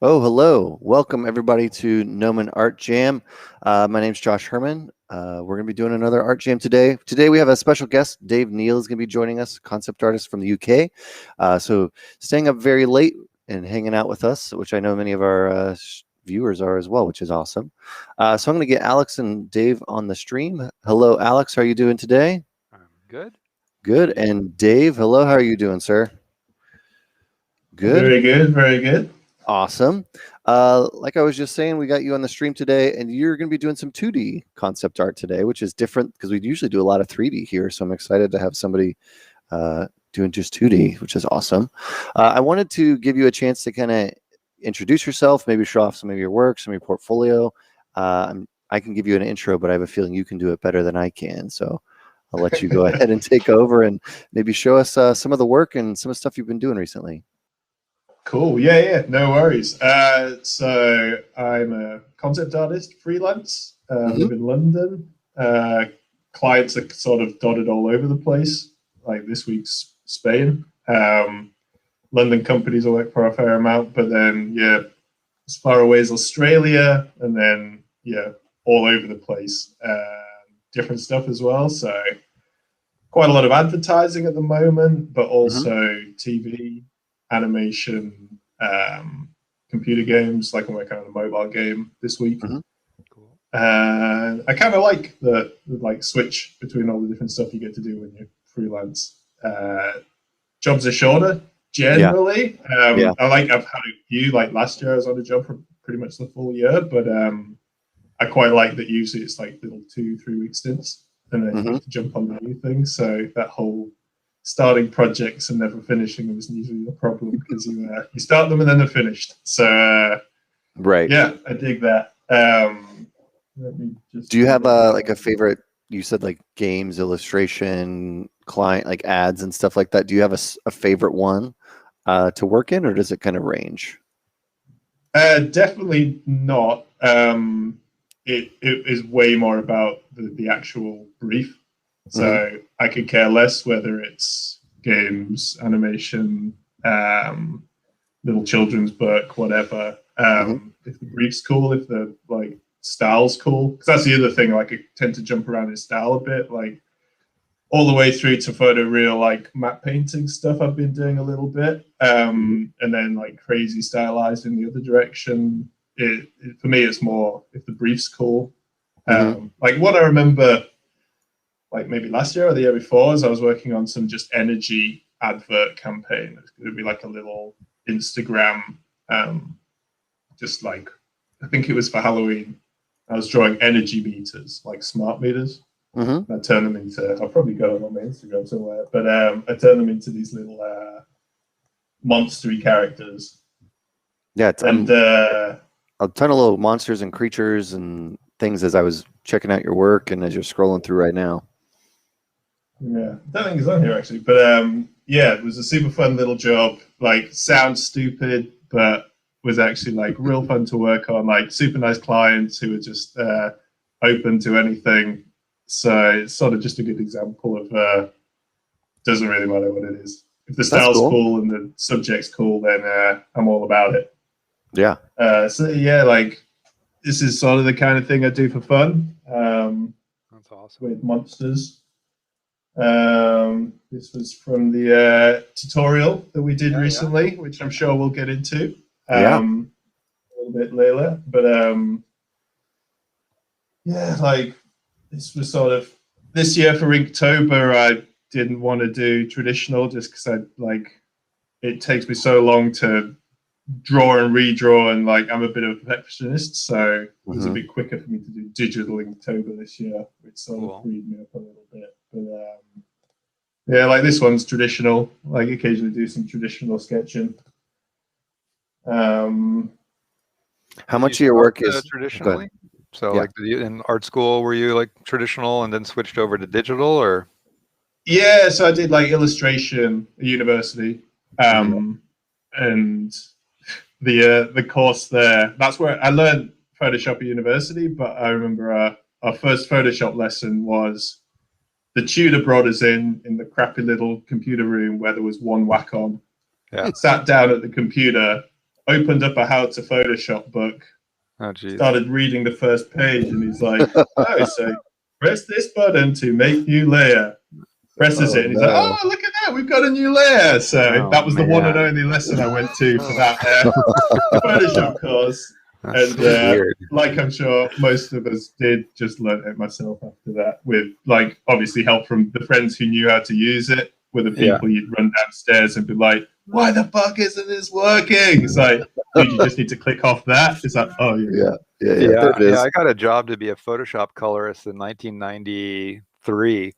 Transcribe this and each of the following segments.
Oh, hello. Welcome, everybody, to Gnomon Art Jam. My name's Josh Herman. We're going to be doing another art jam today. Today, we have a special guest. Dave Neale is going to be joining us, concept artist from the UK. So staying up very late and hanging out with us, which I know many of our viewers are as well, which is awesome. So I'm going to get Alex and Dave on the stream. Hello, Alex. How are you doing today? I'm good. Good. And Dave, hello. How are you doing, sir? Good. Very good. Very good. Awesome. Like I was just saying, we got you on the stream today, and you're going to be doing some 2D concept art today, which is different because we usually do a lot of 3D here. So I'm excited to have somebody doing just 2D, which is awesome. I wanted to give you a chance to kind of introduce yourself, maybe show off some of your work, some of your portfolio. I can give you an intro, but I have a feeling you can do it better than I can. So I'll let you go ahead and take over and maybe show us some of the work and some of the stuff you've been doing recently. Cool. Yeah, no worries. So I'm a concept artist, freelance, live in London. Clients are sort of dotted all over the place, like this week's Spain. London companies I work for a fair amount, but then, as far away as Australia, and then, all over the place. Different stuff as well. So quite a lot of advertising at the moment, but also TV, animation, computer games. Like I'm working on a mobile game this week. Cool. I kind of like the switch between all the different stuff you get to do when you're freelance. Jobs are shorter generally. I've had a few. Like last year, I was on a job for pretty much the full year, but I quite like that. Usually, it's like little 2-3 week stints, and then you have to jump on the new thing. So that whole starting projects and never finishing them is usually a problem because you start them and then they're finished. So right, I dig that. Do you have a favorite? You said like games, illustration, client, like ads and stuff like that. Do you have a favorite one to work in, or does it kind of range? Definitely not. It is way more about the actual brief. So I could care less whether it's games, animation, little children's book, whatever. If the brief's cool, if the style's cool, because that's the other thing. Like I tend to jump around in style a bit, like all the way through to photoreal, like matte painting stuff. I've been doing a little bit, and then like crazy stylized in the other direction. For me, it's more if the brief's cool. Like what I remember, like maybe last year or the year before, as I was working on some just energy advert campaign. It's going to be like a little Instagram, just like, I think it was for Halloween. I was drawing energy meters, like smart meters. I turned them into, I've probably got them on my Instagram somewhere, but I turned them into these little monstery characters. Yeah, a ton of little monsters and creatures and things as I was checking out your work and as you're scrolling through right now. Yeah, I don't think it's on here actually, but it was a super fun little job. Like, sounds stupid, but was actually like real fun to work on. Like, super nice clients who were just open to anything. So it's sort of just a good example of doesn't really matter what it is. If the style's cool and the subject's cool, then I'm all about it. Yeah. Like this is sort of the kind of thing I do for fun. That's awesome. With monsters. This was from the tutorial that we did recently, which I'm sure we'll get into a little bit later. But like this was sort of this year for Inktober. I didn't want to do traditional just because it takes me so long to draw and redraw, and like I'm a bit of a perfectionist, so it was a bit quicker for me to do digital Inktober this year, which sort of freed me up a little bit. But like this one's traditional. Like occasionally do some traditional sketching. How much of your work is traditionally? So like in art school, were you like traditional and then switched over to digital, or? Yeah, so I did like illustration at university, and the course there. That's where I learned Photoshop at university. But I remember our first Photoshop lesson was the tutor brought us in the crappy little computer room where there was one Wacom. Yeah. Sat down at the computer, opened up a how to Photoshop book, started reading the first page, and he's like, "Oh, so press this button to make new layer." Presses it, and he's like, "Oh, look at that! We've got a new layer." So that was the one and only lesson I went to for that Photoshop course. That's and like I'm sure most of us did, just learn it myself after that, with like obviously help from the friends who knew how to use it, with the people you'd run downstairs and be like, "Why the fuck isn't this working?" It's like, dude, you just need to click off that. It's like, oh yeah. I got a job to be a Photoshop colorist in 1993,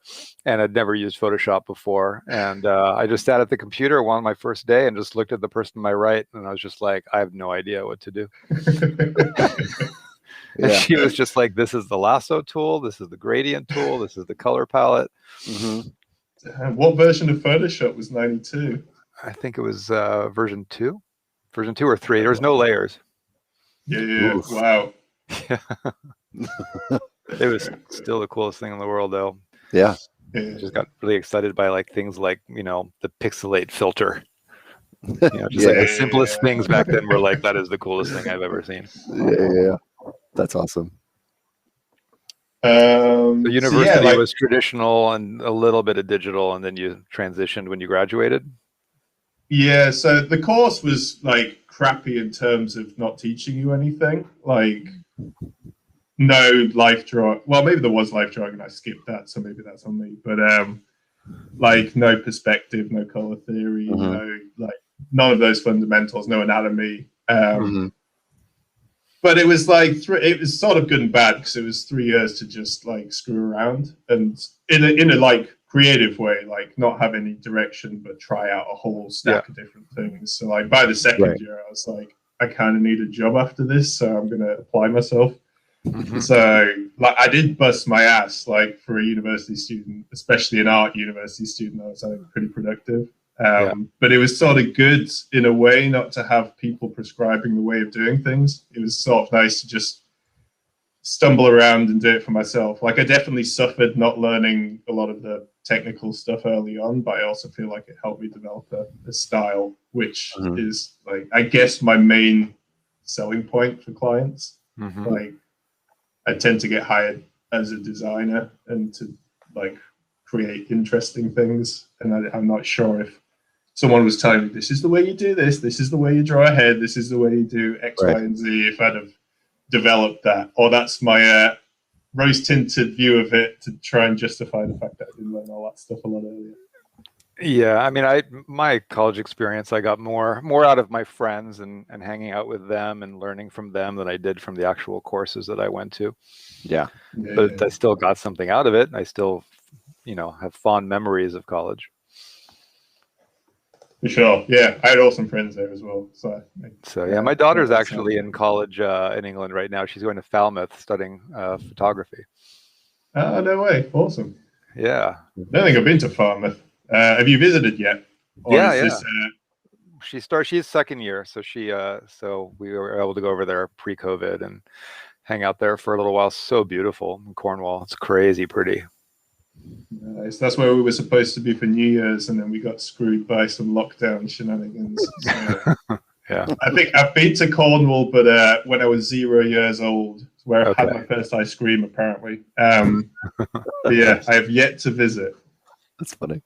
and I'd never used Photoshop before. And I just sat at the computer on my first day and just looked at the person to my right, and I was just like, I have no idea what to do. And she was just like, "This is the lasso tool. This is the gradient tool. This is the color palette." What version of Photoshop was 92? I think it was version 2 or 3. There was no layers. Yeah. Wow. Yeah. It was still the coolest thing in the world, though. Yeah. I just got really excited by like things like, the pixelate filter. The simplest things back then were like, that is the coolest thing I've ever seen. Yeah. That's awesome. The university was traditional and a little bit of digital, and then you transitioned when you graduated. Yeah, so the course was like crappy in terms of not teaching you anything. Like no life drawing. Well, maybe there was life drawing and I skipped that, so maybe that's on me. But like no perspective, no color theory, no like none of those fundamentals, no anatomy. But it was like it was sort of good and bad, because it was 3 years to just like screw around and in a like creative way, like not have any direction but try out a whole stack of different things. So like by the second year, I was like, I kind of need a job after this, so I'm gonna apply myself. So like I did bust my ass, like for a university student, especially an art university student. I was like pretty productive. But it was sort of good in a way not to have people prescribing the way of doing things. It was sort of nice to just stumble around and do it for myself. Like I definitely suffered not learning a lot of the technical stuff early on, but I also feel like it helped me develop a style, which is like, I guess, my main selling point for clients. Like I tend to get hired as a designer and to like create interesting things. And I'm not sure if someone was telling me, this is the way you do this is the way you draw a head, this is the way you do X, Y, and Z, if I'd have developed that. Or that's my rose-tinted view of it to try and justify the fact that I didn't learn all that stuff a lot earlier. Yeah, I mean, my college experience, I got more out of my friends and hanging out with them and learning from them than I did from the actual courses that I went to. But I still got something out of it. I still, have fond memories of college. For sure. Yeah, I had awesome friends there as well. So my daughter's actually in college in England right now. She's going to Falmouth studying photography. Oh, no way. Awesome. Yeah. I don't think I've been to Falmouth. Have you visited yet? She's second year, so so we were able to go over there pre-COVID and hang out there for a little while. So beautiful in Cornwall. It's crazy pretty. Nice. That's where we were supposed to be for New Year's, and then we got screwed by some lockdown shenanigans. So, I think I've been to Cornwall, but when I was 0 years old, where I had my first ice cream, apparently. But yeah, I have yet to visit. That's funny.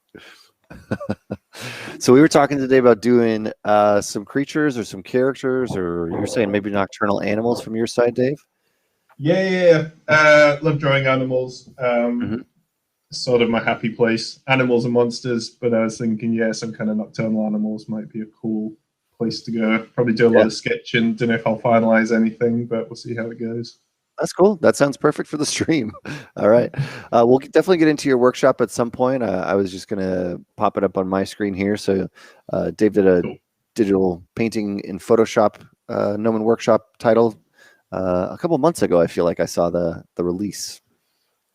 So we were talking today about doing some creatures or some characters, or you're saying maybe nocturnal animals from your side, Dave? Yeah. Love drawing animals. Sort of my happy place. Animals and monsters, but I was thinking, some kind of nocturnal animals might be a cool place to go. Probably do a lot of sketching. Don't know if I'll finalize anything, but we'll see how it goes. That's cool. That sounds perfect for the stream. All right. We'll definitely get into your workshop at some point. I was just going to pop it up on my screen here. So Dave did a digital painting in Photoshop Gnomon workshop title a couple months ago. I feel like I saw the release.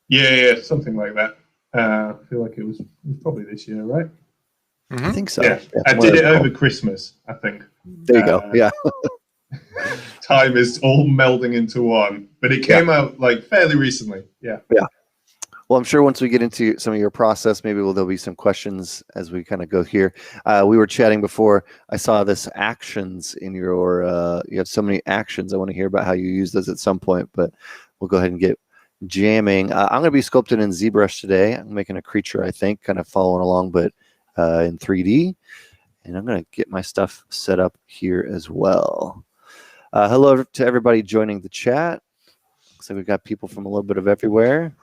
Yeah, something like that. I feel like it was probably this year, right? I think so. Yeah. I did it over Christmas, I think. There you go. Yeah. Time is all melding into one, but it came out like fairly recently. Yeah. Well, I'm sure once we get into some of your process, maybe there'll be some questions as we kind of go here. We were chatting before. I saw this actions in your, you have so many actions. I want to hear about how you use those at some point, but we'll go ahead and get jamming. I'm going to be sculpting in ZBrush today. I'm making a creature, I think, kind of following along, but in 3D. And I'm going to get my stuff set up here as well. Hello to everybody joining the chat. Looks like we've got people from a little bit of everywhere.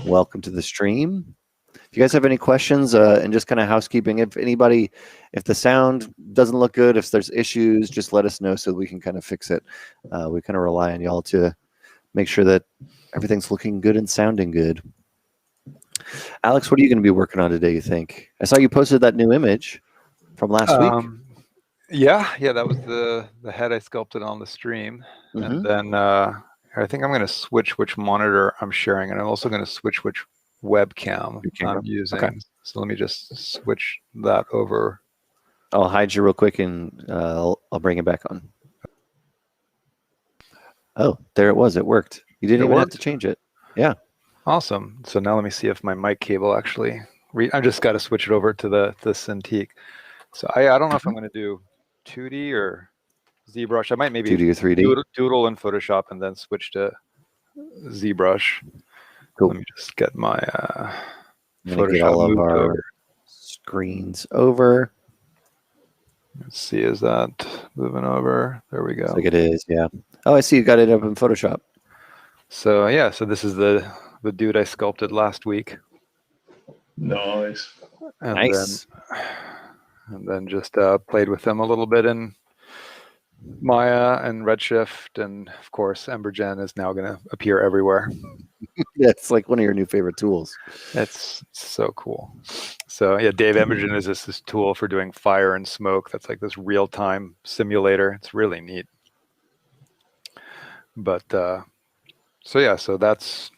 Welcome to the stream. If you guys have any questions and just kind of housekeeping, if the sound doesn't look good, if there's issues, just let us know so we can kind of fix it. We kind of rely on y'all to make sure that everything's looking good and sounding good. Alex, what are you going to be working on today, you think? I saw you posted that new image from last week. Yeah, that was the head I sculpted on the stream. And then I think I'm going to switch which monitor I'm sharing, and I'm also going to switch which webcam I'm using. Okay. So let me just switch that over. I'll hide you real quick, and I'll bring it back on. Oh, there it was. It worked. You didn't even have to change it. Yeah. Awesome. So now let me see if my mic cable actually. I just got to switch it over to the Cintiq. So I don't know if I'm going to do 2D or ZBrush. I might maybe 2D or 3D. Doodle in Photoshop and then switch to ZBrush. Cool. Let me just get my Photoshop get all of our over. Screens over. Let's see, is that moving over? There we go. Looks like it is, yeah. Oh, I see you got it up in Photoshop. So yeah, so this is the dude I sculpted last week. Nice. And nice. Then just played with them a little bit in Maya and Redshift, and of course Embergen is now going to appear everywhere. Yeah, it's like one of your new favorite tools. It's so cool. So yeah, Dave, Embergen is this tool for doing fire and smoke. That's like this real-time simulator. It's really neat. But so yeah, so that's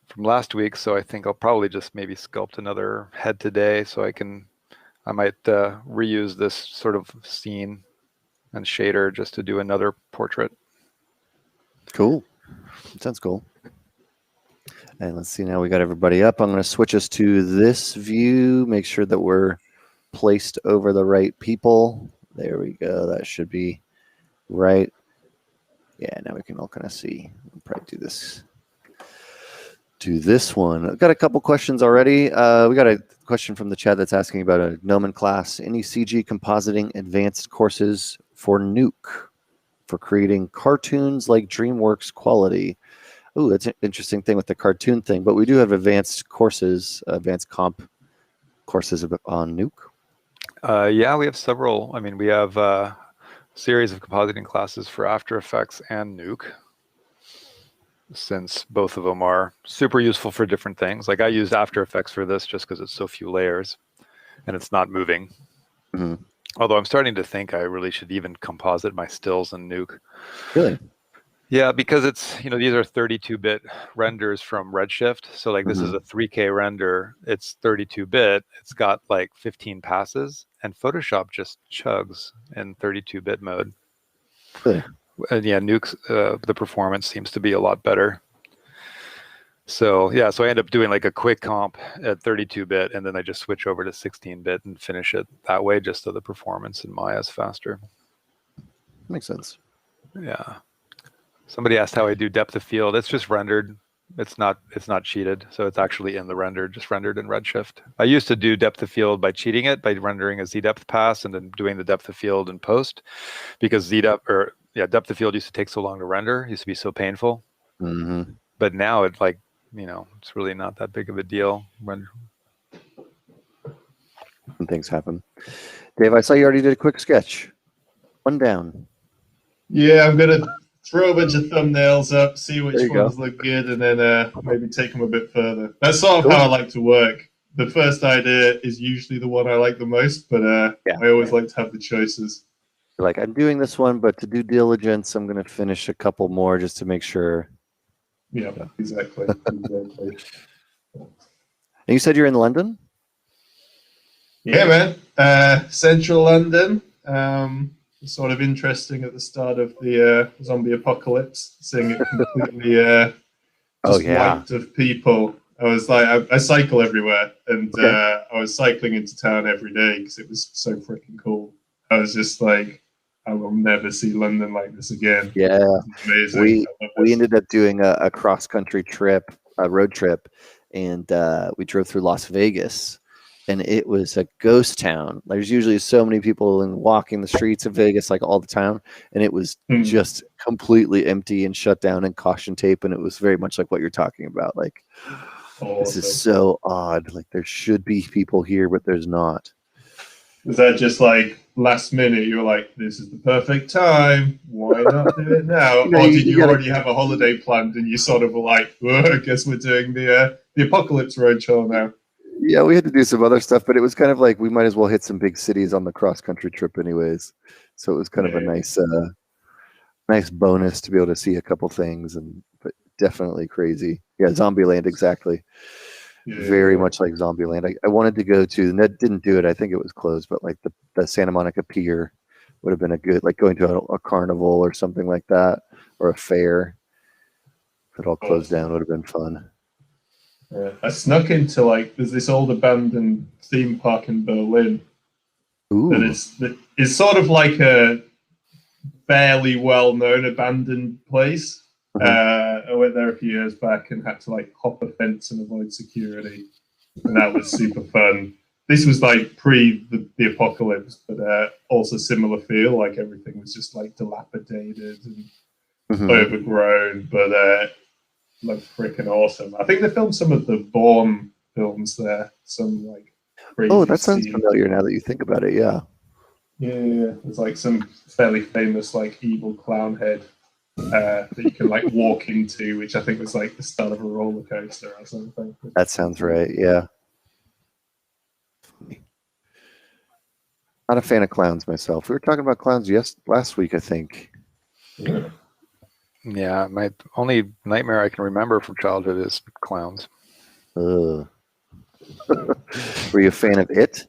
from last week. So I think I'll probably just maybe sculpt another head today, so I might reuse this sort of scene and shader just to do another portrait. Cool. Sounds cool. And let's see, now we got everybody up. I'm going to switch us to this view, make sure that we're placed over the right people. There we go. That should be right. Yeah, now we can all kind of see. We'll probably do this one. I've got a couple questions already. We got a question from the chat that's asking about a Gnomon class. Any CG compositing advanced courses for Nuke for creating cartoons like DreamWorks quality? Oh, that's an interesting thing with the cartoon thing, but we do have advanced courses, advanced comp courses on Nuke. Yeah, we have several. I mean, we have a series of compositing classes for After Effects and Nuke, since both of them are super useful for different things. Like I used After Effects for this just because it's so few layers and it's not moving. Mm-hmm. Although I'm starting to think I really should even composite my stills in Nuke. Really? Yeah, because it's, these are 32-bit renders from Redshift. So like this is a 3K render. It's 32-bit. It's got like 15 passes, and Photoshop just chugs in 32-bit mode. Really? And yeah, Nuke's the performance seems to be a lot better. So yeah, so I end up doing like a quick comp at 32-bit, and then I just switch over to 16-bit and finish it that way, just so the performance in Maya is faster. Makes sense. Yeah. Somebody asked how I do depth of field. It's just rendered. It's not cheated. So it's actually in the render, just rendered in Redshift. I used to do depth of field by cheating it, by rendering a Z-depth pass and then doing the depth of field in post, because depth of field used to take so long to render. It used to be so painful. Mm-hmm. But now it's like, it's really not that big of a deal. And things happen. Dave, I saw you already did a quick sketch. One down. Yeah, I'm gonna throw a bunch of thumbnails up, see which ones look good, and then maybe take them a bit further. That's sort of how I like to work. The first idea is usually the one I like the most, but I always like to have the choices. Like, I'm doing this one, but to do diligence, I'm going to finish a couple more just to make sure. Yeah, exactly. And you said you're in London? Yeah, man. Central London. Sort of interesting at the start of the zombie apocalypse, seeing it completely wiped of people. I was like, I cycle everywhere, and I was cycling into town every day because it was so freaking cool. I was just like, I will never see London like this again. Yeah, amazing. We ended up doing a cross country trip, a road trip, and we drove through Las Vegas, and it was a ghost town. There's usually so many people and walking the streets of Vegas like all the time, and it was just completely empty and shut down and caution tape, and it was very much like what you're talking about. Like, this is so odd. Like, there should be people here, but there's not. Was that just like last minute? You were like, "This is the perfect time. Why not do it now?" Or did you already have a holiday planned and you sort of were like, "Well, I guess we're doing the Apocalypse Roadshow now"? Yeah, we had to do some other stuff, but it was kind of like we might as well hit some big cities on the cross country trip, anyways. So it was kind of a nice bonus to be able to see a couple things, but definitely crazy. Yeah, Zombieland, exactly. Very much like Zombieland. I wanted to go to, and that didn't do it. I think it was closed, but like the Santa Monica Pier would have been a good, like going to a carnival or something like that, or a fair. If it all closed down, would have been fun. Yeah. I snuck into there's this old abandoned theme park in Berlin. Ooh. That it's sort of like a fairly well-known abandoned place. I went there a few years back and had to hop a fence and avoid security, and that was super fun. This was pre the apocalypse, but also similar feel. Like everything was just dilapidated and overgrown, but freaking awesome. I think they filmed some of the Bourne films there. Some crazy that sounds familiar now that you think about it. Yeah. Yeah. There's some fairly famous evil clown head that you can walk into, which I think was the start of a roller coaster or something. That sounds right. Yeah. Not a fan of clowns myself. We were talking about clowns last week, I think. Yeah, my only nightmare I can remember from childhood is clowns. Were you a fan of It?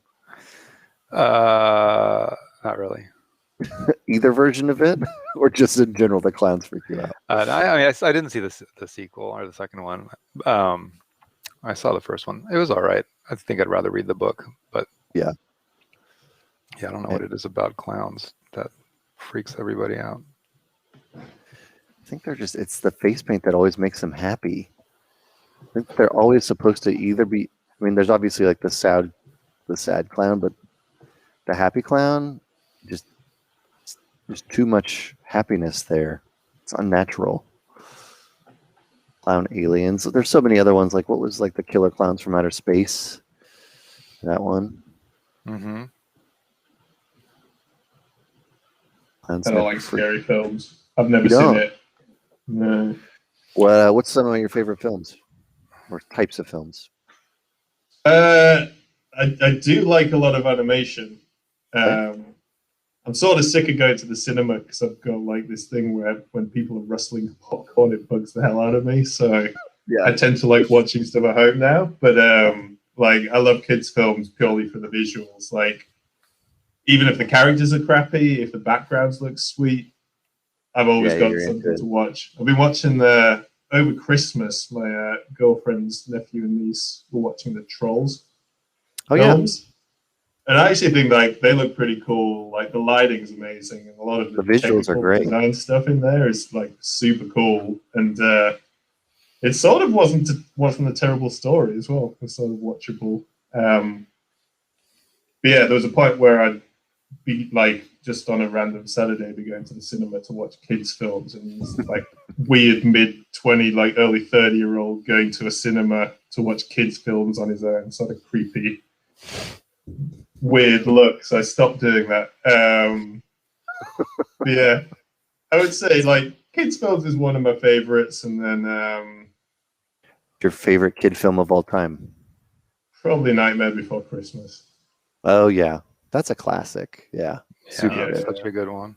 Not really. Either version of it, or just in general, the clowns freak you out? I didn't see the sequel or the second one. I saw the first one. It was all right. I think I'd rather read the book, but yeah, I don't know what it is about clowns that freaks everybody out. I think it's the face paint that always makes them happy. I think they're always supposed to either be, there's obviously the sad clown, but the happy clown, just there's too much happiness there. It's unnatural. Clown aliens. There's so many other ones. What was the killer clowns from outer space? That one. Mm-hmm. I don't like scary films. I've never seen it. No. Well, what's some of your favorite films or types of films? I do like a lot of animation. I'm sort of sick of going to the cinema because I've got this thing where when people are rustling popcorn, it bugs the hell out of me. So I tend to like watching stuff at home now. But I love kids' films purely for the visuals. Even if the characters are crappy, if the backgrounds look sweet, I've always got something to watch. I've been watching over Christmas. My girlfriend's nephew and niece were watching the Trolls films. Yeah. And I actually think they look pretty cool. The lighting's amazing, and a lot of the visuals are great. Design stuff in there is super cool, and it sort of wasn't a terrible story as well. It's sort of watchable. But yeah, there was a point where I'd be just on a random Saturday, be going to the cinema to watch kids' films, and this weird mid-20, early 30-year-old going to a cinema to watch kids' films on his own, sort of creepy. Weird look, so I stopped doing that. Yeah, I would say kids' films is one of my favorites, and then your favorite kid film of all time? Probably Nightmare Before Christmas. Oh yeah, that's a classic. Yeah, super such a good one.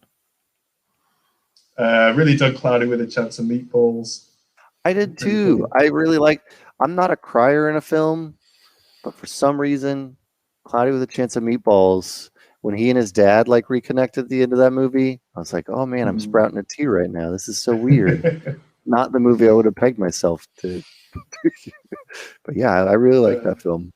Really dug Cloudy with a Chance of Meatballs. I did too. I really liked. I'm not a crier in a film, but for some reason, Cloudy with a Chance of Meatballs, when he and his dad reconnected at the end of that movie, I was like, oh man, I'm sprouting a tea right now. This is so weird. not the movie I would have pegged myself to. But yeah, I really like that film.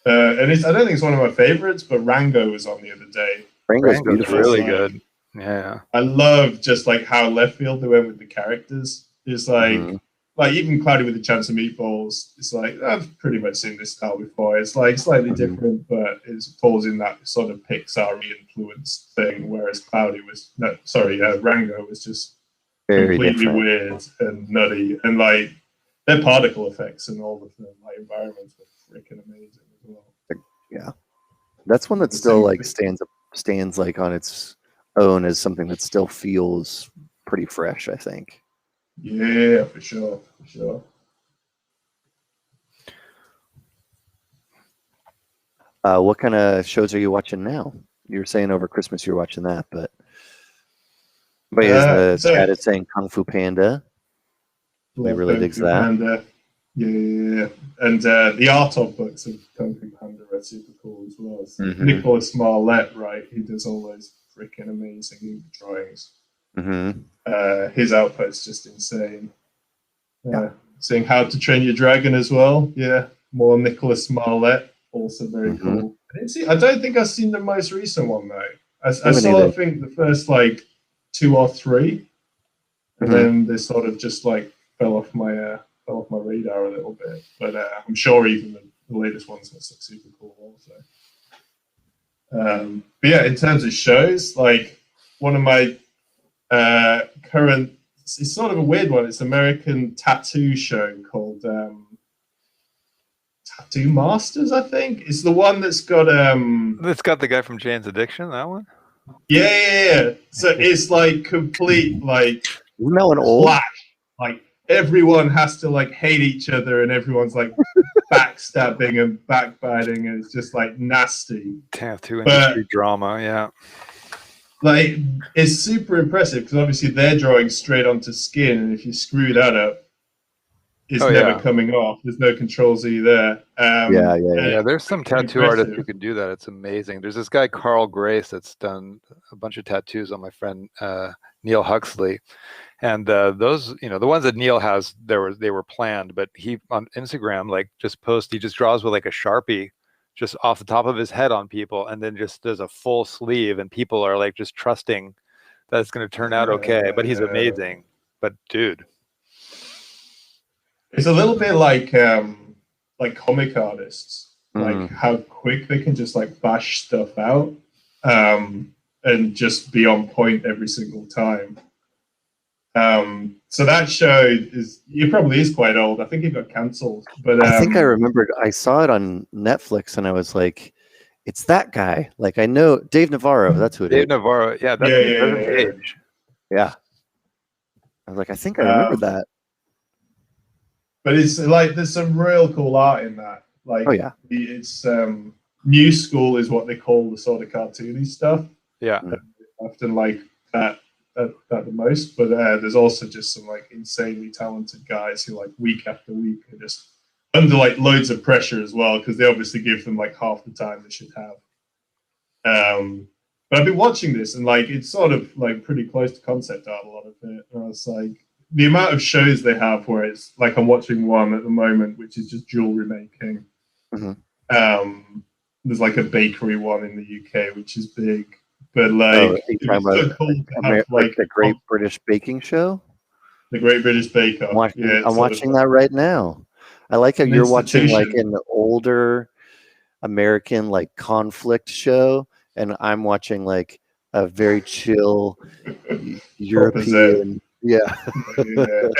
And I don't think it's one of my favorites, but Rango was on the other day. Rango's beautiful. Really good. Yeah. I love just like how left field they went with the characters. It's like even Cloudy with a Chance of Meatballs. It's like I've pretty much seen this style before. It's like slightly different, but it falls in that sort of Pixar influenced thing. Whereas Rango was just very completely different. Weird and nutty, and like their particle effects and all of the like environments were freaking amazing as well. Yeah, that's one that still like stands like on its own as something that still feels pretty fresh, I think. Yeah, for sure. What kind of shows are you watching now? You were saying over Christmas you're watching that, but the chat is saying Kung Fu Panda. We really digs that. Panda. Yeah. And the art of books of Kung Fu Panda are super cool as well. So Nicholas Marlette, right? He does all those freaking amazing drawings. His output's just insane. Seeing How to Train Your Dragon as well. Yeah, more Nicholas Marlette, also very cool. I don't think I've seen the most recent one though. I saw, I think, the first like 2 or 3, and then they sort of just like fell off my radar a little bit. But I'm sure even the latest ones are super cool also. But yeah, in terms of shows, like one of my current, it's sort of a weird one. It's an American tattoo show called Tattoo Masters, I think. It's the one that's got It's got the guy from Jane's Addiction, that one? Yeah. So it's like complete like isn't that one old? Like everyone has to like hate each other and everyone's like backstabbing and backbiting, and it's just like nasty. Tattoo industry drama, yeah. Like it's super impressive because obviously they're drawing straight onto skin, and if you screw that up, it's never coming off. There's no control Z there. Yeah. There's some tattoo artists who can do that. It's amazing. There's this guy Carl Grace that's done a bunch of tattoos on my friend Neil Huxley, and those, the ones that Neil has, they were planned, but he on Instagram he just draws with like a Sharpie just off the top of his head on people, and then just does a full sleeve, and people are like just trusting that it's going to turn out okay. But he's amazing. But dude, it's a little bit like comic artists, like how quick they can just like bash stuff out and just be on point every single time. So that show probably is quite old. I think it got cancelled. But I think I remembered. I saw it on Netflix, and I was like, "It's that guy." Like I know Dave Navarro. That's who it is. Dave Navarro. Yeah, that's age. Yeah. I was like, I think I remember that. But it's like there's some real cool art in that. Like, it's new school is what they call the sort of cartoony stuff. Yeah. Often like that the most, but there's also just some like insanely talented guys who like week after week are just under like loads of pressure as well, because they obviously give them like half the time they should have. But I've been watching this, and like it's sort of like pretty close to concept art, a lot of it. And I was like, the amount of shows they have where it's like I'm watching one at the moment, which is just jewelry making. There's like a bakery one in the UK, which is big. But like, it's so cool to have, like the Great British Baking Show. The Great British Bake Off. I'm watching that right now. I like how you're watching like an older American like conflict show, and I'm watching like a very chill European. Yeah.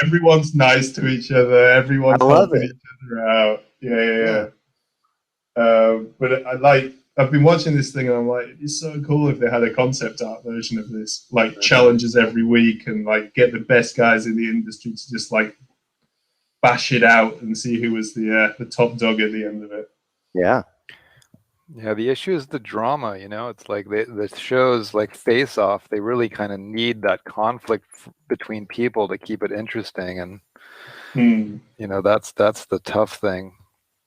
Everyone's nice to each other. Everyone's helping each other out. Yeah. But I've been watching this thing, and I'm like, it'd be so cool if they had a concept art version of this, like challenges every week, and like get the best guys in the industry to just like bash it out and see who was the top dog at the end of it. Yeah. Yeah, the issue is the drama, it's like the shows like Face Off, they really kind of need that conflict between people to keep it interesting. And, that's the tough thing.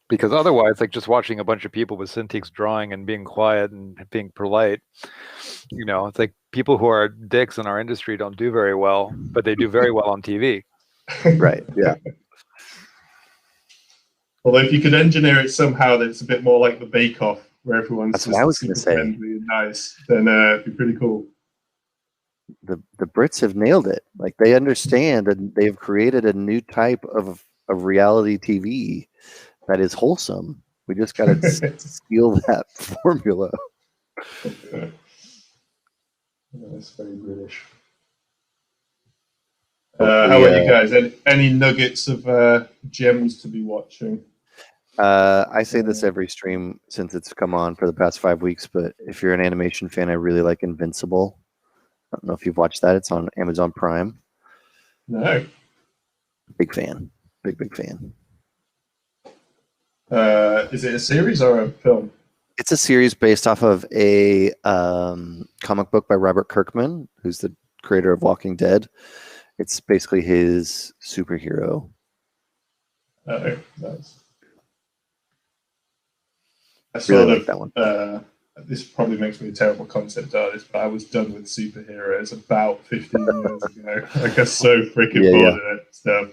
Because otherwise, like just watching a bunch of people with Cintiq's drawing and being quiet and being polite, it's like people who are dicks in our industry don't do very well, but they do very well on TV. Right. Yeah. Although if you could engineer it somehow that it's a bit more like the Bake Off, where everyone's That's what I was super gonna say. friendly and nice, then it'd be pretty cool. The Brits have nailed it. Like they understand, and they've created a new type of reality TV that is wholesome. We just got to steal that formula. That's very British. Hopefully, how about you guys? Any nuggets of gems to be watching? I say this every stream since it's come on for the past 5 weeks, but if you're an animation fan, I really like Invincible. I don't know if you've watched that. It's on Amazon Prime. No. Big fan. Big fan. Is it a series or a film? It's a series based off of a comic book by Robert Kirkman, who's the creator of Walking Dead. It's basically his superhero. Oh, nice. I Really sort like of, that one. This probably makes me a terrible concept artist, but I was done with superheroes about 15 years ago. Like, I'm so freaking bored of that stuff.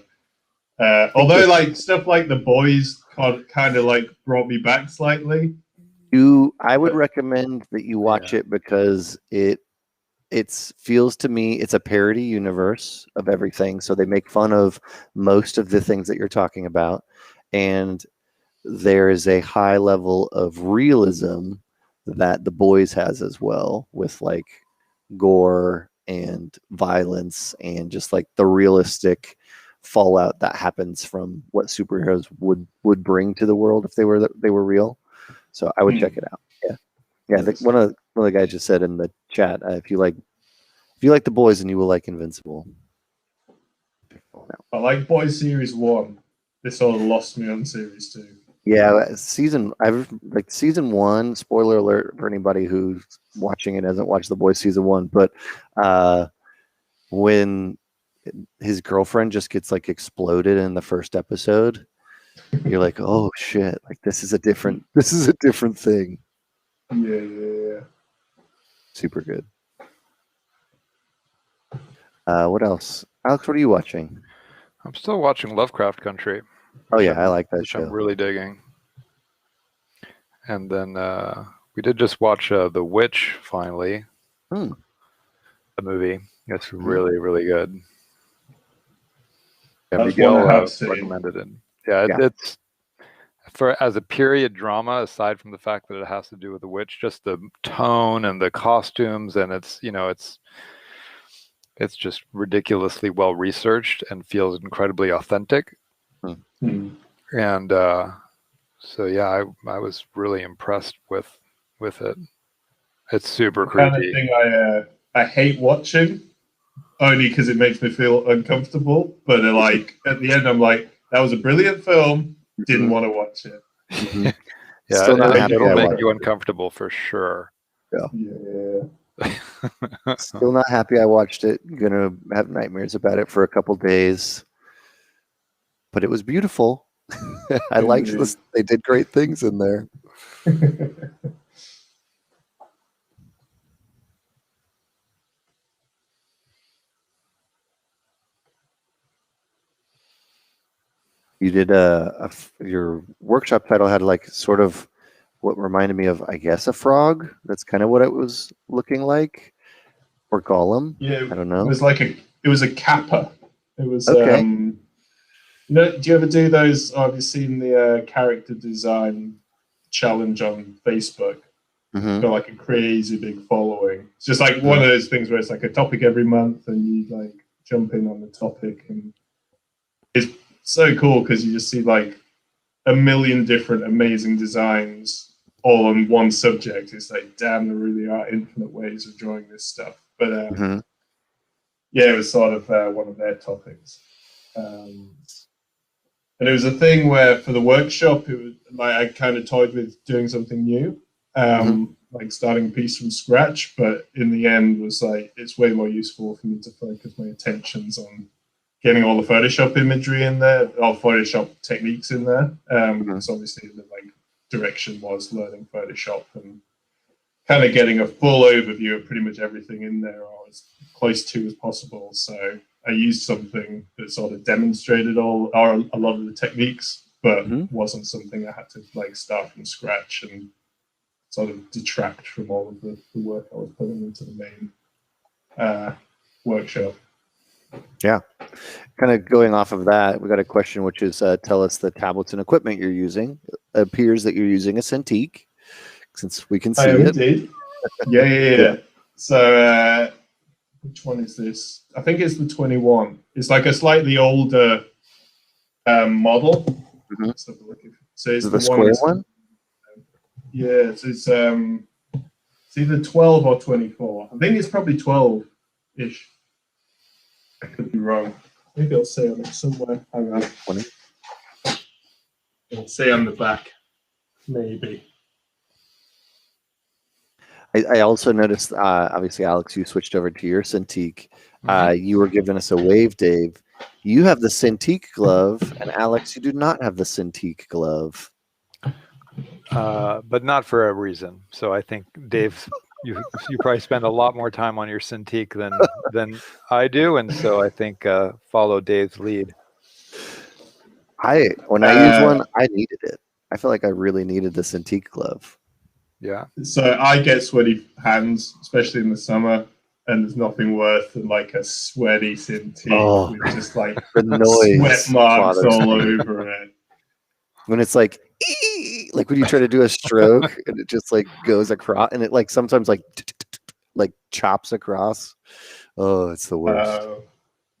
Although, like, stuff like The Boys kind of, like, brought me back slightly. I would recommend that you watch it because it feels to me it's a parody universe of everything. So they make fun of most of the things that you're talking about. And there is a high level of realism that The Boys has as well, with like gore and violence and just like the realistic fallout that happens from what superheroes would bring to the world if they were real. So I would check it out. Yeah. One of the guys just said in the chat, if you like The Boys, then you will like Invincible. I like Boys Series 1. This sort of lost me on Series 2. Yeah, season 1. Spoiler alert for anybody who's watching and hasn't watched The Boys season 1, but when his girlfriend just gets like exploded in the first episode, you're like, oh shit! Like this is a different thing. Yeah. Super good. What else, Alex? What are you watching? I'm still watching Lovecraft Country. Oh yeah, I like that show. I'm really digging. And then we did just watch The Witch finally. The movie. It's really, really good. Yeah, Miguel recommended it. Yeah, it's as a period drama. Aside from the fact that it has to do with the witch, just the tone and the costumes, and it's just ridiculously well researched and feels incredibly authentic. And so yeah, I was really impressed with it. It's super creepy. Kind of thing I hate watching, only because it makes me feel uncomfortable. But like at the end, I'm like, that was a brilliant film. Didn't want to watch it. Yeah, Still not happy it'll make you uncomfortable for sure. Yeah. Still not happy I watched it. Gonna have nightmares about it for a couple days. But it was beautiful. I liked this. They did great things in there. You did your workshop title had like sort of what reminded me of, I guess, a frog. That's kind of what it was looking like, or golem. Yeah, I don't know. It was a kappa. It was okay. Do you ever do those? Have you seen the character design challenge on Facebook? It's got like a crazy big following. It's just like one of those things where it's like a topic every month, and you like jump in on the topic, and it's so cool because you just see like a million different amazing designs all on one subject. It's like, damn, there really are infinite ways of drawing this stuff. But yeah, it was sort of one of their topics. And it was a thing where for the workshop, it was like I kind of toyed with doing something new, like starting a piece from scratch. But in the end, was like it's way more useful for me to focus my attentions on getting all the Photoshop imagery in there, all Photoshop techniques in there. So obviously the like direction was learning Photoshop and kind of getting a full overview of pretty much everything in there, or as close to as possible. So I used something that sort of demonstrated or a lot of the techniques, but wasn't something I had to like start from scratch and sort of detract from all of the work I was putting into the main workshop. Yeah. Kind of going off of that, we got a question, which is tell us the tablets and equipment you're using. It appears that you're using a Cintiq, since we can see it. Indeed. Yeah. So which one is this? I think it's the 21. It's like a slightly older model. Let's have a look. So it's the square one? Yeah, it's either 12 or 24. I think it's probably 12-ish. I could be wrong. Maybe I'll say on it somewhere. Hang on. 20. It'll say on the back. Maybe. I also noticed, obviously, Alex, you switched over to your Cintiq. You were giving us a wave, Dave. You have the Cintiq glove, and Alex, you do not have the Cintiq glove. But not for a reason. So I think, Dave, you probably spend a lot more time on your Cintiq than I do, and so I think follow Dave's lead. When I use one, I needed it. I feel like I really needed the Cintiq glove. Yeah. So I get sweaty hands, especially in the summer, and there's nothing worse than like a sweaty Cintiq with just like the noise sweat marks all over it. When it's like when you try to do a stroke and it just like goes across, and it like sometimes like chops across. Oh, it's the worst.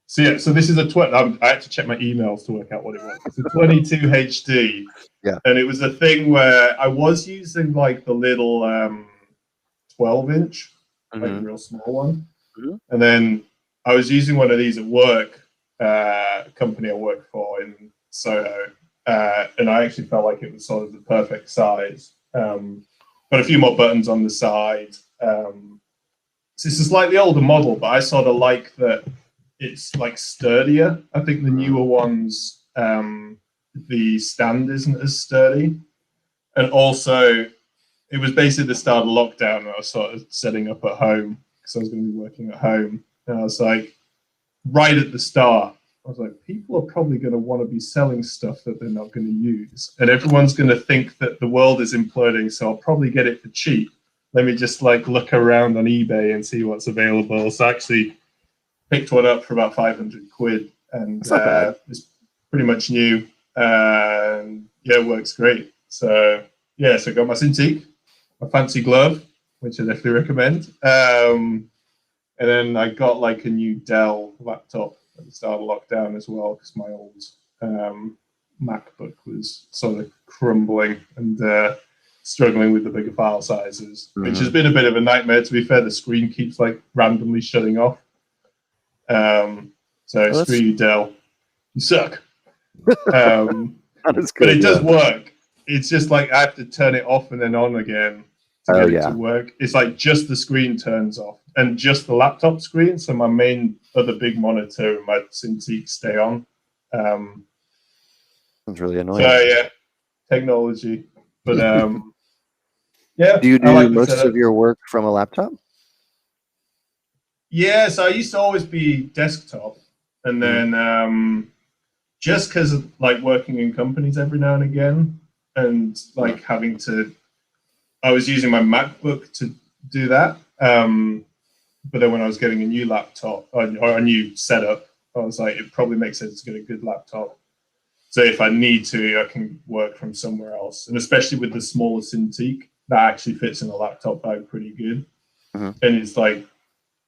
So this is a I had to check my emails to work out what it was. It's a 22 HD. Yeah. And it was a thing where I was using like the little 12-inch, like a real small one. And then I was using one of these at work, a company I work for in Soho. And I actually felt like it was sort of the perfect size. Got a few more buttons on the side. So it's a slightly older model, but I sort of like that it's like sturdier. I think the newer ones, the stand isn't as sturdy. And also, it was basically the start of lockdown, and I was sort of setting up at home because I was going to be working at home. And I was like, right at the start, I was like, people are probably going to want to be selling stuff that they're not going to use. And everyone's going to think that the world is imploding, so I'll probably get it for cheap. Let me just like look around on eBay and see what's available. So I actually picked one up for about 500 quid, and it's pretty much new. And yeah, it works great. So yeah, so I got my Cintiq, my fancy glove, which I definitely recommend. And then I got like a new Dell laptop at the start of lockdown as well, because my old MacBook was sort of crumbling and struggling with the bigger file sizes, which has been a bit of a nightmare. To be fair, the screen keeps like randomly shutting off. So screw you, Dell. You suck. But it does work. It's just like I have to turn it off and then on again to get it to work. It's like just the screen turns off and just the laptop screen. So my main other big monitor and my Cintiq stay on. That's really annoying. So yeah, technology. But yeah. Do you do most of your work from a laptop? Yeah, so I used to always be desktop, and then just because of like working in companies every now and again, and like having to, I was using my MacBook to do that. But then when I was getting a new laptop or a new setup, I was like, it probably makes sense to get a good laptop. So if I need to, I can work from somewhere else. And especially with the smaller Cintiq, that actually fits in a laptop bag pretty good. And it's like,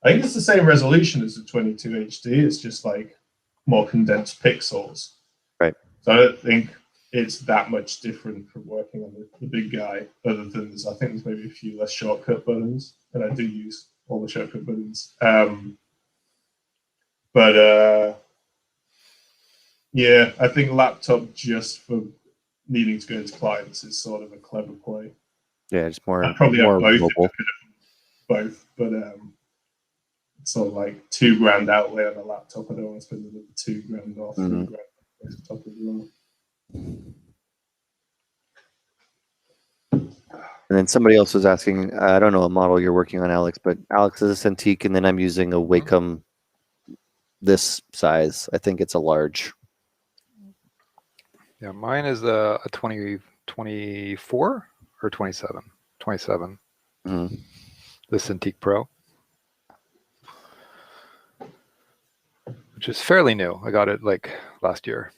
I think it's the same resolution as the 22 HD. It's just like more condensed pixels. Right. So I don't think it's that much different from working on the big guy, other than I think there's maybe a few less shortcut buttons, and I do use all the shortcut buttons. Yeah, I think laptop just for needing to go to clients is sort of a clever play. Yeah, it's more. I probably more have mobile. both, but it's sort of like $2,000 outlay on a laptop. I don't want to spend another $2,000 or $3,000 on top as well. And then somebody else was asking, I don't know a model you're working on, Alex, but Alex is a Cintiq, and then I'm using a Wacom this size. I think it's a large. Yeah, mine is a 24 or 27. 27. Mm-hmm. The Cintiq Pro, which is fairly new. I got it like last year.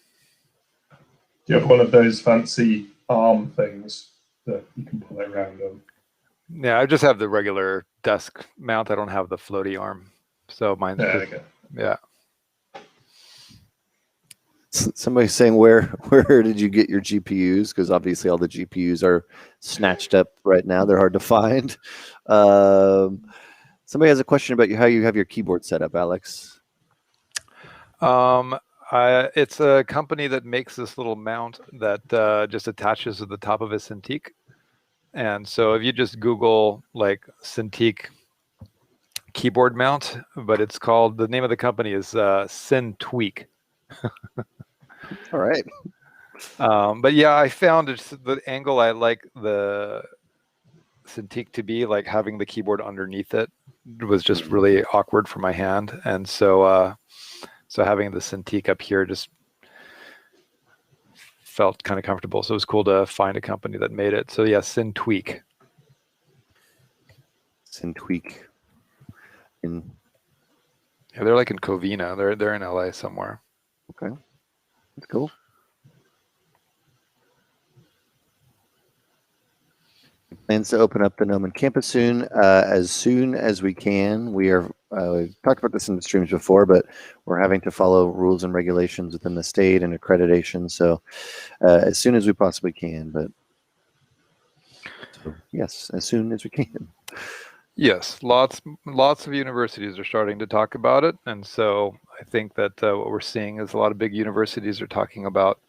Do you have one of those fancy arm things that you can pull it around on? Yeah, I just have the regular desk mount. I don't have the floaty arm. So mine's just, yeah. Somebody's saying where did you get your GPUs? Because obviously all the GPUs are snatched up right now. They're hard to find. Somebody has a question about how you have your keyboard set up, Alex. It's a company that makes this little mount that just attaches to the top of a Cintiq. And so if you just Google like Cintiq keyboard mount, but it's called, the name of the company is Cintweak. All right. But yeah, I found it's the angle I like the Cintiq to be, like having the keyboard underneath it was just really awkward for my hand. And so so having the Cintiq up here just felt kind of comfortable. So it was cool to find a company that made it. So yeah, Cintweak. Cintweak. Yeah, they're like in Covina. They're in LA somewhere. Okay, that's cool. Plans to open up the Gnomon campus soon as we can. We've talked about this in the streams before, but we're having to follow rules and regulations within the state and accreditation. So as soon as we possibly can, but so, yes, as soon as we can. Yes, lots of universities are starting to talk about it, and so I think that what we're seeing is a lot of big universities are talking about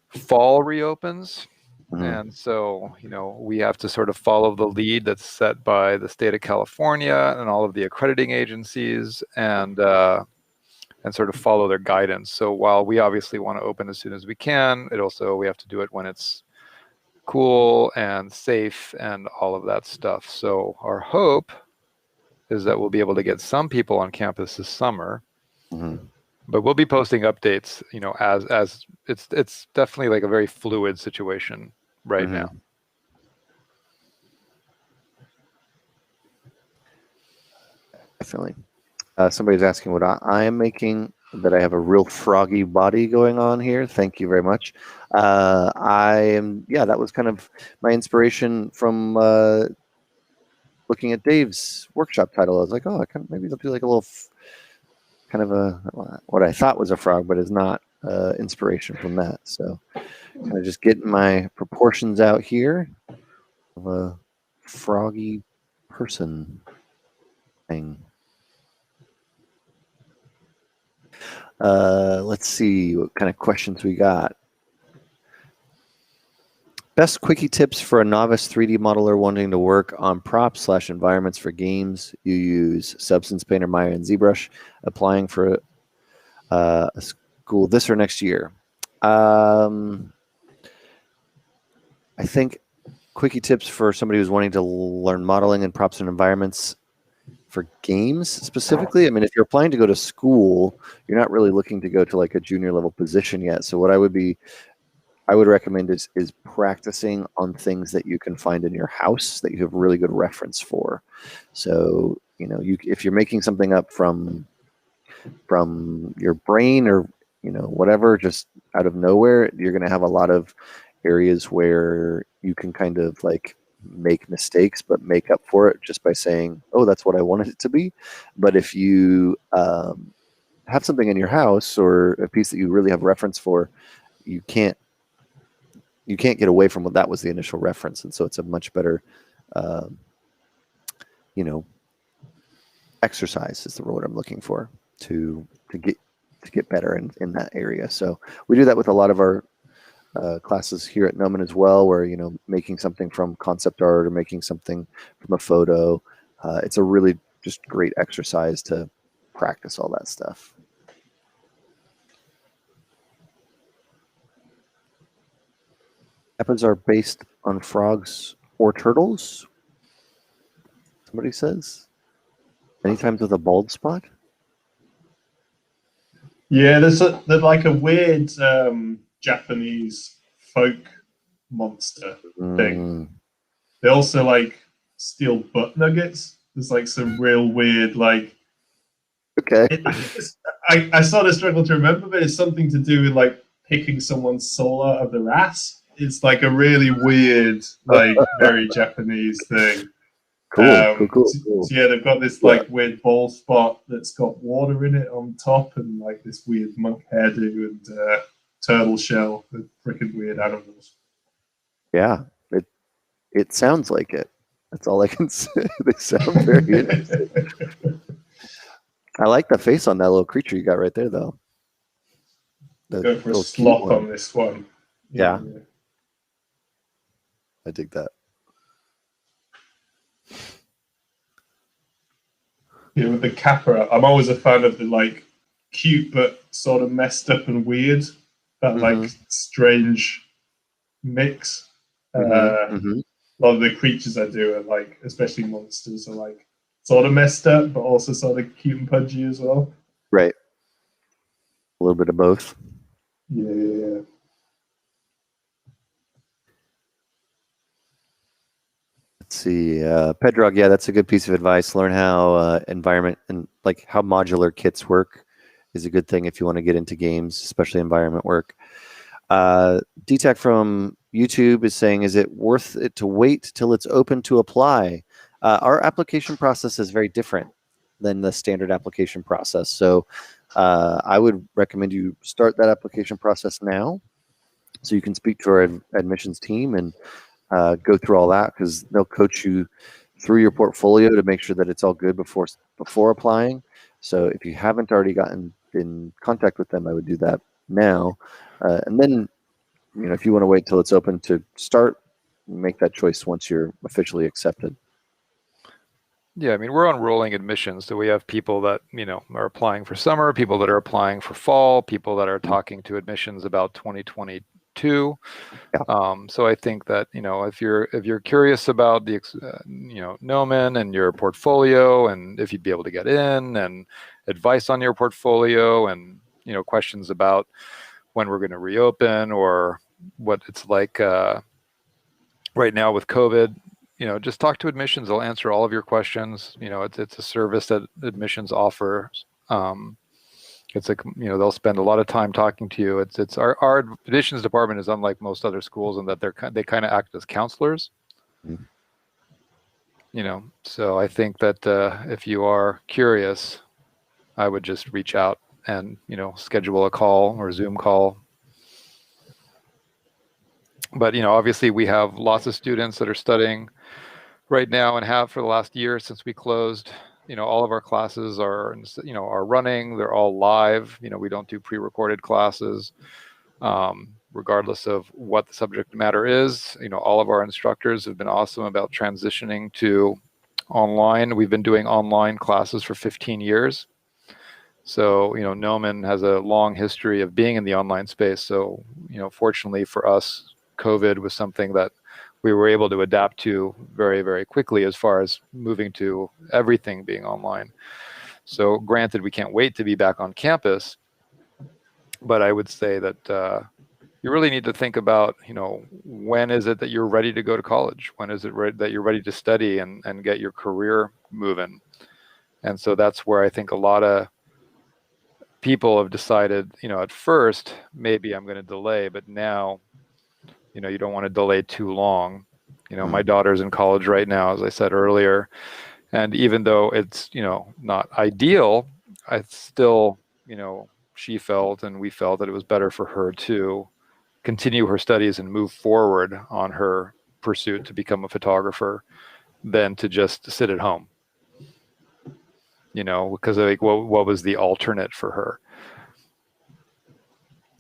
fall reopens. Mm-hmm. And so, we have to sort of follow the lead that's set by the state of California and all of the accrediting agencies and sort of follow their guidance. So while we obviously want to open as soon as we can, we have to do it when it's cool and safe and all of that stuff. So our hope is that we'll be able to get some people on campus this summer. Mm-hmm. But we'll be posting updates, as it's definitely like a very fluid situation right now. Definitely. Somebody's asking what I am making, that I have a real froggy body going on here. Thank you very much. That was kind of my inspiration from looking at Dave's workshop title. I was like, maybe I'll do like a little kind of what I thought was a frog, but is not inspiration from that. So kind of just getting my proportions out here of a froggy person thing. Let's see what kind of questions we got. Best quickie tips for a novice 3D modeler wanting to work on props/environments for games. You use Substance Painter, Maya, and ZBrush. Applying for a school this or next year. I think quickie tips for somebody who's wanting to learn modeling and props and environments for games specifically. I mean, if you're applying to go to school, you're not really looking to go to like a junior level position yet. So what I would recommend is practicing on things that you can find in your house that you have really good reference for. So, if you're making something up from your brain or, whatever, just out of nowhere, you're going to have a lot of areas where you can kind of like make mistakes, but make up for it just by saying, oh, that's what I wanted it to be. But if you have something in your house or a piece that you really have reference for, you can't get away from what that was the initial reference. And so it's a much better, exercise is the word I'm looking for to get better in that area. So we do that with a lot of our classes here at Gnomon as well, where, making something from concept art or making something from a photo. It's a really just great exercise to practice all that stuff. Episodes are based on frogs or turtles, somebody says. Many times with a bald spot. Yeah, there's like a weird Japanese folk monster thing. They also like steal butt nuggets. There's like some real weird like. Okay. I sort of struggle to remember, but it's something to do with like picking someone's soul out of their ass. It's like a really weird, like very Japanese thing. Cool. So yeah, they've got this like weird ball spot that's got water in it on top, and like this weird monk hairdo and turtle shell. They're freaking weird animals. Yeah, it sounds like it. That's all I can say. They sound very interesting. I like the face on that little creature you got right there, though. Go for a slop on this one. Yeah. I dig that. Yeah, with the Kappa, I'm always a fan of the like cute but sort of messed up and weird. That like strange mix. A lot of the creatures I do are like, especially monsters, are like sort of messed up, but also sort of cute and pudgy as well. Right. A little bit of both. Yeah. Let's see. Pedrog, yeah, that's a good piece of advice. Learn how environment and like how modular kits work is a good thing if you want to get into games, especially environment work. DTAC from YouTube is saying, is it worth it to wait till it's open to apply? Our application process is very different than the standard application process. So I would recommend you start that application process now so you can speak to our admissions team and go through all that, because they'll coach you through your portfolio to make sure that it's all good before applying. So if you haven't already gotten in contact with them, I would do that now. And then, if you want to wait till it's open to start, make that choice once you're officially accepted. Yeah, I mean, we're on rolling admissions, so we have people that, are applying for summer, people that are applying for fall, people that are talking to admissions about 2022. Yeah. So I think that, if you're curious about the, Gnomon and your portfolio, and if you'd be able to get in, and advice on your portfolio, and, questions about when we're going to reopen or what it's like right now with COVID, just talk to admissions. They'll answer all of your questions. It's a service that admissions offers. It's like, they'll spend a lot of time talking to you. It's our admissions department is unlike most other schools in that they kind of act as counselors. So I think that if you are curious, I would just reach out and, schedule a call or a Zoom call. But, obviously we have lots of students that are studying right now and have for the last year since we closed. All of our classes are running. They're all live. We don't do pre-recorded classes, regardless of what the subject matter is. All of our instructors have been awesome about transitioning to online. We've been doing online classes for 15 years. So, Gnomon has a long history of being in the online space. So, fortunately for us, COVID was something that we were able to adapt to very, very quickly as far as moving to everything being online. So granted, we can't wait to be back on campus, but I would say that you really need to think about, when is it that you're ready to go to college? When is it that you're ready to study and get your career moving? And so that's where I think a lot of people have decided, at first, maybe I'm going to delay, but now, you don't want to delay too long. My daughter's in college right now, as I said earlier. And even though it's, not ideal, I still, she felt and we felt that it was better for her to continue her studies and move forward on her pursuit to become a photographer than to just sit at home. Because like what was the alternate for her?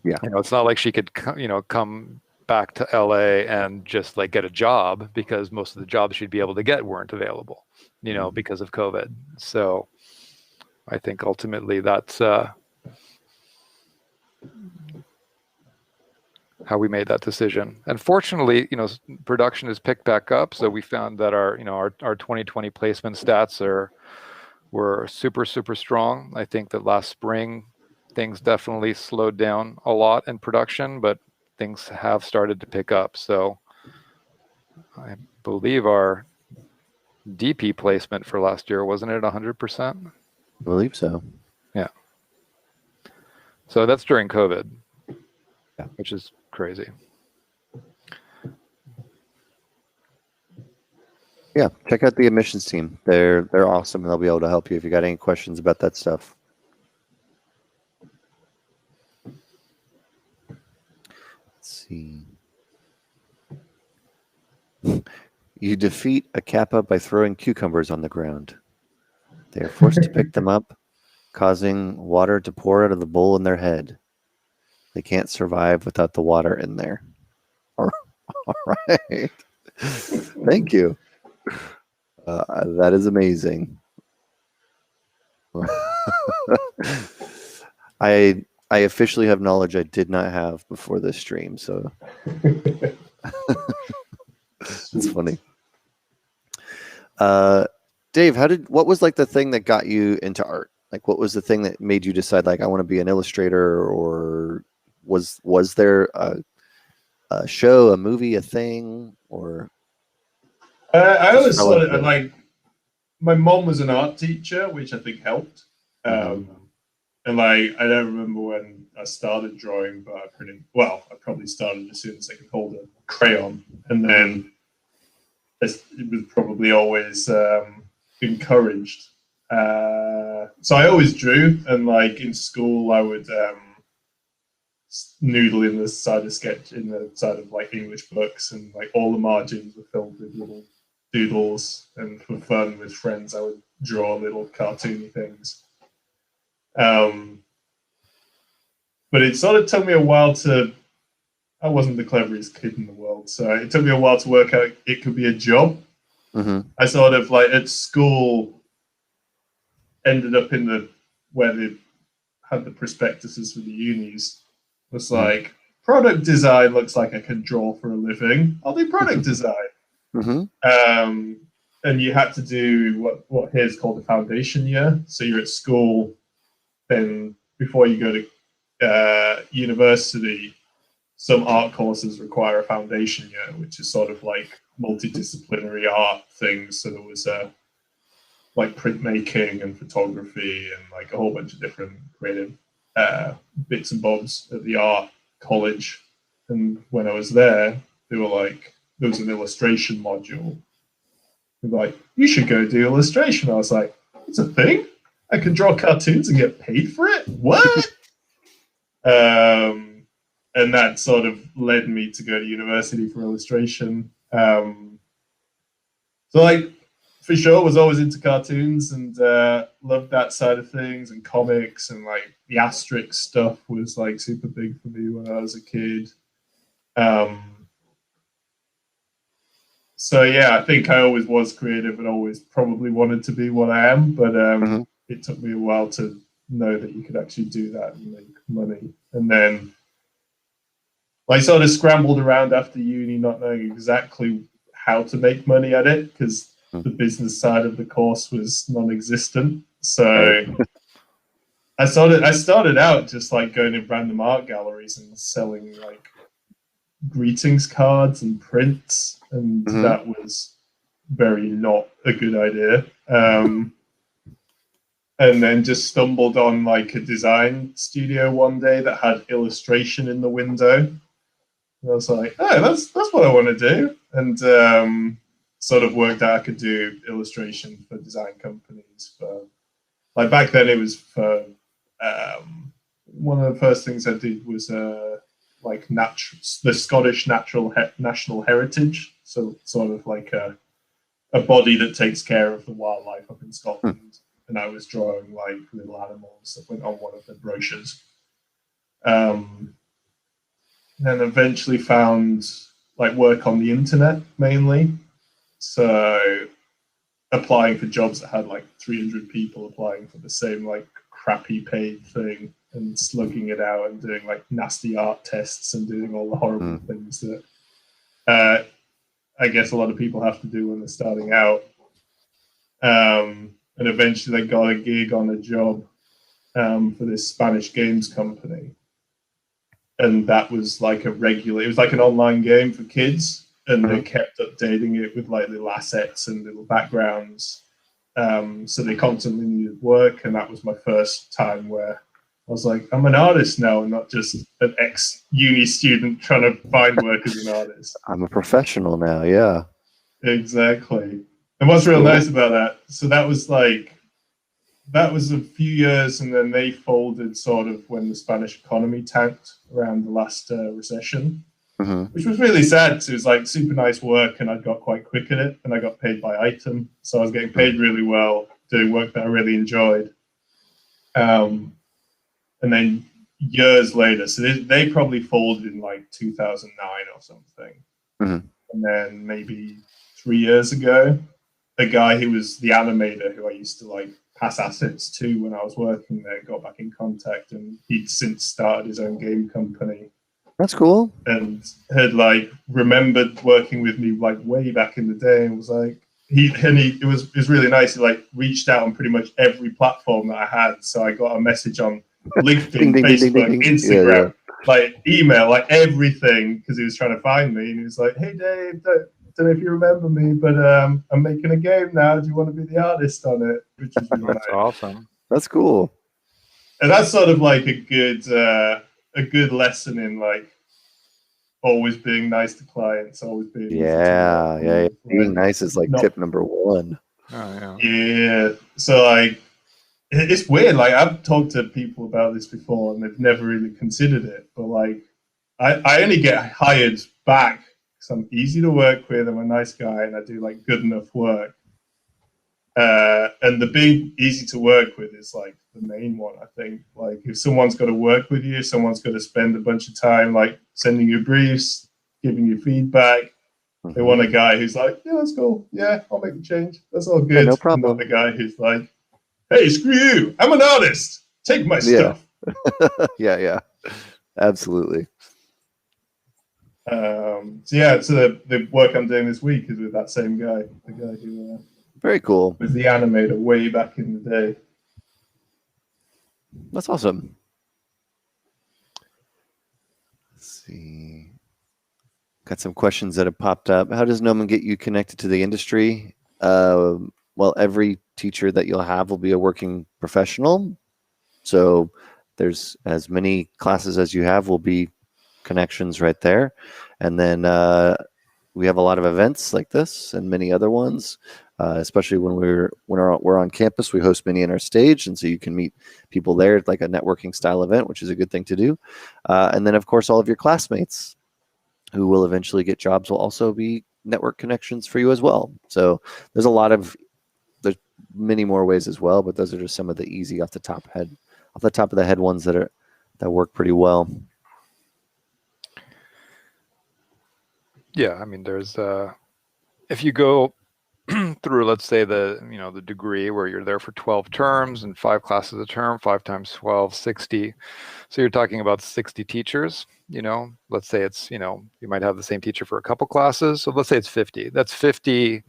Yeah. It's not like she could, come back to LA and just like get a job, because most of the jobs she'd be able to get weren't available, because of COVID. So I think ultimately that's how we made that decision. And fortunately, production has picked back up. So we found that our 2020 placement stats were super, super strong. I think that last spring things definitely slowed down a lot in production, but things have started to pick up. So I believe our DP placement for last year, wasn't it 100%? I believe so. Yeah. So that's during COVID, yeah, which is crazy. Yeah, check out the admissions team. They're awesome, and they'll be able to help you if you got any questions about that stuff. Let's see. You defeat a Kappa by throwing cucumbers on the ground. They are forced to pick them up, causing water to pour out of the bowl in their head. They can't survive without the water in there. All right. Thank you. That is amazing. I officially have knowledge I did not have before this stream, so it's funny. Dave, what was like the thing that got you into art? Like, what was the thing that made you decide, like, I want to be an illustrator? Or was there a show, a movie, a thing, or? I always thought it like my mom was an art teacher, which I think helped. And like I don't remember when I started drawing, but I probably started as soon as I could hold a crayon, and then it was probably always encouraged. So I always drew, and like in school, I would noodle in the side of like English books, and like all the margins were filled with little doodles, and for fun with friends, I would draw little cartoony things. But it sort of took me a while I wasn't the cleverest kid in the world, so it took me a while to work out it could be a job. I sort of like at school ended up where they had the prospectuses for the unis. It was like, product design looks like I can draw for a living. I'll do product design. And you had to do what here's called a foundation year. So you're at school, then before you go to university, some art courses require a foundation year, which is sort of like multidisciplinary art things. So there was like printmaking and photography and like a whole bunch of different creative bits and bobs at the art college. And when I was there, they were like, there was an illustration module. Like, you should go do illustration. I was like, it's a thing? I can draw cartoons and get paid for it? What? And that sort of led me to go to university for illustration. So like, for sure, was always into cartoons and loved that side of things and comics, and like the Asterix stuff was like super big for me when I was a kid. So yeah, I think I always was creative and always probably wanted to be what I am, but it took me a while to know that you could actually do that and make money. And then I sort of scrambled around after uni, not knowing exactly how to make money at it, because the business side of the course was non-existent. So I started out just like going to random art galleries and selling like greetings cards and prints, and that was very not a good idea. And then just stumbled on like a design studio one day that had illustration in the window. And I was like, oh, that's what I want to do. And sort of worked out I could do illustration for design companies. For like back then, it was for one of the first things I did was like the Scottish national heritage. So sort of like a body that takes care of the wildlife up in Scotland. And I was drawing like little animals that went on one of the brochures. And eventually found like work on the internet mainly. So applying for jobs that had like 300 people applying for the same like crappy paid thing, and slugging it out and doing like nasty art tests and doing all the horrible things that I guess a lot of people have to do when they're starting out. And eventually I got a gig on a job for this Spanish games company. And that was like it was like an online game for kids, and they kept updating it with like little assets and little backgrounds. So they constantly needed work, and that was my first time where I was like, I'm an artist now, and not just an ex-uni student trying to find work as an artist. I'm a professional now, yeah. Exactly. And what's real nice about that, so that was a few years, and then they folded sort of when the Spanish economy tanked around the last recession, which was really sad. So it was like super nice work, and I got quite quick at it, and I got paid by item. So I was getting paid really well, doing work that I really enjoyed. And then years later, so they probably folded in like 2009 or something. And then maybe 3 years ago, a guy who was the animator who I used to like pass assets to when I was working there got back in contact, and he'd since started his own game company. That's cool. And had like remembered working with me like way back in the day, and was like it was really nice. He like reached out on pretty much every platform that I had. So I got a message on LinkedIn, Facebook, Instagram, like email, like everything, because he was trying to find me. And he was like, "Hey Dave, don't know if you remember me, but I'm making a game now. Do you want to be the artist on it?" Which is really That's nice. awesome. That's cool. And that's sort of like a good lesson in like always being nice to clients, always being being nice is like tip number one. Yeah. So like it's weird. Like I've talked to people about this before, and they've never really considered it. But like I only get hired back because I'm easy to work with. I'm a nice guy, and I do like good enough work. And the being easy to work with is like the main one, I think. Like if someone's got to work with you, someone's got to spend a bunch of time like sending you briefs, giving you feedback. They want a guy who's like, yeah, that's cool. Yeah, I'll make the change. That's all good. Yeah, no problem. And not the guy who's like, hey, screw you. I'm an artist. Take my stuff. Yeah. Absolutely. So the work I'm doing this week is with that same guy, the guy who very cool was the animator way back in the day. That's awesome. Let's see. Got some questions that have popped up. How does Gnomon get you connected to the industry? Well, every teacher that you'll have will be a working professional. So there's as many classes as you have will be connections right there. And then we have a lot of events like this and many other ones, especially when we're on campus. We host many in our stage, and so you can meet people there, like a networking style event, which is a good thing to do. And then, of course, all of your classmates who will eventually get jobs will also be network connections for you as well. So there's many more ways as well, but those are just some of the easy off the top of the head ones that work pretty well. Yeah, I mean, there's if you go through, let's say the degree where you're there for 12 terms and 5 classes a term, 5 times 12, 60. So you're talking about 60 teachers. Let's say it's you might have the same teacher for a couple classes. So let's say it's 50. That's 50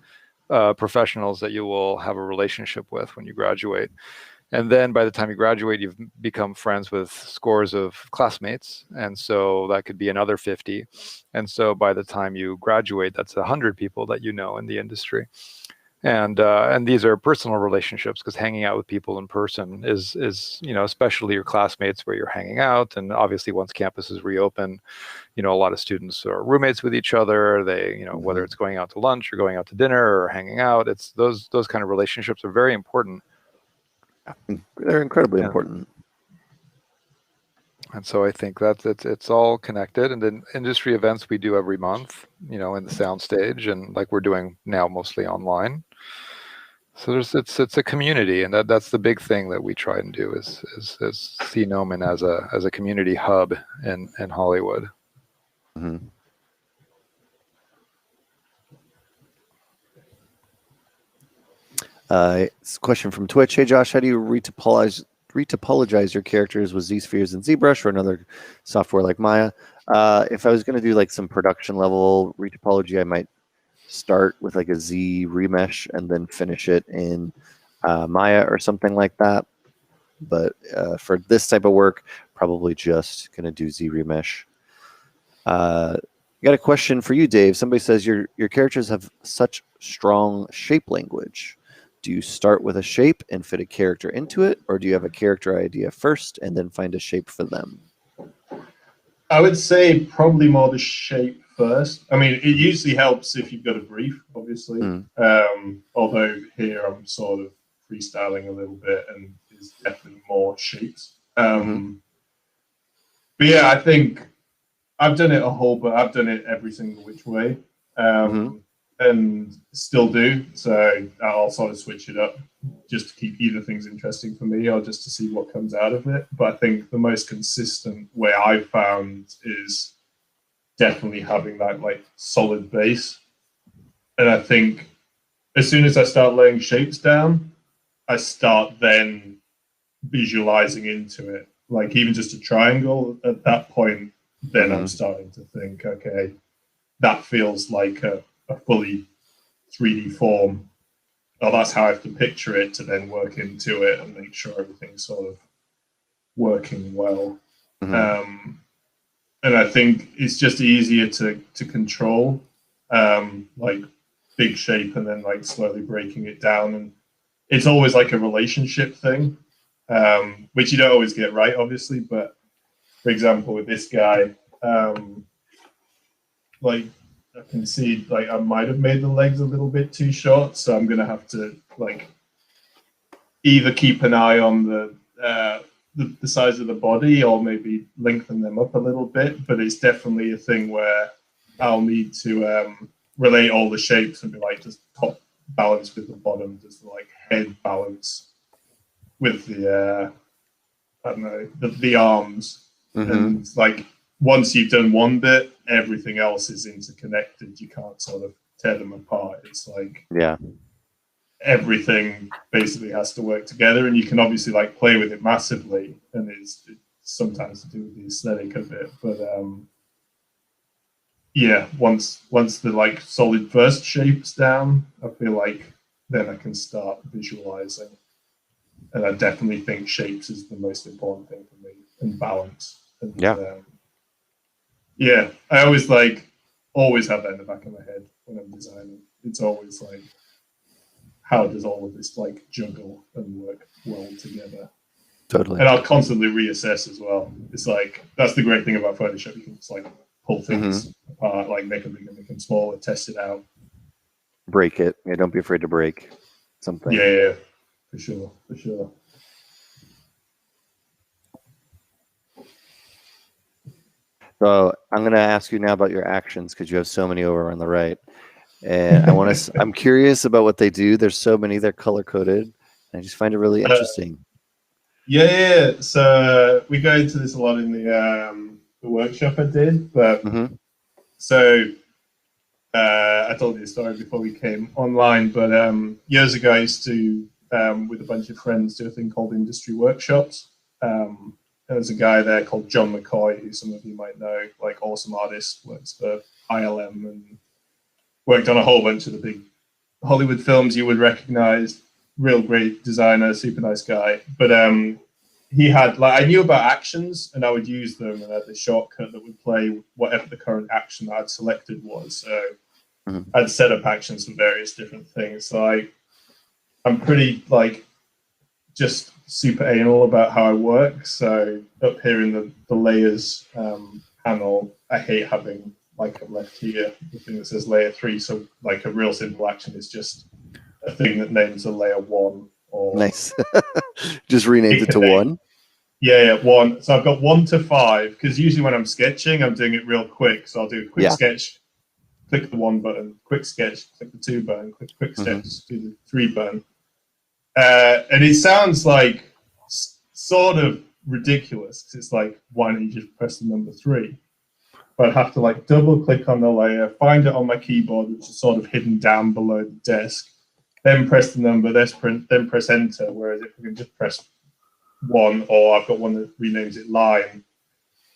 professionals that you will have a relationship with when you graduate. And then by the time you graduate, you've become friends with scores of classmates. And so that could be another 50. And so by the time you graduate, that's 100 people that you know in the industry. And these are personal relationships, because hanging out with people in person is especially your classmates where you're hanging out. And obviously once campuses reopen, a lot of students are roommates with each other. They, whether it's going out to lunch or going out to dinner or hanging out, it's those kind of relationships are very important. They're incredibly important. And so I think that it's all connected. And then industry events we do every month, in the sound stage, and like we're doing now mostly online. So it's a community, and that's the big thing that we try and do is see Gnomon as a community hub in Hollywood. Mm-hmm. It's a question from Twitch. Hey Josh, how do you retopologize your characters with ZSpheres and ZBrush or another software like Maya? If I was going to do like some production level retopology, I might start with like a Z remesh and then finish it in Maya or something like that. but for this type of work, probably just going to do ZRemesh. I got a question for you, Dave. Somebody says your characters have such strong shape language. Do you start with a shape and fit a character into it, or do you have a character idea first and then find a shape for them? I would say probably more the shape first. I mean, it usually helps if you've got a brief, obviously. Although here I'm sort of freestyling a little bit, and there's definitely more shapes. But yeah, I think I've done it I've done it every single which way, and still do. So I'll sort of switch it up just to keep either things interesting for me or just to see what comes out of it. But I think the most consistent way I've found is definitely having that like solid base. And I think as soon as I start laying shapes down, I start then visualizing into it. Like even just a triangle at that point, then I'm starting to think, okay, that feels like a fully 3D form. Oh, that's how I have to picture it to then work into it and make sure everything's sort of working well. And I think it's just easier to control, like big shape and then like slowly breaking it down. And it's always like a relationship thing, which you don't always get right, obviously. But for example, with this guy, like I can see like I might have made the legs a little bit too short, so I'm gonna have to like either keep an eye on the size of the body or maybe lengthen them up a little bit. But it's definitely a thing where I'll need to relate all the shapes and be like just top balance with the bottom, just like head balance with the I don't know the arms, and like once you've done one bit, everything else is interconnected. You can't sort of tear them apart. It's like everything basically has to work together, and you can obviously like play with it massively, and it's sometimes to do with the aesthetic of it. But yeah, once the like solid first shape's down, I feel like then I can start visualizing. And I definitely think shapes is the most important thing for me, and balance. And, yeah, I always have that in the back of my head when I'm designing. It's always like, how does all of this like juggle and work well together? Totally. And I'll constantly reassess as well. It's like, that's the great thing about Photoshop. You can just like pull things apart, like make them bigger, make them smaller, test it out. Break it. Yeah, don't be afraid to break something. Yeah, for sure. So I'm going to ask you now about your actions because you have so many over on the right. And I'm curious about what they do. There's so many, they're color coded. I just find it really interesting. Yeah. So we go into this a lot in the workshop I did, but so I told you the story before we came online, but years ago I used to, with a bunch of friends, do a thing called industry workshops. There's a guy there called John McCoy, who some of you might know, like awesome artist, works for ILM and worked on a whole bunch of the big Hollywood films you would recognize. Real great designer, super nice guy. But he had, like, I knew about actions and I would use them, and I had the shortcut that would play whatever the current action that I'd selected was. So I'd set up actions for various different things. So I'm pretty like just super anal about how I work. So up here in the layers panel, I hate having like a left here, the thing that says layer 3. So like a real simple action is just a thing that names a layer 1. Or nice. Just renamed it to 1. Yeah, 1. So I've got 1 to 5 because usually when I'm sketching, I'm doing it real quick. So I'll do a quick sketch, click the 1 button, quick sketch, click the 2 button, quick sketch, do the 3 button. And it sounds like sort of ridiculous because it's like, why don't you just press the number 3? But I'd have to like double click on the layer, find it on my keyboard, which is sort of hidden down below the desk, then press the number, then press enter. Whereas if we can just press 1, or I've got one that renames it line.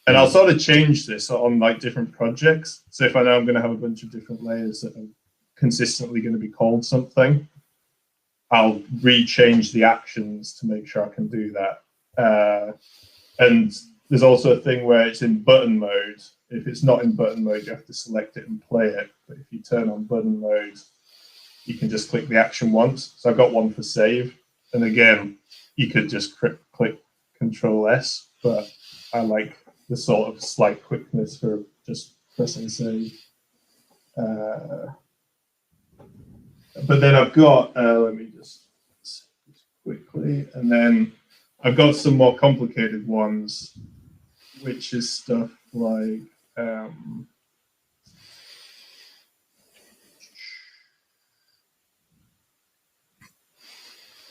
And I'll sort of change this on like different projects. So if I know I'm going to have a bunch of different layers that are consistently going to be called something, I'll rechange the actions to make sure I can do that. And there's also a thing where it's in button mode. If it's not in button mode, you have to select it and play it. But if you turn on button mode, you can just click the action once. So I've got one for save. And again, you could just click Control S, but I like the sort of slight quickness for just pressing save. But then I've got, let me just quickly, and then I've got some more complicated ones, which is stuff like,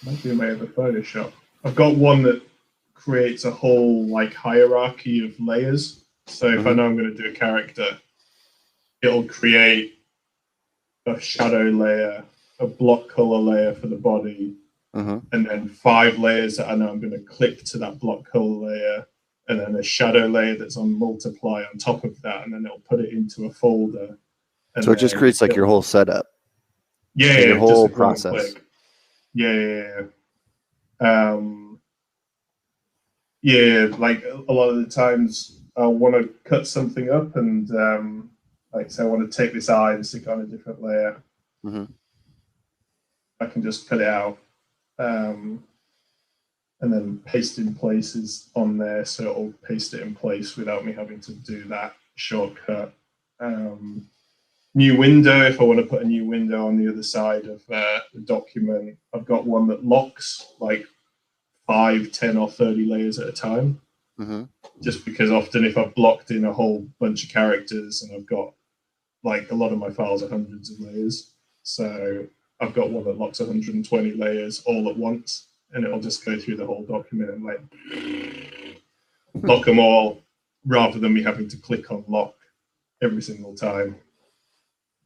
might be a way of a Photoshop. I've got one that creates a whole like hierarchy of layers. So if I know I'm going to do a character, it'll create a shadow layer, a block color layer for the body, and then 5 layers that I know I'm going to click to that block color layer, and then a shadow layer that's on multiply on top of that, and then it'll put it into a folder. So it just creates like your whole setup. Yeah, your whole just a process. Yeah. Like a lot of the times I want to cut something up, and like say I want to take this eye and stick it on a different layer. I can just cut it out, and then paste in places on there, so it'll paste it in place without me having to do that shortcut. New window, if I want to put a new window on the other side of the document, I've got one that locks like 5, 10, or 30 layers at a time. Just because often if I've blocked in a whole bunch of characters, and I've got like a lot of my files are hundreds of layers, so I've got one that locks 120 layers all at once, and it'll just go through the whole document and like lock them all, rather than me having to click on lock every single time.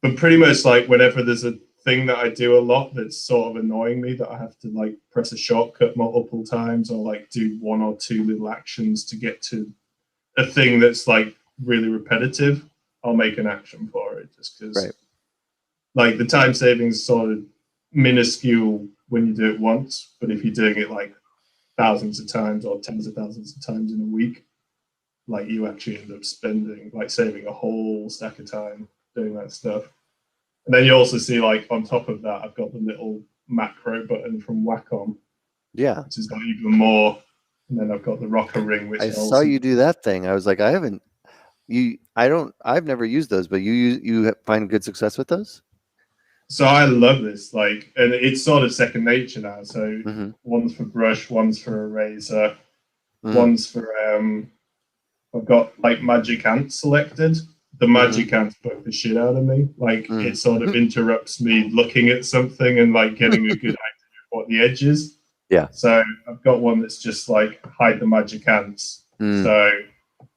But pretty much like whenever there's a thing that I do a lot that's sort of annoying me, that I have to like press a shortcut multiple times, or like do 1 or 2 little actions to get to a thing that's like really repetitive, I'll make an action for it, just because like the time savings is sort of minuscule when you do it once, but if you're doing it like thousands of times or tens of thousands of times in a week, like you actually end up spending, like saving a whole stack of time doing that stuff. And then you also see like on top of that, I've got the little macro button from Wacom, which has got even more. And then I've got the rocker ring, which I saw you do that thing. I was like, I've never used those, but you find good success with those? So I love this, like, and it's sort of second nature now. So one's for brush, one's for eraser, one's for I've got like magic ant selected. The magic ants bug the shit out of me. Like it sort of interrupts me looking at something and like getting a good idea of what the edge is. So I've got one that's just like hide the magic ants. So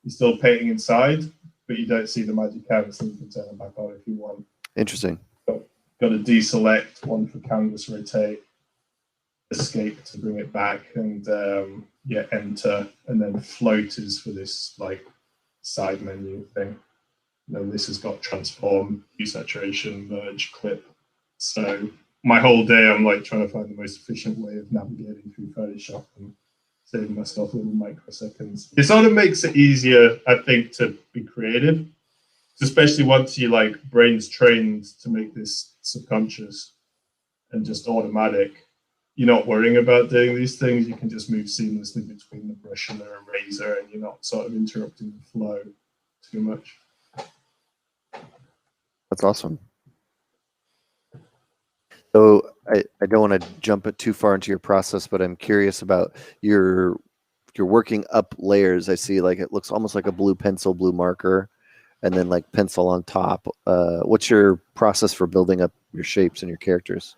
you're still painting inside, but you don't see the magic ants, and you can turn them back on if you want. Interesting. Got to deselect, one for canvas rotate, escape to bring it back, and enter, and then float is for this like side menu thing. And then this has got transform, hue saturation, merge, clip. So my whole day I'm like trying to find the most efficient way of navigating through Photoshop and saving myself little microseconds. It sort of makes it easier, I think, to be creative, especially once you like brain's trained to make this subconscious and just automatic. You're not worrying about doing these things. You can just move seamlessly between the brush and the eraser, and you're not sort of interrupting the flow too much. That's awesome. So I don't want to jump it too far into your process, but I'm curious about your working up layers. I see like it looks almost like a blue pencil, blue marker, and then like pencil on top. What's your process for building up your shapes and your characters?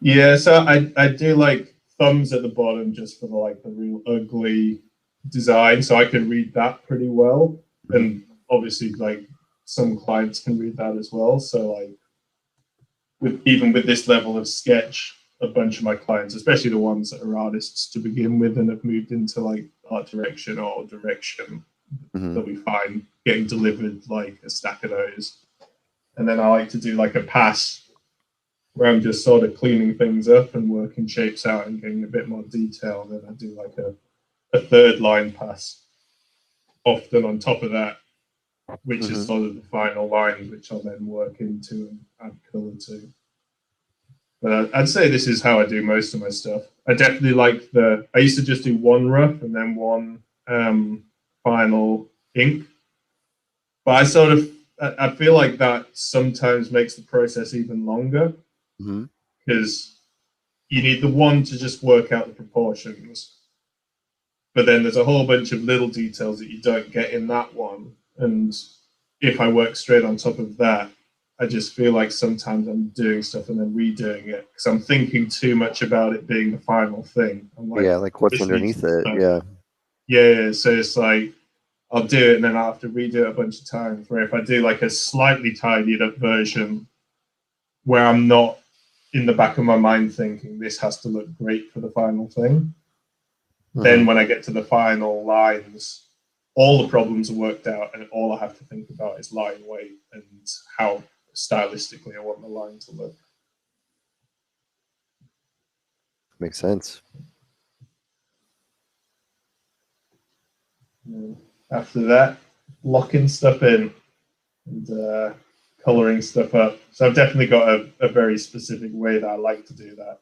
Yeah, so I do like thumbs at the bottom just for the real ugly design, so I can read that pretty well. And obviously like some clients can read that as well. So like even with this level of sketch, a bunch of my clients, especially the ones that are artists to begin with and have moved into like art direction or direction, they'll be fine getting delivered like a stack of those. And then I like to do like a pass where I'm just sort of cleaning things up and working shapes out and getting a bit more detail. Then I do like a a third line pass often on top of that, which is sort of the final line, which I'll then work into and add color to. But I'd say this is how I do most of my stuff. I definitely like I used to just do one rough and then one final ink. But I feel like that sometimes makes the process even longer, because you need the one to just work out the proportions. But then there's a whole bunch of little details that you don't get in that one. And if I work straight on top of that, I just feel like sometimes I'm doing stuff and then redoing it because I'm thinking too much about it being the final thing. I'm like, like what's underneath it. Yeah. So it's like I'll do it and then I'll have to redo it a bunch of times. Where if I do like a slightly tidied up version where I'm not in the back of my mind thinking this has to look great for the final thing, then when I get to the final lines, all the problems are worked out and all I have to think about is line weight and how stylistically I want the line to look. Makes sense. After that, locking stuff in and coloring stuff up. So I've definitely got a very specific way that I like to do that.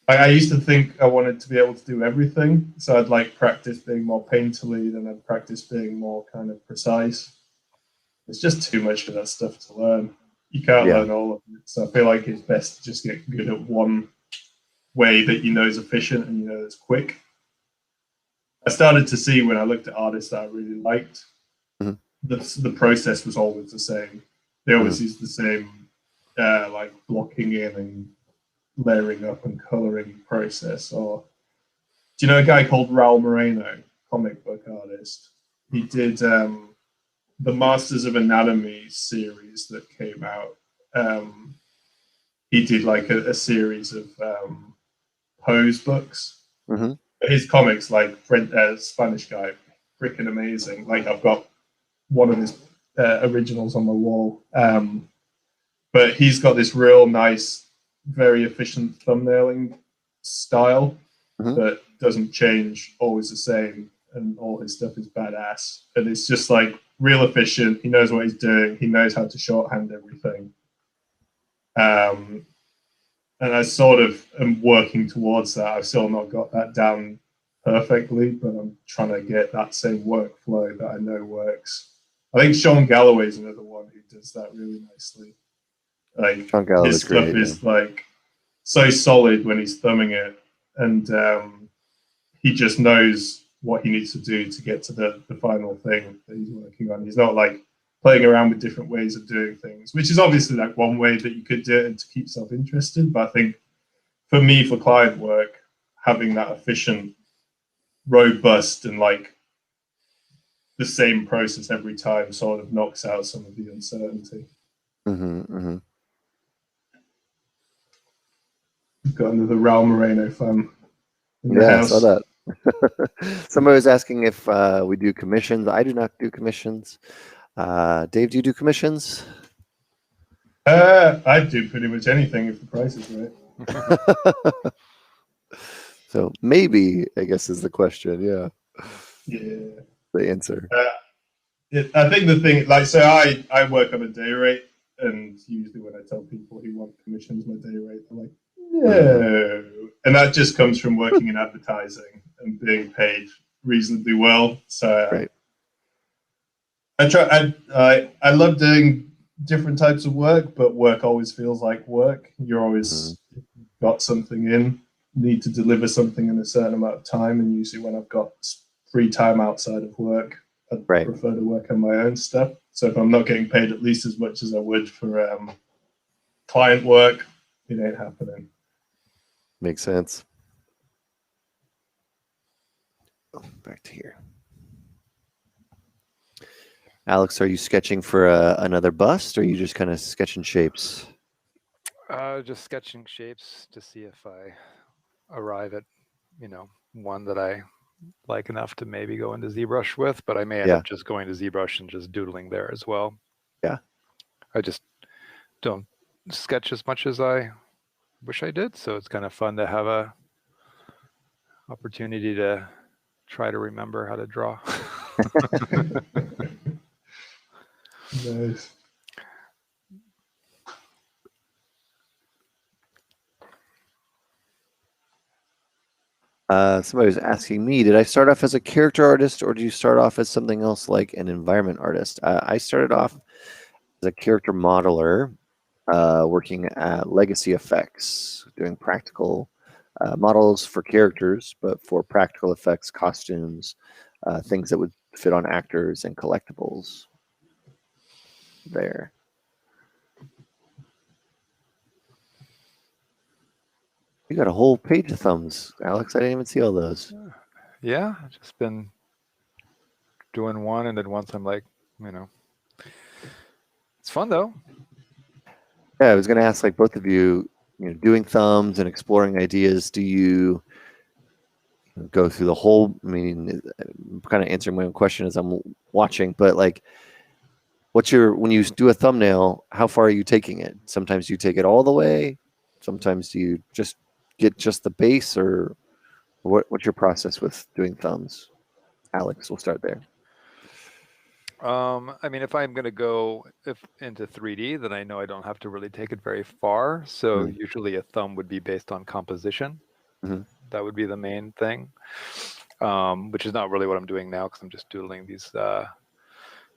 I used to think I wanted to be able to do everything. So I'd like practice being more painterly, then I'd practice being more kind of precise. It's just too much for that stuff to learn. You can't learn all of it. So I feel like it's best to just get good at one way that you know is efficient and you know is quick. I started to see when I looked at artists that I really liked, the process was always the same. They always used the same like blocking in and layering up and coloring process. Or do you know a guy called Raul Moreno, comic book artist? He did the Masters of Anatomy series that came out. He did like a series of pose books. His comics, like Spanish guy, freaking amazing. Like I've got one of his originals on my wall. But he's got this real nice, very efficient thumbnailing style that doesn't change, always the same, and all his stuff is badass. And it's just like real efficient. He knows what he's doing. He knows how to shorthand everything. And I sort of am working towards that. I've still not got that down perfectly, but I'm trying to get that same workflow that I know works. I think Sean Galloway is another one who does that really nicely. Like his stuff is like so solid when he's thumbing it, and he just knows what he needs to do to get to the final thing that he's working on. He's not like playing around with different ways of doing things, which is obviously like one way that you could do it and to keep yourself interested. But I think for me, for client work, having that efficient, robust, and like the same process every time sort of knocks out some of the uncertainty. Got another Raul Moreno fan in the house. I saw that. Somebody was asking if we do commissions. I do not do commissions. Dave, do you do commissions? I do pretty much anything if the price is right. So maybe, I guess, is the question. Yeah. The answer. I think the thing, like, so I work on a day rate, and usually when I tell people who want commissions, my day rate, they're like, no. And that just comes from working in advertising and being paid reasonably well. So I love doing different types of work, but work always feels like work. You're always got something in, need to deliver something in a certain amount of time. And usually when I've got free time outside of work, I prefer to work on my own stuff. So if I'm not getting paid at least as much as I would for client work, it ain't happening. Makes sense. Back to here. Alex, are you sketching for another bust, or are you just kind of sketching shapes? Just sketching shapes to see if I arrive at, one that I like enough to maybe go into ZBrush with, but I may end up just going to ZBrush and just doodling there as well. Yeah. I just don't sketch as much as I wish I did, so it's kind of fun to have a opportunity to try to remember how to draw. Nice. Somebody was asking me, did I start off as a character artist or did you start off as something else like an environment artist? I started off as a character modeler, working at Legacy Effects, doing practical models for characters, but for practical effects, costumes, things that would fit on actors and collectibles there. You got a whole page of thumbs, Alex. I didn't even see all those. Yeah, I've just been doing one, and then once I'm like, it's fun though. Yeah, I was going to ask, like, both of you, doing thumbs and exploring ideas. Do you go through the whole? I mean, I'm kind of answering my own question as I'm watching, but like, when you do a thumbnail, how far are you taking it? Sometimes you take it all the way. Sometimes you just get just the base, or what's your process with doing thumbs? Alex, we'll start there. I mean, if I'm going to go into 3D, then I know I don't have to really take it very far. So usually a thumb would be based on composition. That would be the main thing, which is not really what I'm doing now because I'm just doodling these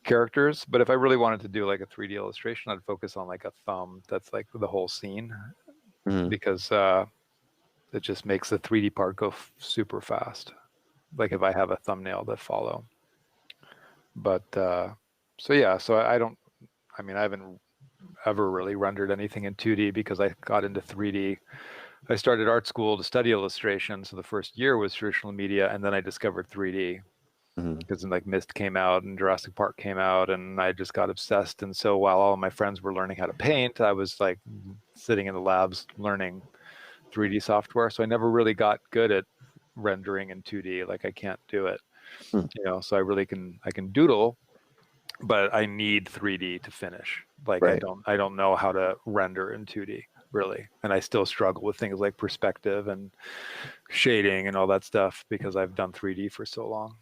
characters. But if I really wanted to do like a 3D illustration, I'd focus on like a thumb that's like the whole scene, because it just makes the 3D part go super fast. Like if I have a thumbnail to follow. But so I haven't ever really rendered anything in 2D because I got into 3D. I started art school to study illustration, so the first year was traditional media, and then I discovered 3D because like Myst came out and Jurassic Park came out, and I just got obsessed. And so while all of my friends were learning how to paint, I was like sitting in the labs learning 3D software. So I never really got good at rendering in 2D. Like I can't do it. So I can doodle, but I need 3D to finish. Like I don't know how to render in 2D really, and I still struggle with things like perspective and shading and all that stuff because I've done 3D for so long.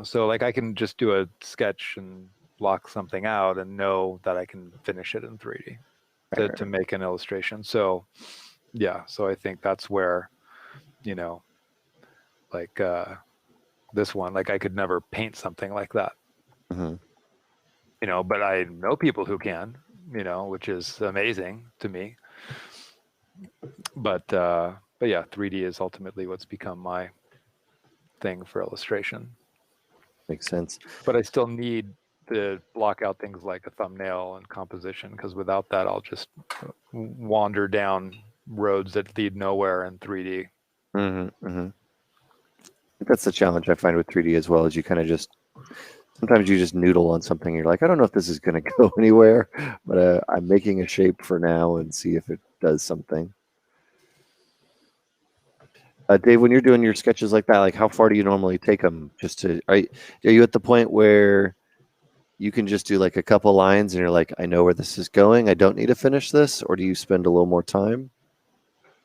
So like I can just do a sketch and block something out and know that I can finish it in 3D to make an illustration. So so I think that's where like this one, like I could never paint something like that, but I know people who can, which is amazing to me. But yeah, 3D is ultimately what's become my thing for illustration. Makes sense. But I still need to block out things like a thumbnail and composition, because without that, I'll just wander down roads that lead nowhere in 3D. That's the challenge I find with 3D as well, is you kind of sometimes you just noodle on something. You're like, I don't know if this is going to go anywhere, but I'm making a shape for now and see if it does something. Dave, when you're doing your sketches like that, like how far do you normally take them? Are you at the point where you can just do like a couple lines and you're like, I know where this is going, I don't need to finish this, or do you spend a little more time?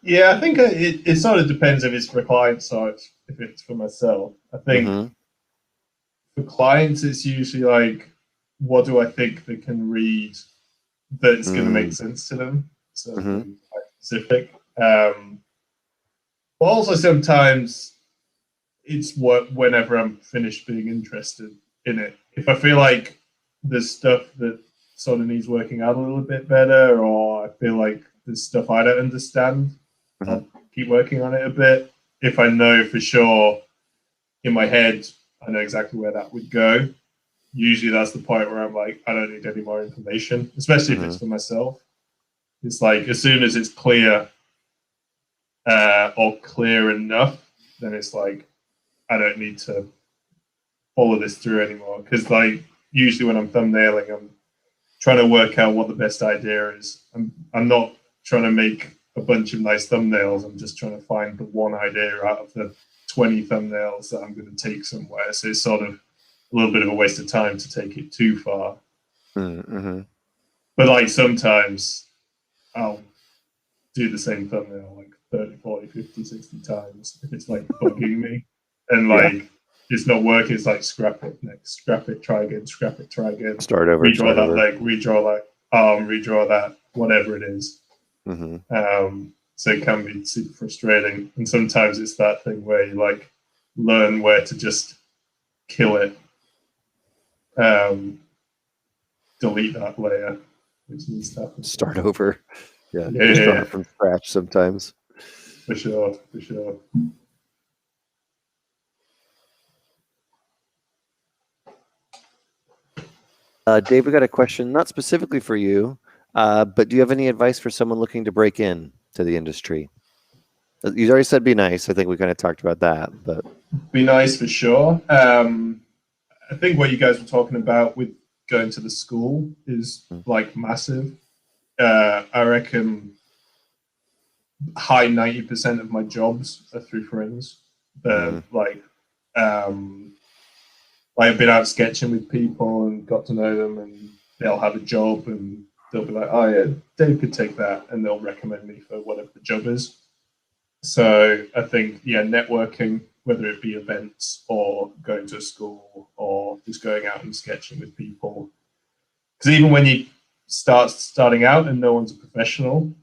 Yeah, I think it sort of depends if it's for clients or if it's for myself. I think for clients, it's usually like, what do I think they can read that's going to make sense to them? So quite specific. But also sometimes it's whenever I'm finished being interested in it. If I feel like there's stuff that sort of needs working out a little bit better, or I feel like there's stuff I don't understand, I'll keep working on it a bit. If I know for sure in my head, I know exactly where that would go, usually that's the point where I'm like, I don't need any more information, especially if it's for myself. It's like, as soon as it's clear or clear enough, then it's like, I don't need to follow this through anymore. Because like usually when I'm thumbnailing, I'm trying to work out what the best idea is. I'm not trying to make a bunch of nice thumbnails. I'm just trying to find the one idea out of the 20 thumbnails that I'm going to take somewhere. So it's sort of a little bit of a waste of time to take it too far. But like sometimes I'll do the same thumbnail like 30, 40, 50, 60 times if it's like bugging me. And like it's not working, it's like scrap it next, scrap it, try again, scrap it, try again. Start over. Redraw that leg, redraw that arm, redraw that, whatever it is. So it can be super frustrating. And sometimes it's that thing where you like learn where to just kill it. Delete that layer, which needs to happen. Start over. Yeah. Start from scratch sometimes. For sure. Dave, we got a question, not specifically for you, but do you have any advice for someone looking to break in to the industry? You already said be nice. I think we kind of talked about that, but be nice for sure. I think what you guys were talking about with going to the school is like massive. I reckon high 90% of my jobs are through friends. Like I've been out sketching with people and got to know them, and they'll have a job and they'll be like, oh yeah, Dave could take that, and they'll recommend me for whatever the job is. So I think, networking, whether it be events or going to a school or just going out and sketching with people. Because even when you starting out and no one's a professional,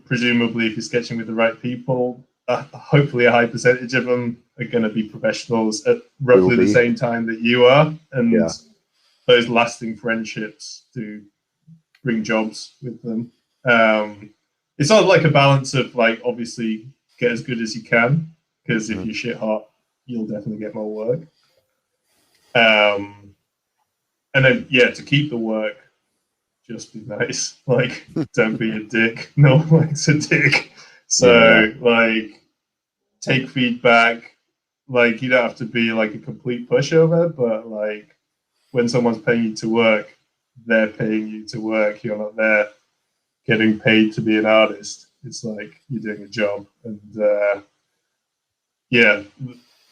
presumably if you're sketching with the right people, hopefully a high percentage of them are going to be professionals at roughly the same time that you are. And those lasting friendships do bring jobs with them. It's sort of like a balance of like, obviously get as good as you can, because if you're shit hot, you'll definitely get more work. And then, to keep the work, just be nice. Like, don't be a dick. No one likes a dick. So, like, take feedback. Like, you don't have to be like a complete pushover, but like, when someone's paying you to work, they're paying you to work. You're not there getting paid to be an artist. It's like you're doing a job. And the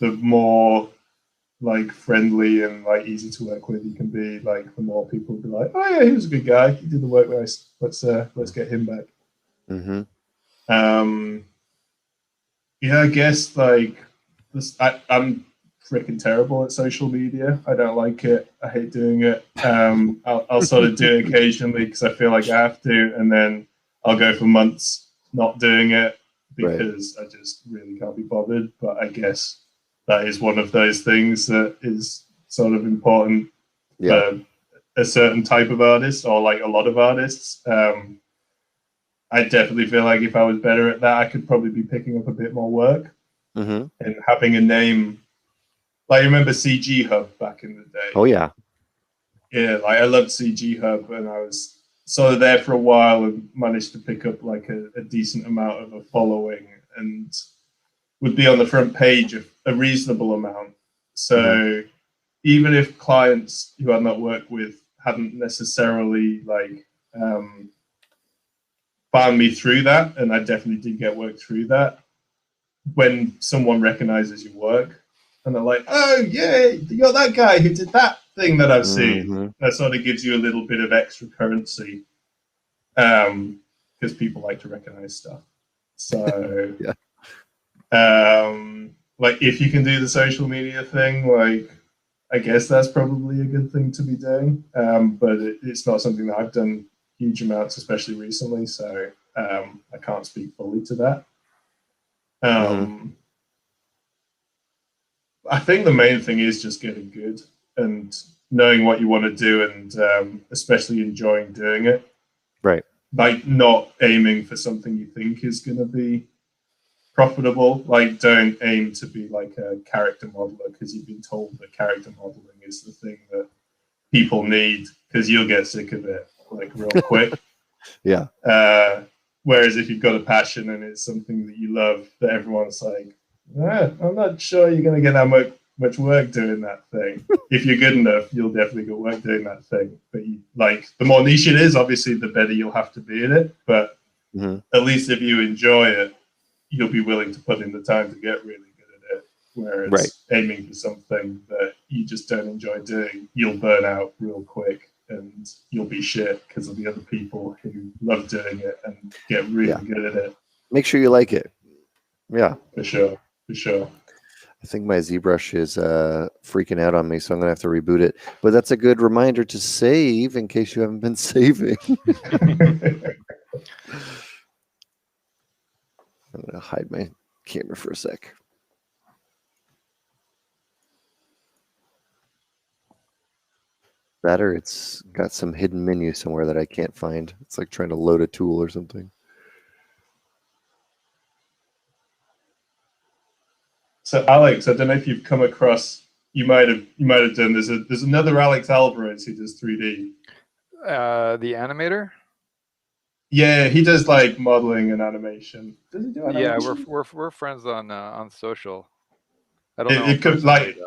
more like friendly and like easy to work with you can be, like the more people will be like, oh yeah, he was a good guy, he did the work nice, let's get him back. I guess like this, I'm freaking terrible at social media. I don't like it. I hate doing it. I'll sort of do it occasionally because I feel like I have to, and then I'll go for months not doing it because I just really can't be bothered. But I guess that is one of those things that is sort of important for a certain type of artist, or like a lot of artists. I definitely feel like if I was better at that, I could probably be picking up a bit more work and having a name. Like, I remember CG Hub back in the day. Oh, yeah. Yeah, like I loved CG Hub, and I was sort of there for a while and managed to pick up like a decent amount of a following, and would be on the front page of a reasonable amount. So even if clients who I'd not worked with hadn't necessarily like found me through that, and I definitely did get work through that, when someone recognizes your work, and they're like, oh, yeah, you're that guy who did that thing that I've seen. That sort of gives you a little bit of extra currency, because people like to recognize stuff. So, like, if you can do the social media thing, like, I guess that's probably a good thing to be doing. But it's not something that I've done huge amounts, especially recently. So I can't speak fully to that. I think the main thing is just getting good and knowing what you want to do, and especially enjoying doing it. Right. Like, not aiming for something you think is going to be profitable. Like, don't aim to be like a character modeler because you've been told that character modeling is the thing that people need, because you'll get sick of it like real quick. Whereas if you've got a passion and it's something that you love, that everyone's like, I'm not sure you're going to get that much work doing that thing. If you're good enough, you'll definitely get work doing that thing. But the more niche it is, obviously, the better you'll have to be at it. But at least if you enjoy it, you'll be willing to put in the time to get really good at it. Whereas aiming for something that you just don't enjoy doing, you'll burn out real quick, and you'll be shit because of the other people who love doing it and get really good at it. make sure you like it. Yeah, for sure. I think my ZBrush is freaking out on me, so I'm gonna have to reboot it. But that's a good reminder to save in case you haven't been saving. I'm gonna hide my camera for a sec. That or it's got some hidden menu somewhere that I can't find. It's like trying to load a tool or something. So Alex, I don't know if you've come across. You might have done. There's another Alex Alvarez who does 3D. The animator. Yeah, he does like modeling and animation. Does he do animation? Yeah, we're friends on social. I don't know. It could like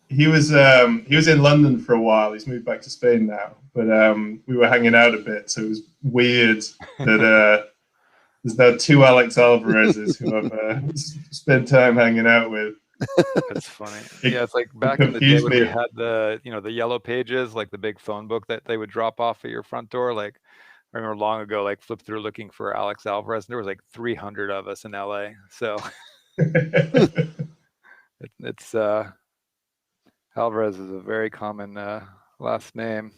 he was in London for a while. He's moved back to Spain now, but we were hanging out a bit, so it was weird that there's now two Alex Alvarez's who I've spent time hanging out with. That's funny. Yeah, it's like back in the day when we had the the yellow pages, like the big phone book that they would drop off at your front door. Like I remember long ago, like flip through looking for Alex Alvarez, and there was like 300 of us in LA. So it's Alvarez is a very common last name.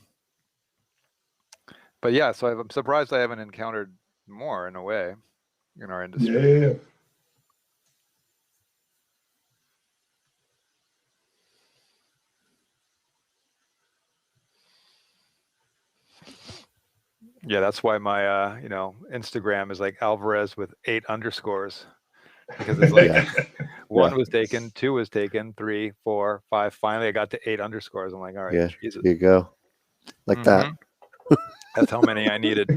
But yeah, so I'm surprised I haven't encountered more in a way in our industry. Yeah. Yeah, that's why my Instagram is like Alvarez with 8 underscores, because it's like 1 was taken, 2 was taken, 3, 4, 5. Finally, I got to 8 underscores. I'm like, all right, Jesus. There you go, like that. That's how many I needed.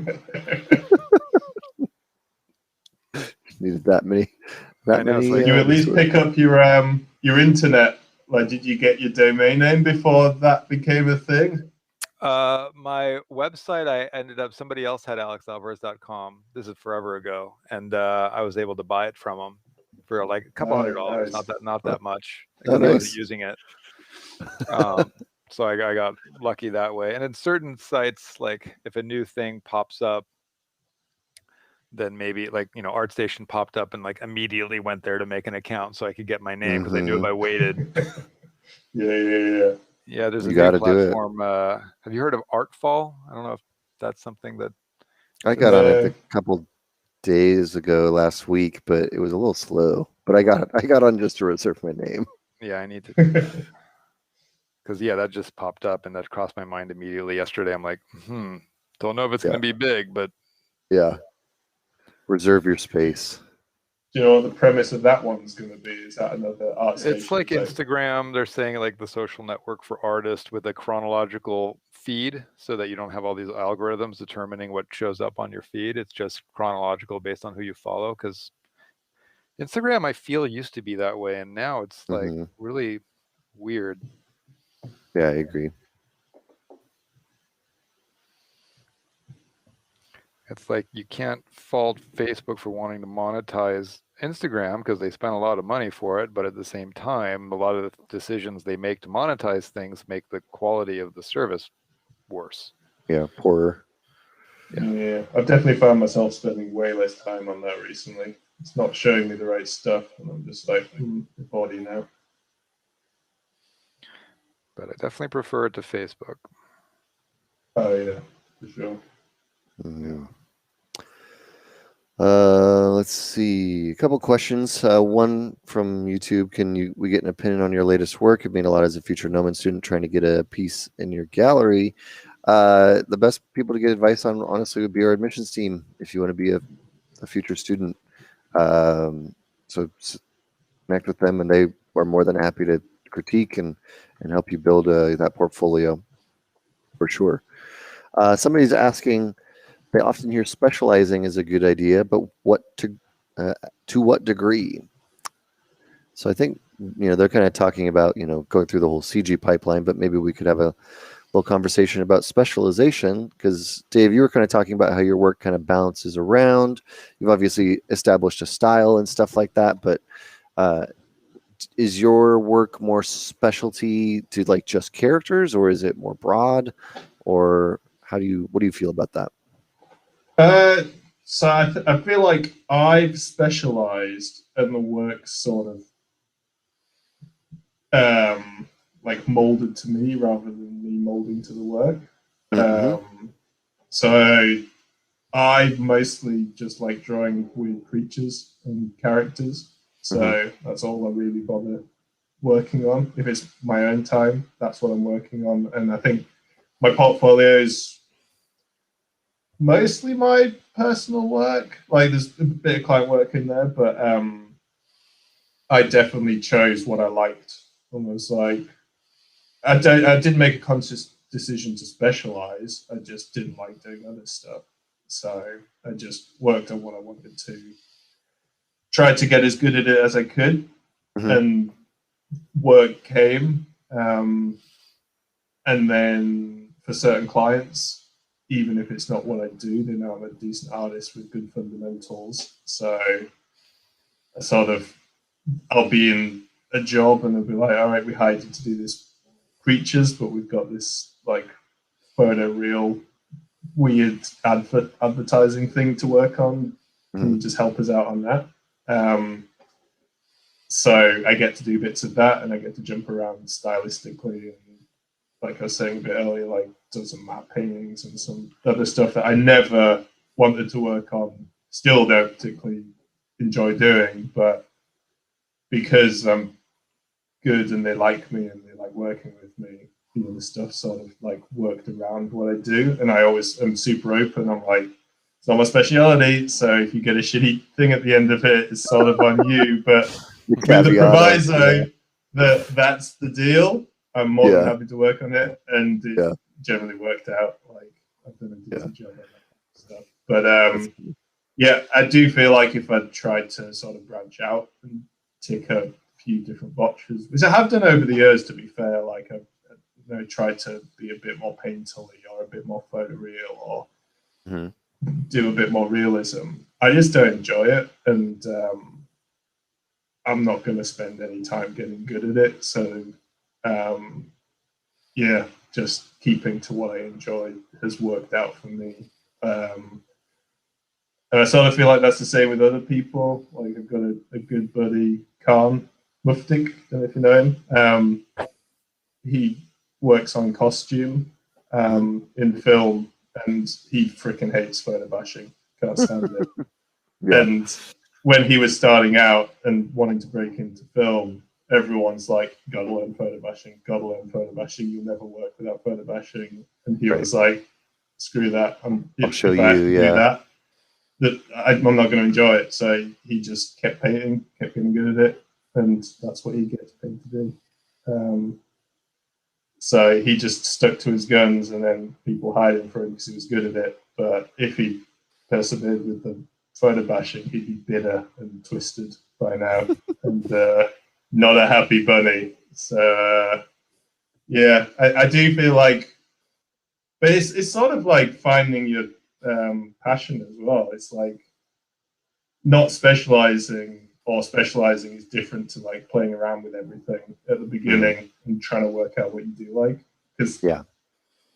Needed that many. That many. Like you at least pick up your internet. Like, did you get your domain name before that became a thing? My website, I ended up, somebody else had alexalvarez.com. This is forever ago, and I was able to buy it from them for like a couple $100. Nice. Not that much, because I wasn't using it. So I got lucky that way. And in certain sites, like if a new thing pops up, then maybe like ArtStation popped up and like immediately went there to make an account so I could get my name, because I knew if I waited. Yeah, there's a new platform. Have you heard of Artfall? I don't know if that's something that I got on it a couple days ago last week, but it was a little slow. But I got on just to reserve my name. Yeah, I need to. Because that just popped up and that crossed my mind immediately yesterday. I'm like, don't know if it's going to be big, but reserve your space. Do you know what the premise of that one's going to be? Is that another ArtStation? It's like Instagram. They're saying like the social network for artists with a chronological feed, so that you don't have all these algorithms determining what shows up on your feed. It's just chronological based on who you follow. Because Instagram, I feel, used to be that way, and now it's like really weird. Yeah, I agree. It's like you can't fault Facebook for wanting to monetize Instagram because they spend a lot of money for it, but at the same time, a lot of the decisions they make to monetize things make the quality of the service worse. Yeah, poorer. Yeah, I've definitely found myself spending way less time on that recently. It's not showing me the right stuff, and I'm just like, body now. But I definitely prefer it to Facebook. Oh yeah, for sure. Yeah. Let's see. A couple questions. One from YouTube. Can we get an opinion on your latest work? It made a lot as a future Gnomon student trying to get a piece in your gallery. The best people to get advice on, honestly, would be our admissions team if you want to be a future student. So connect with them, and they are more than happy to critique and help you build that portfolio for sure. Somebody's asking, they often hear specializing is a good idea, but to what degree? So I think they're kind of talking about going through the whole CG pipeline, but maybe we could have a little conversation about specialization, because Dave, you were kind of talking about how your work kind of bounces around. You've obviously established a style and stuff like that, but is your work more specialty to like just characters, or is it more broad, or what do you feel about that? So I feel like I've specialized and the work sort of like molded to me rather than me molding to the work. So I mostly just like drawing weird creatures and characters. So that's all I really bother working on. If it's my own time, that's what I'm working on. And I think my portfolio is mostly my personal work. Like there's a bit of client work in there, but I definitely chose what I liked. Almost like I didn't make a conscious decision to specialize. I just didn't like doing other stuff. So I just worked on what I wanted to. Tried to get as good at it as I could, and work came. And then for certain clients, even if it's not what I do, they know I'm a decent artist with good fundamentals. So I sort of, I'll be in a job and they'll be like, all right, we hired you to do this creatures, but we've got this like photo real weird advertising thing to work on. Can you just help us out on that? So I get to do bits of that, and I get to jump around stylistically, and like I was saying a bit earlier, like done some matte paintings and some other stuff that I never wanted to work on. Still don't particularly enjoy doing, but because I'm good and they like me and they like working with me, the other stuff sort of like worked around what I do. And I always am super open. I'm like, it's not my speciality, so if you get a shitty thing at the end of it, it's sort of on you. But with the proviso that that's the deal, I'm more than happy to work on it, and it generally worked out. Like I've done a decent job on that stuff. But I do feel like if I tried to sort of branch out and tick a few different boxes, which I have done over the years, to be fair, like I've tried to be a bit more painterly or a bit more photoreal or do a bit more realism. I just don't enjoy it, and I'm not going to spend any time getting good at it. So, just keeping to what I enjoy has worked out for me. And I sort of feel like that's the same with other people. Like I've got a good buddy, Khan Muftik, I don't know if you know him. He works on costume in film, and he freaking hates photo bashing. Can't stand it. And when he was starting out and wanting to break into film, everyone's like, gotta learn photo bashing, you'll never work without photo bashing. And he was like, screw that, I'll show you, I'm not going to enjoy it. So he just kept painting, kept getting good at it, and that's what he gets paid to do. So he just stuck to his guns, and then people hired him for it because he was good at it. But if he persevered with the photo bashing, he'd be bitter and twisted by now, and not a happy bunny. So I do feel like, but it's sort of like finding your passion as well. It's like not specializing, or specializing is different to like playing around with everything at the beginning and trying to work out what you do like. Because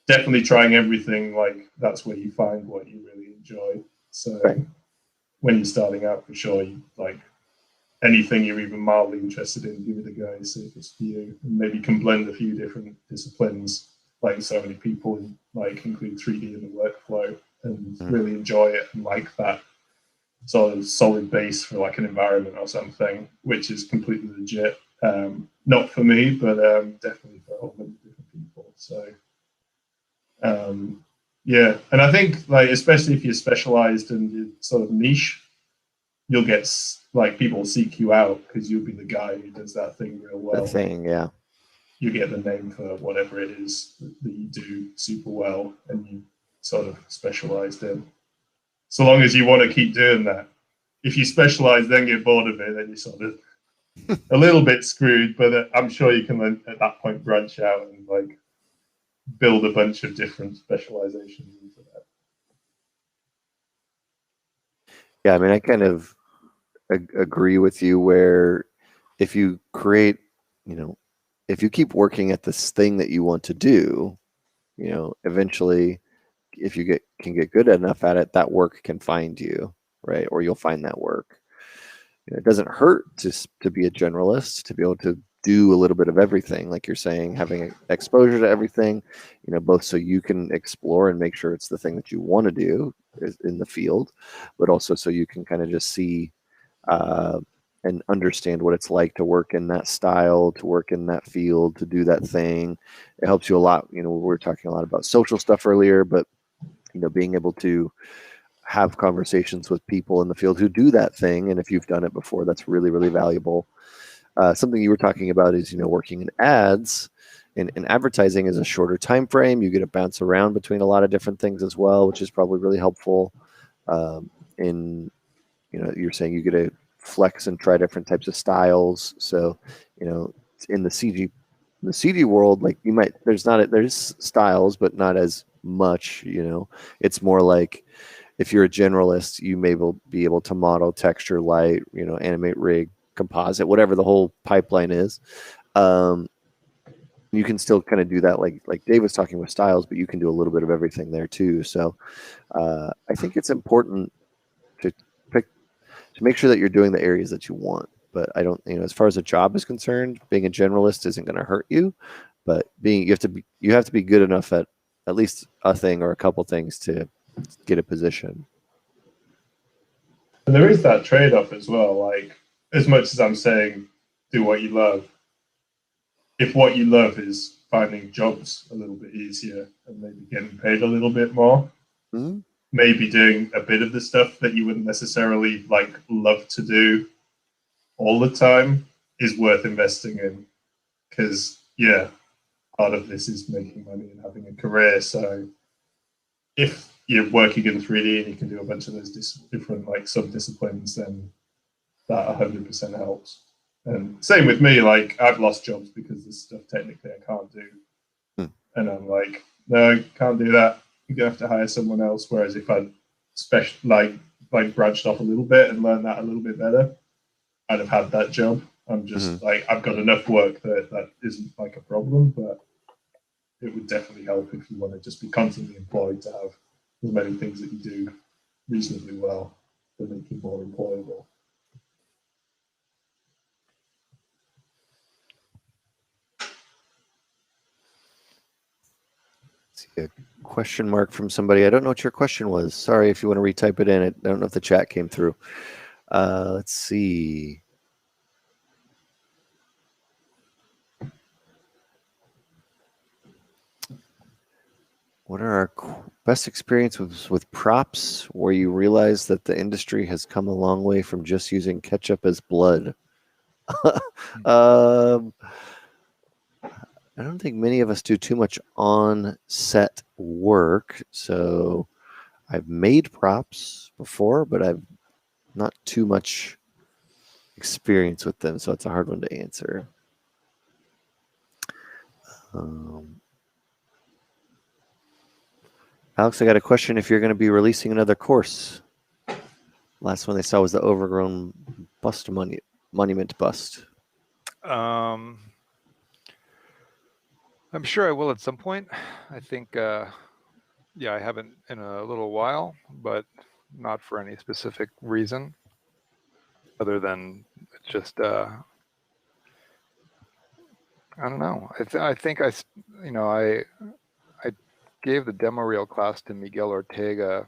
definitely trying everything, like that's where you find what you really enjoy. So when you're starting out, for sure, you like anything you're even mildly interested in, give it a go, see if it's for you, and maybe you can blend a few different disciplines. Like so many people like include 3D in the workflow and really enjoy it and like that sort of solid base for like an environment or something, which is completely legit. Not for me, but definitely for a whole bunch of different people. So and I think like especially if you're specialized and you're sort of niche, you'll get like people seek you out because you'll be the guy who does that thing real well. That thing, yeah. You get the name for whatever it is that you do super well and you sort of specialized in. So long as you want to keep doing that. If you specialize, then get bored of it, then you're sort of a little bit screwed. But I'm sure you can at that point branch out and like build a bunch of different specializations into that. Yeah, I mean, I kind of agree with you where if you create, if you keep working at this thing that you want to do, eventually if you get can get good enough at it, that work can find you, right? Or you'll find that work. It doesn't hurt to be a generalist, to be able to do a little bit of everything, like you're saying, having exposure to everything, both so you can explore and make sure it's the thing that you want to do in the field, but also so you can kind of just see and understand what it's like to work in that style, to work in that field, to do that thing. It helps you a lot. We were talking a lot about social stuff earlier, but being able to have conversations with people in the field who do that thing, and if you've done it before, that's really, really valuable. Something you were talking about is working in ads, and advertising is a shorter time frame. You get to bounce around between a lot of different things as well, which is probably really helpful. In you're saying you get to flex and try different types of styles. So in the CG world, like there's styles, but not as much. It's more like, if you're a generalist, you may be able to model, texture, light, animate, rig, composite, whatever the whole pipeline is. You can still kind of do that, like Dave was talking with styles, but you can do a little bit of everything there too. So I think it's important to make sure that you're doing the areas that you want. But I don't, as far as a job is concerned, being a generalist isn't going to hurt you. But you have to be good enough at least a thing or a couple things to get a position. And there is that trade-off as well. Like, as much as I'm saying, do what you love, if what you love is finding jobs a little bit easier and maybe getting paid a little bit more, maybe doing a bit of the stuff that you wouldn't necessarily love to do all the time is worth investing in. Because part of this is making money and having a career. So if you're working in 3D and you can do a bunch of those different sub-disciplines, then that 100% helps. And same with me, I've lost jobs because there's stuff technically I can't do. And I'm like, no, I can't do that. You're gonna have to hire someone else. Whereas if I'd branched off a little bit and learned that a little bit better, I'd have had that job. I'm just I've got enough work that isn't a problem, but it would definitely help if you want to just be constantly employed to have as many things that you do reasonably well to make you more employable. See a question mark from somebody. I don't know what your question was. Sorry if you want to retype it in. I don't know if the chat came through. Let's see. What are our best experiences with props where you realize that the industry has come a long way from just using ketchup as blood? I don't think many of us do too much on-set work. So I've made props before, but I've not too much experience with them. So it's a hard one to answer. Alex, I got a question if you're going to be releasing another course. Last one they saw was the overgrown bust monument bust. I'm sure I will at some point. I think, I haven't in a little while, but not for any specific reason other than just, I don't know. I think I gave the demo reel class to Miguel Ortega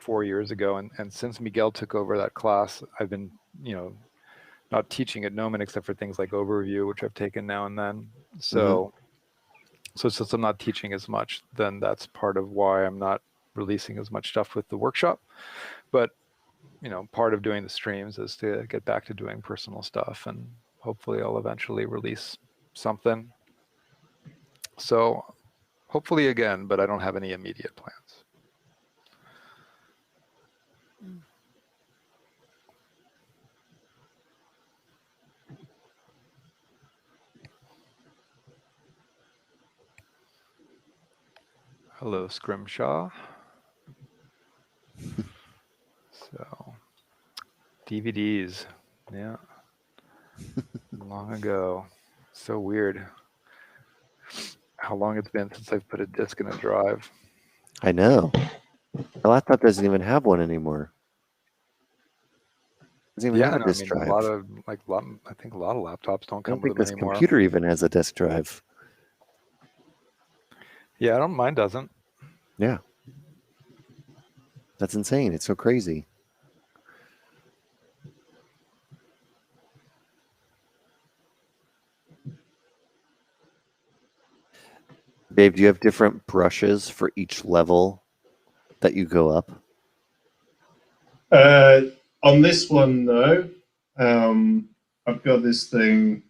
4 years ago, and since Miguel took over that class, I've been not teaching at Gnomon except for things like overview, which I've taken now and then. So since I'm not teaching as much, then that's part of why I'm not releasing as much stuff with the workshop. But part of doing the streams is to get back to doing personal stuff, and hopefully I'll eventually release something. So hopefully again, but I don't have any immediate plans. Hello, Scrimshaw. So, DVDs, yeah, long ago. So weird how long it's been since I've put a disc in a drive. I know. My laptop doesn't even have one anymore. Doesn't even have a disk drive. I think a lot of laptops don't come with them anymore. I don't think this computer even has a disk drive. Yeah, mine doesn't. Yeah. That's insane. It's so crazy. Dave, do you have different brushes for each level that you go up? On this one, no. I've got this thing,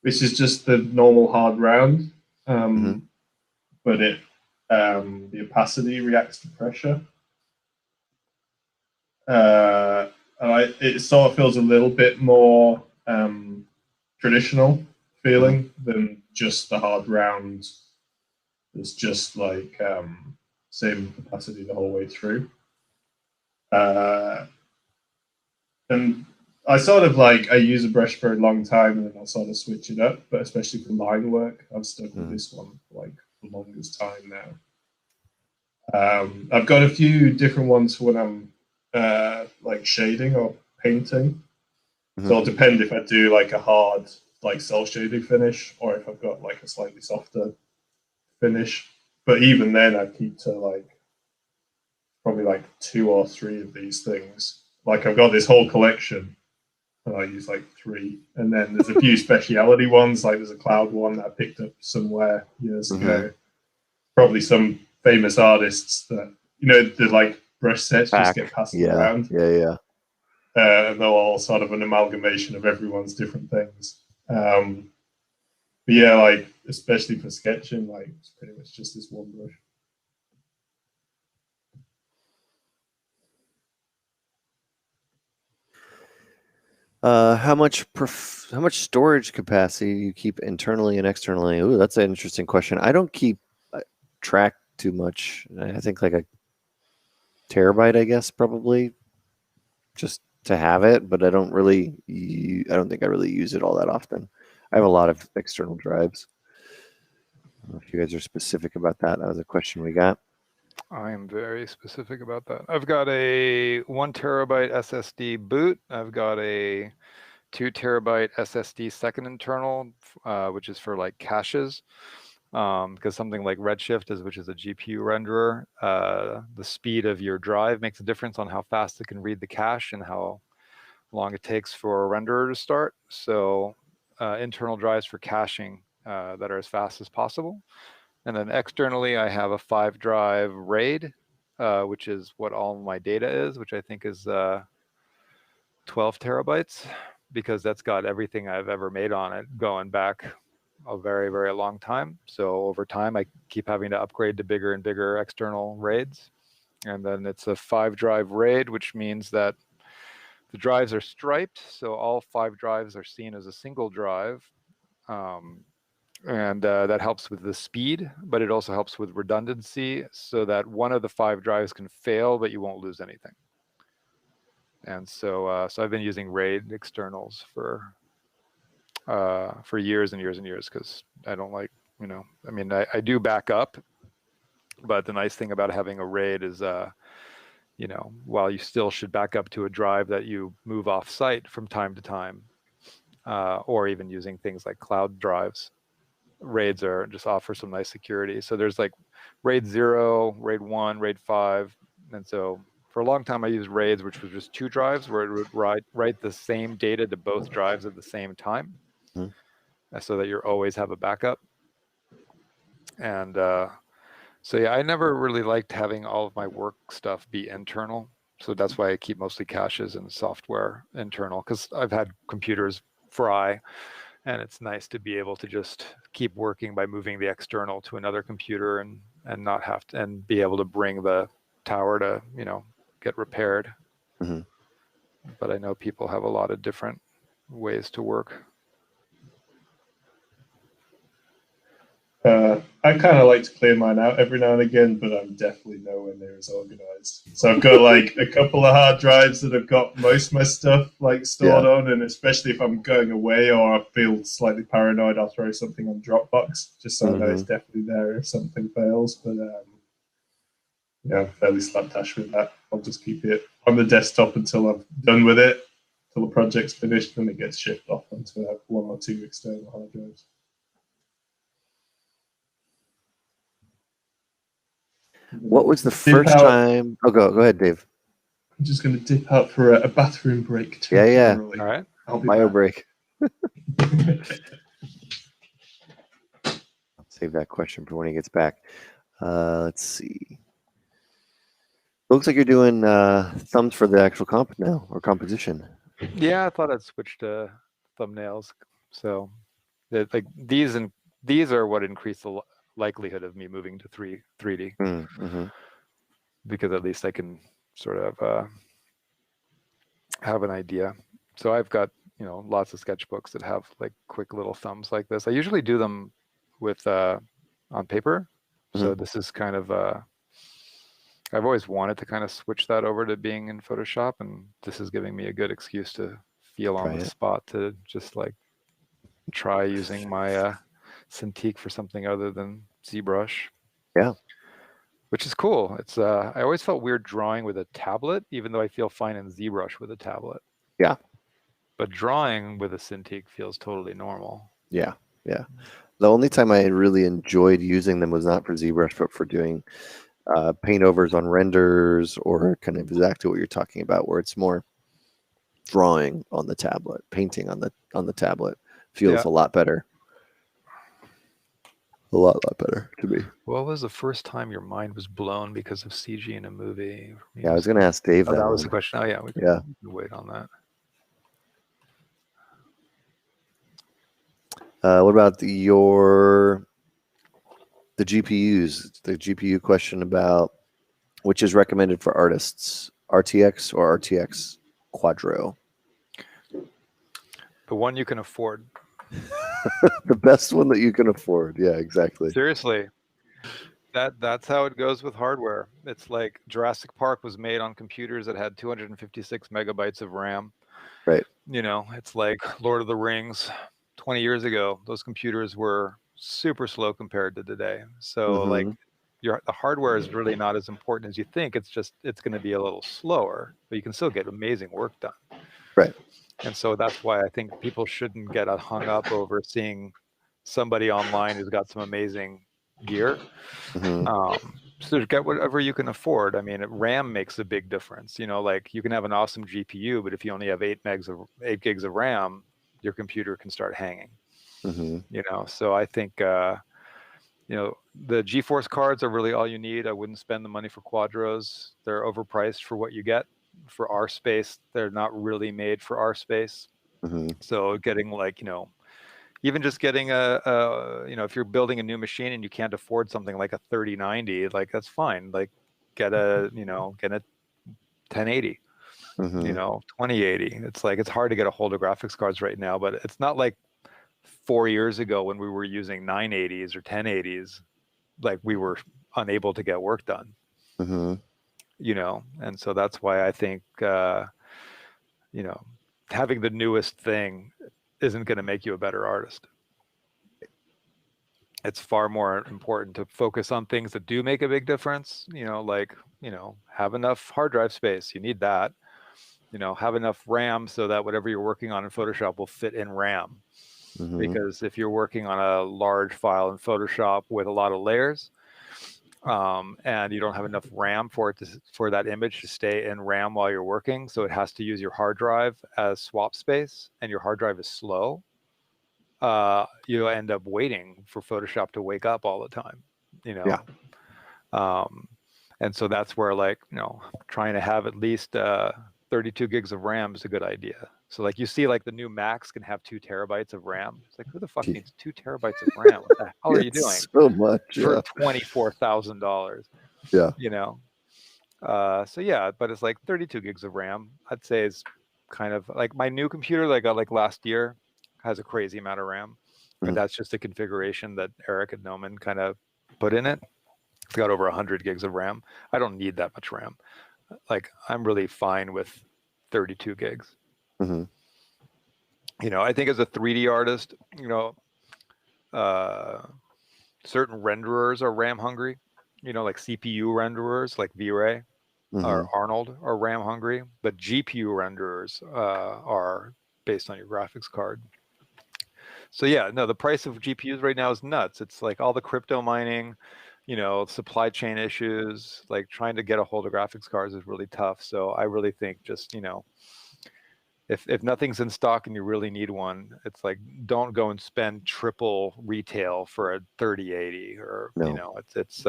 which is just the normal hard round, but the opacity reacts to pressure. It sort of feels a little bit more traditional feeling than just the hard round. It's just like same opacity the whole way through. And I sort of I use a brush for a long time and then I'll sort of switch it up, but especially for line work, I've stuck with this one for the longest time now. I've got a few different ones for when I'm shading or painting. So it'll depend if I do a hard cell shading finish or if I've got a slightly softer finish. But even then I keep to probably 2 or 3 of these things. I've got this whole collection and I use 3. And then there's a few speciality ones, there's a cloud one that I picked up somewhere years ago. Probably some famous artists that, the brush sets just get passed around. Yeah. And they're all sort of an amalgamation of everyone's different things. But yeah, especially for sketching, it's pretty much just this one brush. How much storage capacity do you keep internally and externally? Ooh, that's an interesting question. I don't keep track too much. I think a terabyte, I guess, probably, just to have it. But I don't think I really use it all that often. I have a lot of external drives. I don't know if you guys are specific about that. That was a question we got. I am very specific about that. I've got a 1 terabyte SSD boot. I've got a 2 terabyte SSD second internal, which is for caches. Because something like Redshift which is a GPU renderer, the speed of your drive makes a difference on how fast it can read the cache and how long it takes for a renderer to start. So internal drives for caching that are as fast as possible. And then externally, I have a 5-drive RAID, which is what all my data is, which I think is 12 terabytes, because that's got everything I've ever made on it going back a very, very long time. So over time, I keep having to upgrade to bigger and bigger external RAIDs. And then it's a 5-drive RAID, which means that the drives are striped. So all 5 drives are seen as a single drive. And that helps with the speed, but it also helps with redundancy so that one of the 5 drives can fail, but you won't lose anything. And so I've been using RAID externals for years and years and years, because I don't I do back up, but the nice thing about having a RAID is, while you still should back up to a drive that you move off site from time to time, or even using things like cloud drives, RAIDs just offer some nice security. So there's RAID 0, RAID 1, RAID 5. And so for a long time, I used RAIDs, which was just 2 drives where it would write the same data to both drives at the same time, so that you always have a backup. And so yeah, I never really liked having all of my work stuff be internal. So that's why I keep mostly caches and software internal, because I've had computers fry. And it's nice to be able to just keep working by moving the external to another computer and not have to, and be able to bring the tower to, get repaired. But I know people have a lot of different ways to work. I kind of like to clear mine out every now and again, but I'm definitely nowhere near as organized. So I've got a couple of hard drives that have got most of my stuff stored on, and especially if I'm going away or I feel slightly paranoid, I'll throw something on Dropbox just so I know it's definitely there if something fails. But yeah, I'm fairly slapdash with that. I'll just keep it on the desktop until I'm done with it, till the project's finished, and it gets shipped off onto 1 or 2 external hard drives. What was the first time? Oh, go ahead, Dave. I'm just going to dip out for a bathroom break temporarily. All right. I'll be Bio back. break. Save that question for when he gets back. Let's see. Looks like you're doing thumbs for the actual comp now, or composition. Yeah, I thought I'd switch to thumbnails. So, like these are what increase the likelihood of me moving to 3D. Mm-hmm. Because at least I can sort of have an idea. So I've got, lots of sketchbooks that have like quick little thumbs like this. I usually do them with on paper. So this is kind of I've always wanted to kind of switch that over to being in Photoshop, and this is giving me a good excuse to feel on the spot to just like try using my Cintiq for something other than ZBrush. Yeah. Which is cool. It's I always felt weird drawing with a tablet, even though I feel fine in ZBrush with a tablet. Yeah. But drawing with a Cintiq feels totally normal. Yeah. Yeah. The only time I really enjoyed using them was not for ZBrush, but for doing paint overs on renders, or kind of exactly what you're talking about, where it's more drawing on the tablet, painting on the tablet feels a lot better. A lot better to me. What was the first time your mind was blown because of CG in a movie? Yeah, I was going to ask Dave that. That was the question. Oh yeah, we can wait on that. What about the GPUs? The GPU question about which is recommended for artists, RTX or RTX Quadro? The one you can afford. The best one that you can afford. Yeah, exactly. Seriously. That's how it goes with hardware. It's like Jurassic Park was made on computers that had 256 megabytes of RAM. Right. It's like Lord of the Rings. 20 years ago, those computers were super slow compared to today. So like the hardware is really not as important as you think. It's going to be a little slower, but you can still get amazing work done. Right. And so that's why I think people shouldn't get hung up over seeing somebody online who's got some amazing gear. So get whatever you can afford. I mean, RAM makes a big difference. Like you can have an awesome GPU, but if you only have 8 gigs of RAM, your computer can start hanging. So I think the GeForce cards are really all you need. I wouldn't spend the money for Quadros. They're overpriced for what you get. For our space, they're not really made for our space. So getting like, even just getting if you're building a new machine and you can't afford something like a 3090, like that's fine. Like get a 1080, 2080. It's like, it's hard to get a hold of graphics cards right now, but it's not like 4 years ago when we were using 980s or 1080s, like we were unable to get work done. And so that's why I think, having the newest thing isn't going to make you a better artist. It's far more important to focus on things that do make a big difference, have enough hard drive space. You need that, have enough RAM so that whatever you're working on in Photoshop will fit in RAM. Because if you're working on a large file in Photoshop with a lot of layers, and you don't have enough RAM for that image to stay in RAM while you're working, so it has to use your hard drive as swap space, and your hard drive is slow, you end up waiting for Photoshop to wake up all the time, and so that's where trying to have at least 32 gigs of RAM is a good idea. So like you see, like the new Macs can have 2 terabytes of RAM. It's like, who the fuck needs 2 terabytes of RAM? What the hell are you doing? So much for $24,000. Yeah. So yeah, but it's like 32 gigs of RAM. I'd say is kind of like my new computer that I got like last year has a crazy amount of RAM, and that's just a configuration that Eric at Gnomon kind of put in it. It's got over 100 gigs of RAM. I don't need that much RAM. Like I'm really fine with 32 gigs. I think as a 3D artist, certain renderers are RAM hungry. like CPU renderers like V-Ray or Arnold are RAM hungry, but GPU renderers are based on your graphics card. So yeah, no, the price of GPUs right now is nuts. It's like all the crypto mining, supply chain issues, like trying to get a hold of graphics cards is really tough. So I really think just, if nothing's in stock and you really need one, it's like, don't go and spend triple retail for a 3080 or, it's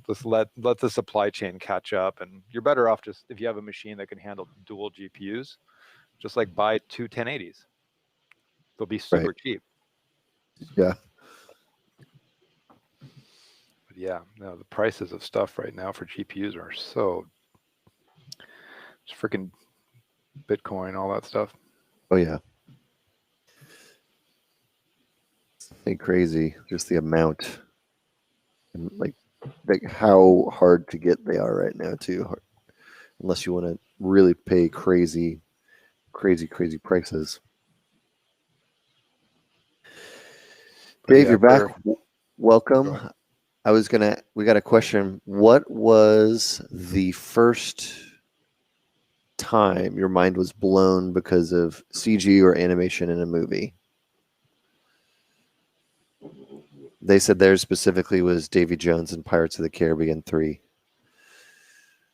just let the supply chain catch up, and you're better off just, if you have a machine that can handle dual GPUs, just like buy two 1080s. They'll be super cheap. Yeah. But yeah, no, the prices of stuff right now for GPUs are so, it's freaking Bitcoin, all that stuff. Oh yeah. Ain't crazy, just the amount and like how hard to get they are right now too. Unless you want to really pay crazy prices. Dave, you're back. Welcome. We got a question. What was the first time your mind was blown because of CG or animation in a movie? They said theirs specifically was Davy Jones and Pirates of the Caribbean 3.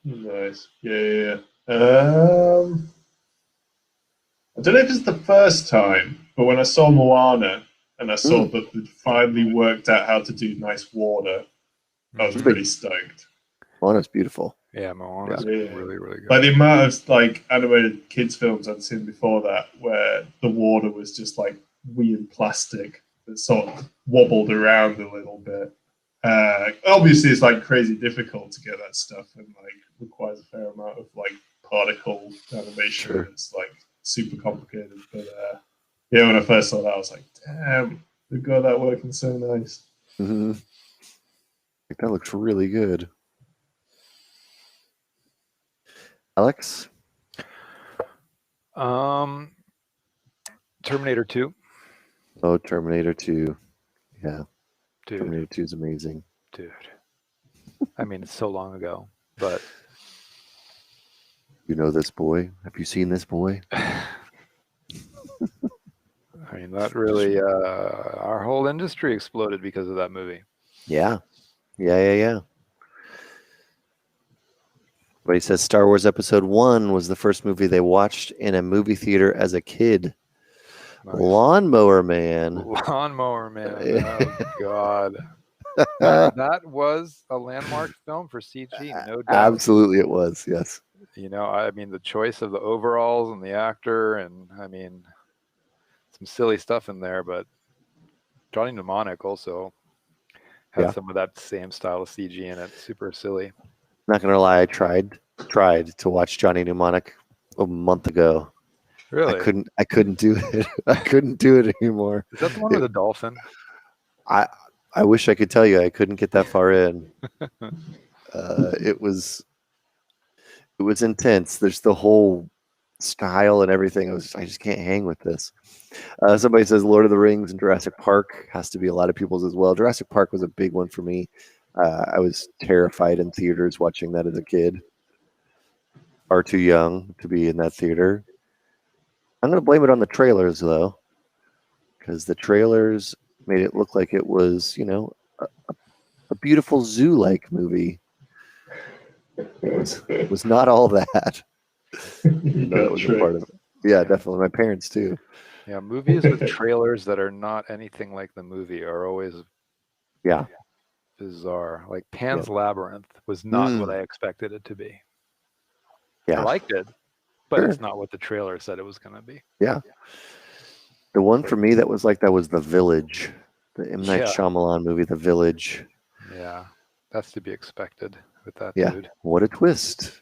Nice. Yeah. I don't know if it's the first time, but when I saw Moana and I saw that they finally worked out how to do nice water, I was pretty stoked. Moana's beautiful. Yeah, Moana's really, really good. Like the amount of like animated kids films I'd seen before that, where the water was just like weird plastic that sort of wobbled around a little bit. Obviously, it's like crazy difficult to get that stuff, and like requires a fair amount of like particle animation. Sure. It's like super complicated. But yeah, when I first saw that, I was like, damn, they've got that working so nice. Mm-hmm. That looks really good. Alex? Terminator 2. Oh, Terminator 2. Yeah. Dude. Terminator 2 is amazing. Dude. I mean, it's so long ago, but... You know this boy? Have you seen this boy? I mean, that really... our whole industry exploded because of that movie. Yeah. But he says Star Wars Episode 1 was the first movie they watched in a movie theater as a kid. Nice. Lawnmower Man. Oh, God. that was a landmark film for CG, no doubt. Absolutely it was, yes. I mean, the choice of the overalls and the actor, and I mean, some silly stuff in there, but Johnny Mnemonic also has some of that same style of CG in it. Super silly. Not gonna lie, I tried to watch Johnny Mnemonic a month ago. Really? I couldn't do it. I couldn't do it anymore. Is that the one with the dolphin? I wish I could tell you. I couldn't get that far in. It was intense. There's the whole style and everything. I just can't hang with this. Somebody says Lord of the Rings and Jurassic Park has to be a lot of people's as well. Jurassic Park was a big one for me. I was terrified in theaters watching that as a kid. Far too young to be in that theater. I'm going to blame it on the trailers, though, because the trailers made it look like it was, a beautiful zoo-like movie. It was not all that. That was a part of it. Yeah, definitely. My parents, too. Yeah, movies with trailers that are not anything like the movie are always bizarre. Like Pan's Labyrinth was not what I expected it to be. Yeah. I liked it, but it's not what the trailer said it was going to be. Yeah. The one for me that was like that was The Village, the M. Night Shyamalan movie, The Village. Yeah, that's to be expected with that dude. What a twist.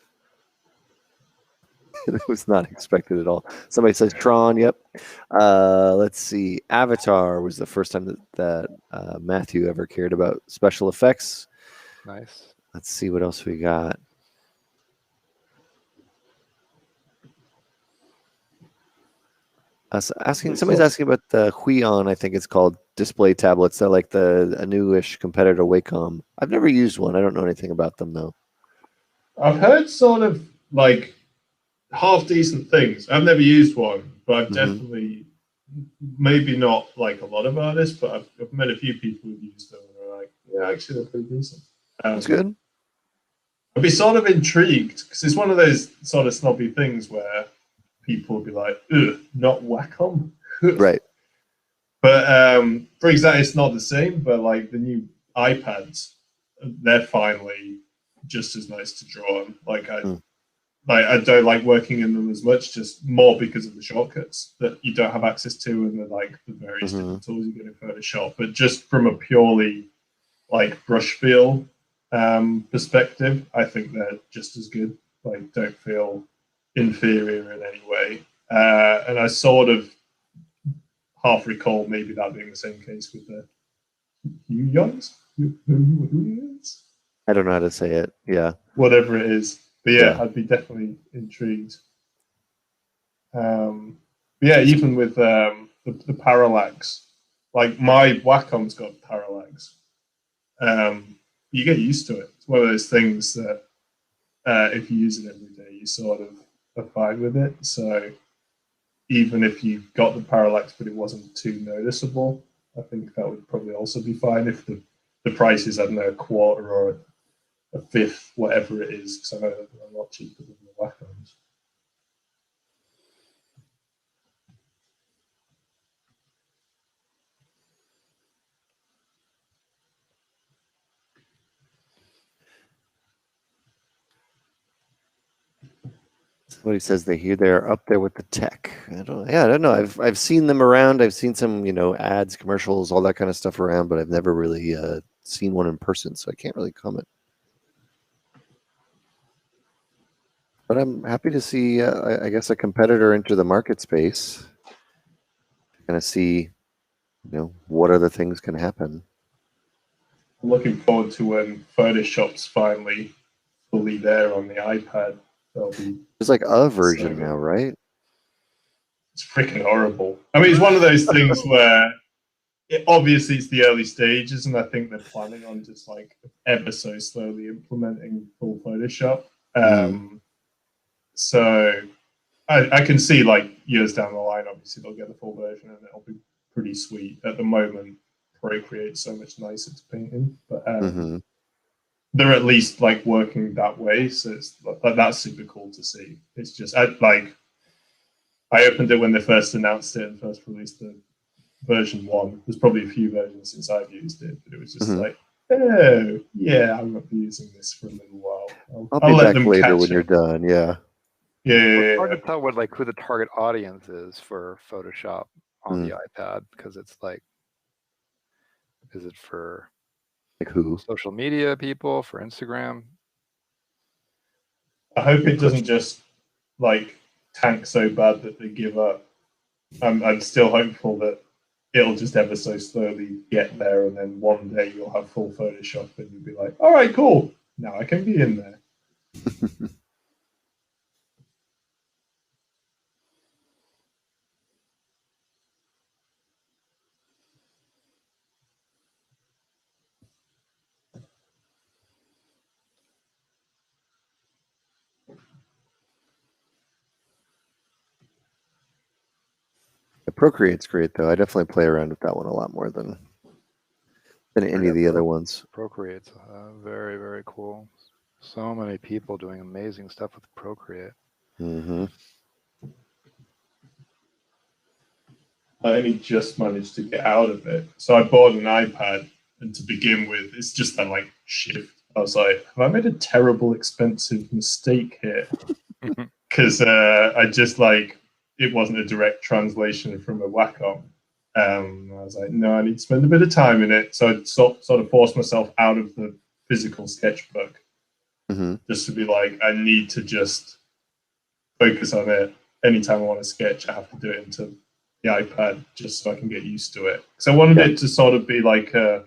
It was not expected at all. Somebody says Tron, yep. Let's see. Avatar was the first time that Matthew ever cared about special effects. Nice. Let's see what else we got. Somebody's asking about the Huion, I think it's called display tablets. They're like a newish competitor, Wacom. I've never used one. I don't know anything about them though. I've heard sort of like half decent things. I've never used one, but I've definitely, maybe not like a lot of artists, but I've met a few people who've used them and are like, yeah, actually they're pretty decent. That's good. I'd be sort of intrigued because it's one of those sort of snobby things where people will be like, ugh, not Wacom. Right. But for example, it's not the same, but like the new iPads, they're finally just as nice to draw on. Like I don't like working in them as much, just more because of the shortcuts that you don't have access to and the various different tools you get in Photoshop. But just from a purely like brush feel perspective, I think they're just as good. Like, don't feel inferior in any way. And I sort of half recall maybe that being the same case with the Huyons. I don't know how to say it. Yeah. Whatever it is. But yeah, I'd be definitely intrigued. Yeah, even with the parallax, like my Wacom's got parallax. You get used to it. It's one of those things that if you use it every day, you sort of are fine with it. So even if you got the parallax but it wasn't too noticeable, I think that would probably also be fine if the price is, I don't know, a quarter or a fifth, whatever it is, because I know they're a lot cheaper than the Wacoms. What he says, they're up there with the tech. I don't know. I've seen them around. I've seen some, ads, commercials, all that kind of stuff around, but I've never really seen one in person, so I can't really comment. But I'm happy to see, I guess, a competitor enter the market space. Kind of see, what other things can happen. I'm looking forward to when Photoshop's finally fully there on the iPad. There's like a version now, right? It's freaking horrible. I mean, it's one of those things where obviously it's the early stages, and I think they're planning on just like ever so slowly implementing full Photoshop. So I can see like years down the line, obviously they'll get the full version and it'll be pretty sweet. At the moment, Procreate's so much nicer to paint in, but they're at least like working that way. So it's like that's super cool to see. It's just I opened it when they first announced it and first released the version 1. There's probably a few versions since I've used it, but it was just like, oh yeah, I won't be using this for a little while. I'll be back later when you're done. Yeah. Yeah. It's hard to tell what who the target audience is for Photoshop on the iPad, because it's like, is it for who? Social media people, for Instagram? I hope it doesn't just like tank so bad that they give up. I'm still hopeful that it'll just ever so slowly get there, and then one day you'll have full Photoshop and you'll be like, all right, cool, now I can be in there. Procreate's great though. I definitely play around with that one a lot more than any of the other ones. Procreate's very, very cool. So many people doing amazing stuff with Procreate. I only just managed to get out of it. So I bought an iPad, and to begin with, it's just that like shift. I was like, have I made a terrible, expensive mistake here? Because I just like, it wasn't a direct translation from a Wacom. I was like, no, I need to spend a bit of time in it. So I sort of forced myself out of the physical sketchbook, just to be like, I need to just focus on it. Anytime I want to sketch, I have to do it into the iPad just so I can get used to it. So I wanted it to sort of be like I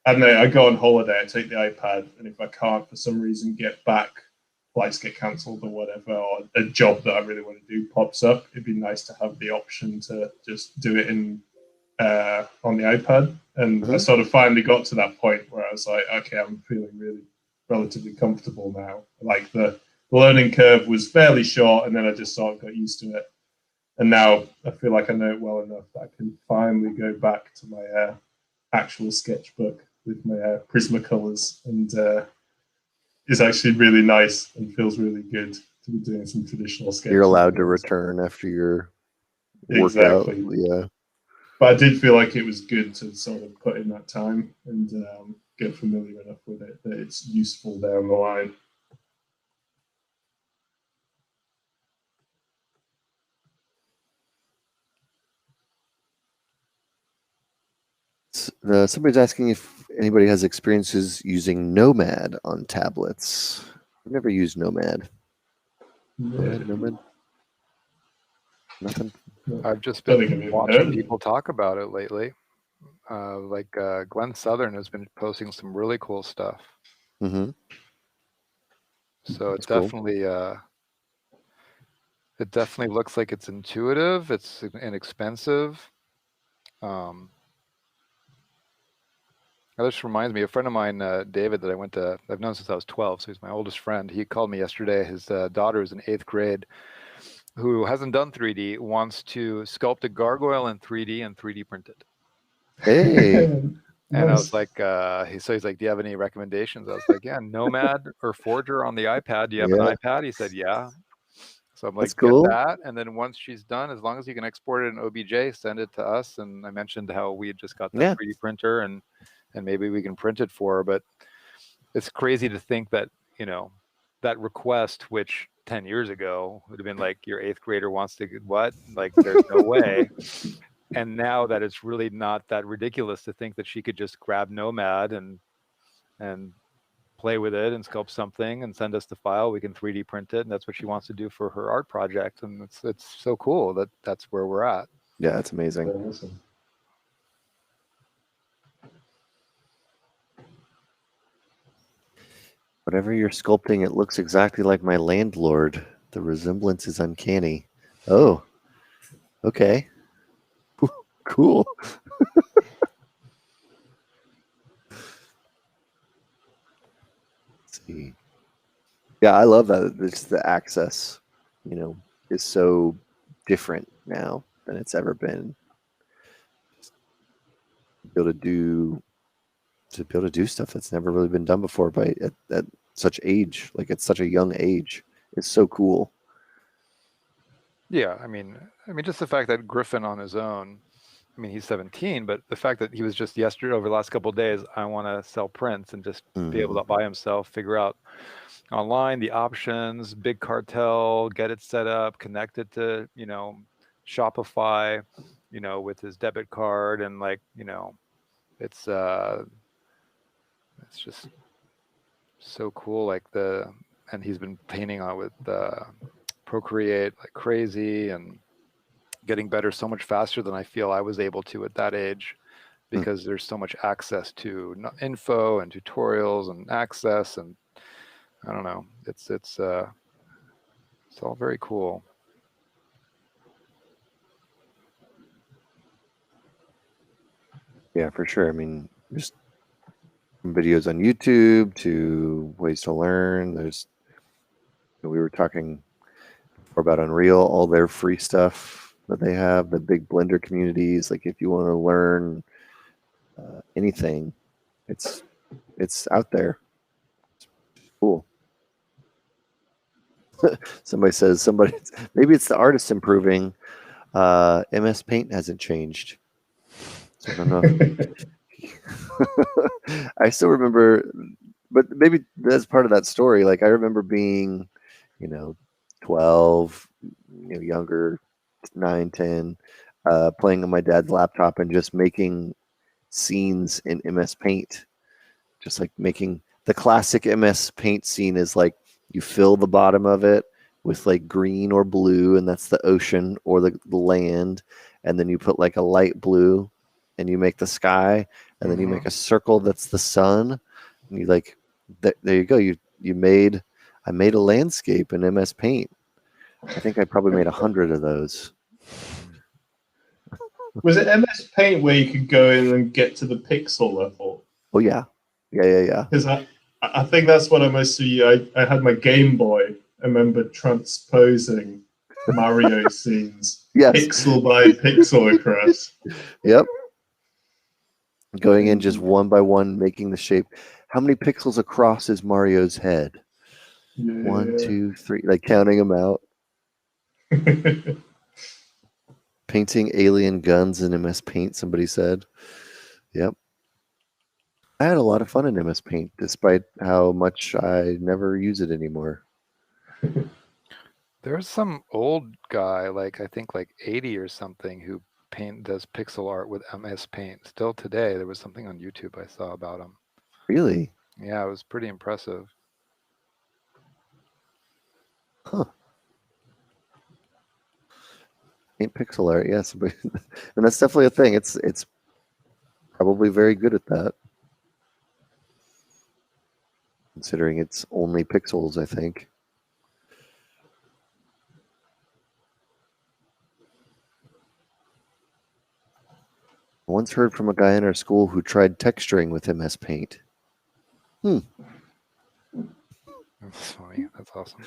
don't know, I go on holiday, I take the iPad, and if I can't for some reason get back, flights get cancelled or whatever, or a job that I really want to do pops up, it'd be nice to have the option to just do it in on the iPad, and I sort of finally got to that point where I was like, okay, I'm feeling really relatively comfortable now. Like the learning curve was fairly short, and then I just sort of got used to it. And now I feel like I know it well enough that I can finally go back to my actual sketchbook with my Prismacolors, and it's actually really nice and feels really good to be doing some traditional sketching. You're allowed to return after your workout. Exactly. Yeah. But I did feel like it was good to sort of put in that time and get familiar enough with it that it's useful down the line. Somebody's asking if anybody has experiences using Nomad on tablets. I've never used Nomad. Nomad? Nothing. I've just been watching people talk about it lately. Like Glenn Southern has been posting some really cool stuff. Mm-hmm. So it definitely it definitely looks like it's intuitive. It's inexpensive. This reminds me, a friend of mine, David, that I've known since I was 12, so he's my oldest friend. He called me yesterday. His daughter is in 8th grade, who hasn't done 3D, wants to sculpt a gargoyle in 3D and 3D print it. Hey. And I was like, he's like, do you have any recommendations? I was like, yeah, Nomad or Forger on the iPad. Do you have an iPad? He said, yeah. So I'm like, get that. And then once she's done, as long as you can export it in OBJ, send it to us. And I mentioned how we had just got that 3D printer and maybe we can print it for her. But it's crazy to think that, you know, that request, which 10 years ago would have been like, your 8th grader wants to what? Like, there's no way. And now that it's really not that ridiculous to think that she could just grab Nomad and play with it and sculpt something and send us the file. We can 3D print it, and that's what she wants to do for her art project. And it's so cool that that's where we're at. Yeah, it's amazing. Awesome. Whatever you're sculpting, it looks exactly like my landlord. The resemblance is uncanny. Oh, okay. Cool. Let's see. Yeah, I love that. It's the access, you know, is so different now than it's ever been. To be able to do stuff that's never really been done before at such age, like at such a young age, is so cool. Yeah, I mean, just the fact that Griffin on his own, I mean, he's 17, but the fact that he was just yesterday, over the last couple of days, I want to sell prints and just be able to by himself figure out online the options, big cartel, get it set up, connect it to, you know, Shopify, you know, with his debit card, and like, you know, it's just so cool. Like and he's been painting on with Procreate like crazy and getting better so much faster than I feel I was able to at that age, because there's so much access to info and tutorials and access, and I don't know, it's all very cool. Yeah, for sure. I mean, just from videos on YouTube to ways to learn. We were talking before about Unreal, all their free stuff that they have, the big Blender communities. Like if you want to learn anything, it's out there. It's cool. Somebody says maybe it's the artist improving. MS Paint hasn't changed. So I don't know. I still remember, but maybe that's part of that story. Like I remember being, 12, younger, 9, 10, playing on my dad's laptop and just making scenes in MS Paint. Just like making the classic MS Paint scene is like you fill the bottom of it with like green or blue, and that's the ocean or the land, and then you put like a light blue and you make the sky, and then you make a circle that's the sun, and you like there you go, I made a landscape in MS Paint. I think I probably made 100 of those. Was it MS Paint where you could go in and get to the pixel level? Oh yeah, yeah. Because I think that's what I mostly. I had my Game Boy. I remember transposing Mario scenes, Yes. pixel by pixel across. Yep. Going in just one by one, making the shape. How many pixels across is Mario's head? Yeah. 1, 2, 3, like counting them out. Painting alien guns in MS Paint, somebody said. Yep. I had a lot of fun in MS Paint, despite how much I never use it anymore. There's some old guy, like I think like 80 or something, who does pixel art with MS Paint. Still today, there was something on YouTube I saw about him. Really? Yeah, it was pretty impressive. Huh. Paint pixel art, yes. And that's definitely a thing. It's probably very good at that. Considering it's only pixels, I think. I once heard from a guy in our school who tried texturing with MS Paint. That's funny. That's awesome.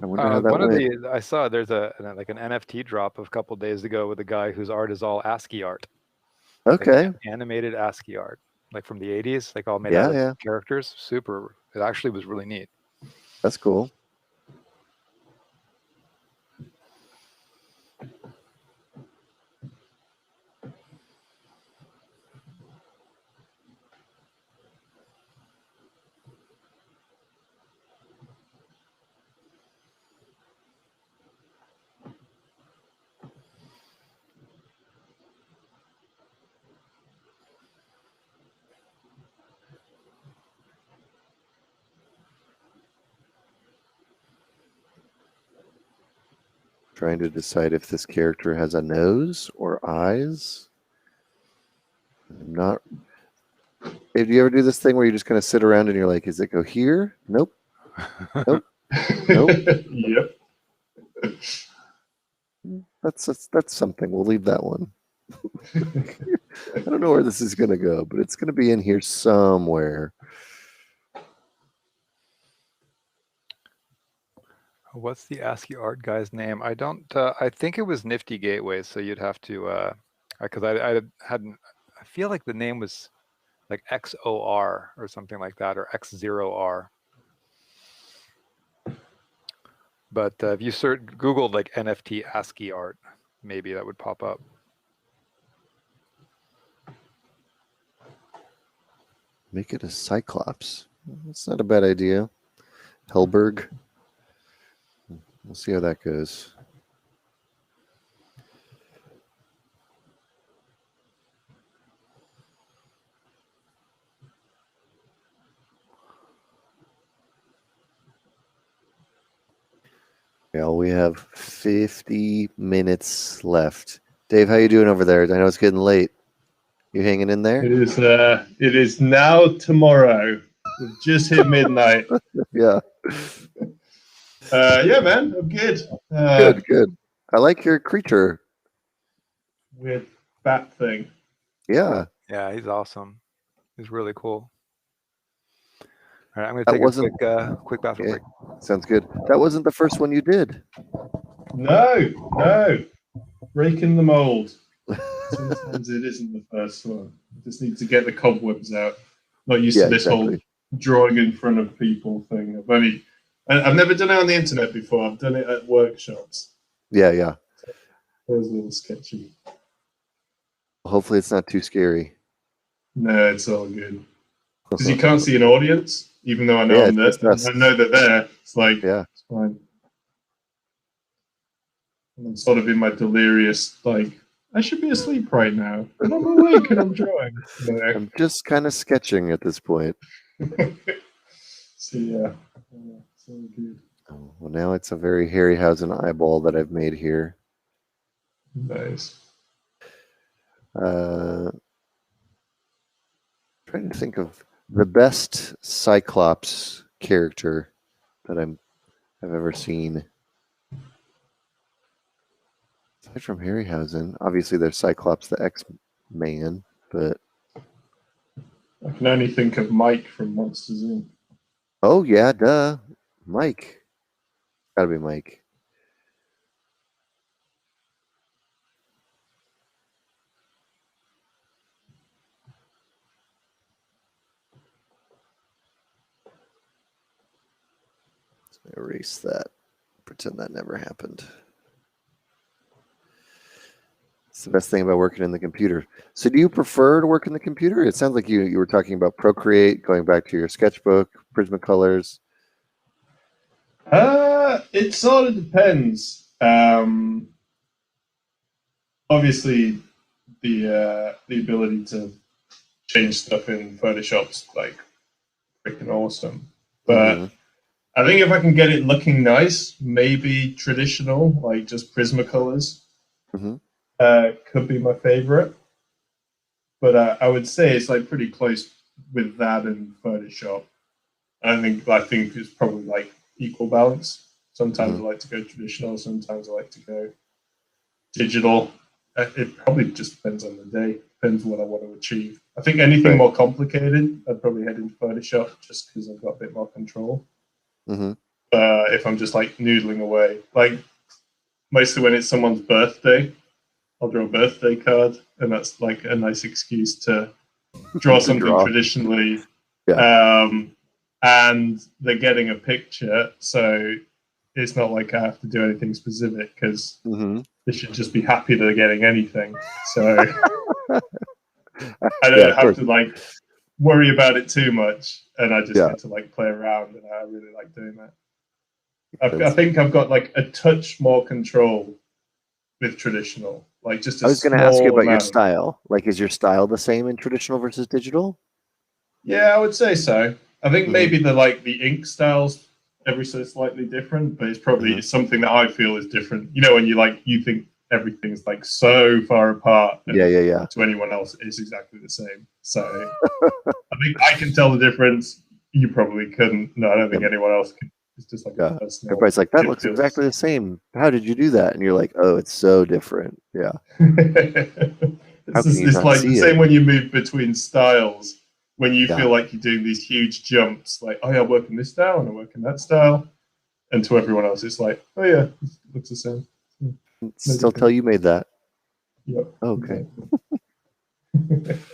I wonder how that went. I saw there's an NFT drop a couple days ago with a guy whose art is all ASCII art. Okay. Like animated ASCII art, like from the 80s, like all made out of characters. Super. It actually was really neat. That's cool. Trying to decide if this character has a nose or eyes. I'm not. Do you ever do this thing where you just kind of sit around and you're like, "Is it go here? Nope. Nope. Nope." Yep. That's something. We'll leave that one. I don't know where this is going to go, but it's going to be in here somewhere. What's the ASCII art guy's name? I don't. I think it was Nifty Gateway. So you'd have to, because I hadn't. I feel like the name was like XOR or something like that, or X0R. But if you Googled like NFT ASCII art, maybe that would pop up. Make it a Cyclops. That's not a bad idea. Helberg. We'll see how that goes. Yeah, we have 50 minutes left. Dave, how you doing over there? I know it's getting late. You hanging in there? It is now tomorrow. We've just hit midnight. Yeah. Yeah, man, I'm good. Good. I like your creature. Weird bat thing. Yeah. Yeah, he's awesome. He's really cool. All right, I'm going to take a quick bathroom break. Sounds good. That wasn't the first one you did. No. Breaking the mold. Sometimes it isn't the first one. I just need to get the cobwebs out. Not used to this whole drawing in front of people thing. I've never done it on the internet before. I've done it at workshops. Yeah. So it was a little sketchy. Hopefully it's not too scary. No, it's all good. Because you can't see an audience, even though I know I'm there. I know they're there. It's like, it's fine. And I'm sort of in my delirious, like, I should be asleep right now. And I'm awake and I'm drawing. Yeah. I'm just kind of sketching at this point. So, yeah. It's all good. Oh, well, now it's a very Harryhausen eyeball that I've made here. Nice. Trying to think of the best Cyclops character that I've ever seen. from Harryhausen. Obviously, there's Cyclops the X-Man, but I can only think of Mike from Monsters Inc. oh yeah, duh, Mike. Gotta be Mike. Erase that. Pretend that never happened. It's the best thing about working in the computer. So do you prefer to work in the computer? It sounds like you were talking about Procreate, going back to your sketchbook, Prismacolors. It sort of depends. Obviously, the ability to change stuff in Photoshop's like freaking awesome. But I think if I can get it looking nice, maybe traditional, like just Prismacolors, could be my favorite. But I would say it's like pretty close with that and Photoshop. I think it's probably like equal balance. Sometimes I like to go traditional, sometimes I like to go digital. It probably just depends on the day, depends what I want to achieve. I think anything more complicated, I'd probably head into Photoshop just because I've got a bit more control. If I'm just like noodling away, like mostly when it's someone's birthday, I'll draw a birthday card, and that's like a nice excuse to draw something traditionally. And they're getting a picture, so it's not like I have to do anything specific because they should just be happy they're getting anything. So I don't have to like worry about it too much, and I just get to like play around, and I really like doing that. I think I've got like a touch more control with traditional, like just. I was going to ask you about your style. Like, is your style the same in traditional versus digital? Yeah, I would say so. I think maybe the ink styles ever so slightly different, but it's probably something that I feel is different. You know, when you think everything's like so far apart. And to anyone else, it's exactly the same. So I think I can tell the difference. You probably couldn't. No, I don't think anyone else can. It's just like a personal. Everybody's like, that looks exactly the same. How did you do that? And you're like, oh, it's so different. Yeah. It's like the same when you move between styles. When you feel like you're doing these huge jumps, like, oh yeah, I'm working this style and I'm working that style. And to everyone else, it's like, oh yeah, it looks the same. Still tell you made that. Yep. Okay. Exactly.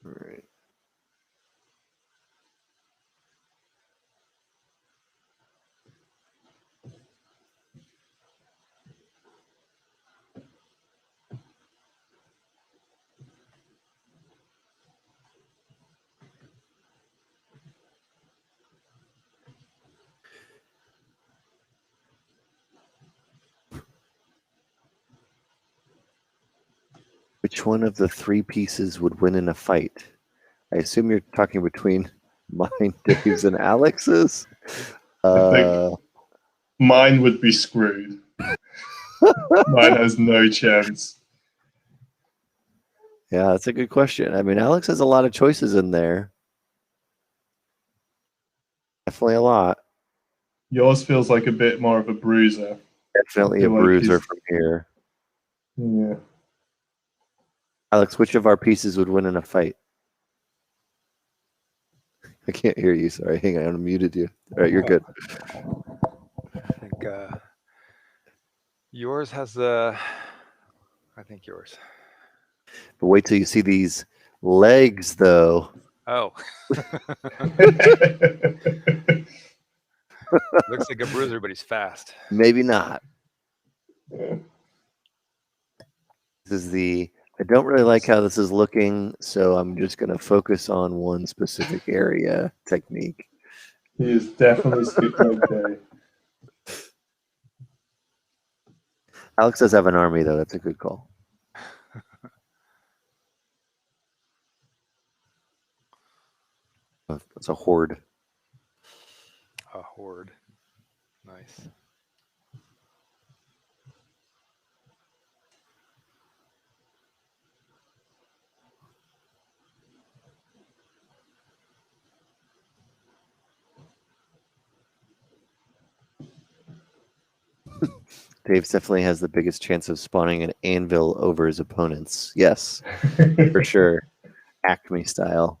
All right. Which one of the three pieces would win in a fight? I assume you're talking between mine, Dave's, and Alex's. I think mine would be screwed. Mine has no chance. Yeah, that's a good question. I mean, Alex has a lot of choices in there. Definitely a lot. Yours feels like a bit more of a bruiser. Definitely a bruiser from here. Yeah. Alex, which of our pieces would win in a fight? I can't hear you. Sorry. Hang on. I muted you. All right, you're good. I think yours has the. I think yours. But wait till you see these legs, though. Oh. Looks like a bruiser, but he's fast. Maybe not. This is the. I don't really like how this is looking, so I'm just going to focus on one specific area technique. He is definitely skipped leg day. Alex does have an army, though. That's a good call. It's a horde. A horde. Nice. Dave definitely has the biggest chance of spawning an anvil over his opponents. Yes, for sure. Acme style.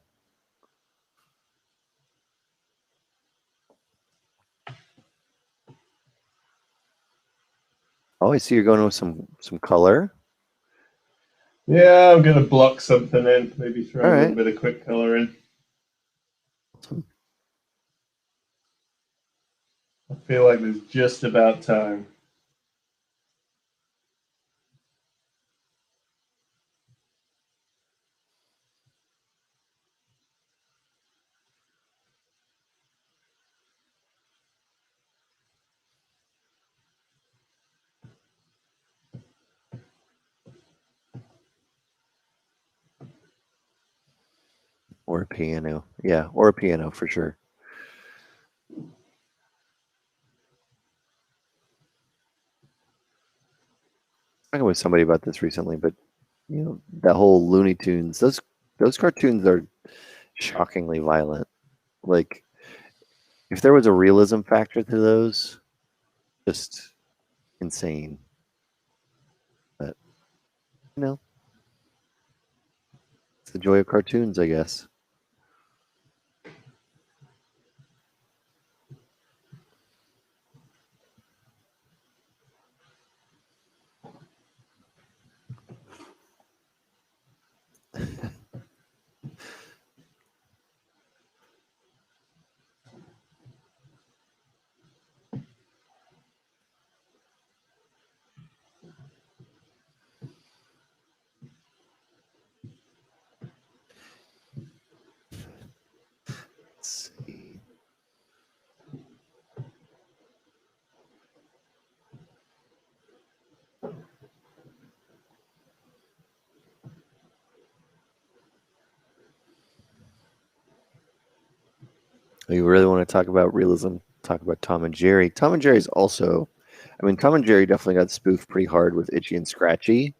Oh, I see you're going with some color. Yeah, I'm going to block something in. Maybe throw All a right. little bit of quick color in. Awesome. I feel like there's just about time. Or a piano. Yeah, or a piano for sure. I talking with somebody about this recently, but you know, that whole Looney Tunes, those cartoons are shockingly violent. Like, if there was a realism factor to those, just insane. But you know, it's the joy of cartoons, I guess. Let's see. You really want to talk about realism? Talk about Tom and Jerry. Tom and Jerry's also, I mean, Tom and Jerry definitely got spoofed pretty hard with Itchy and Scratchy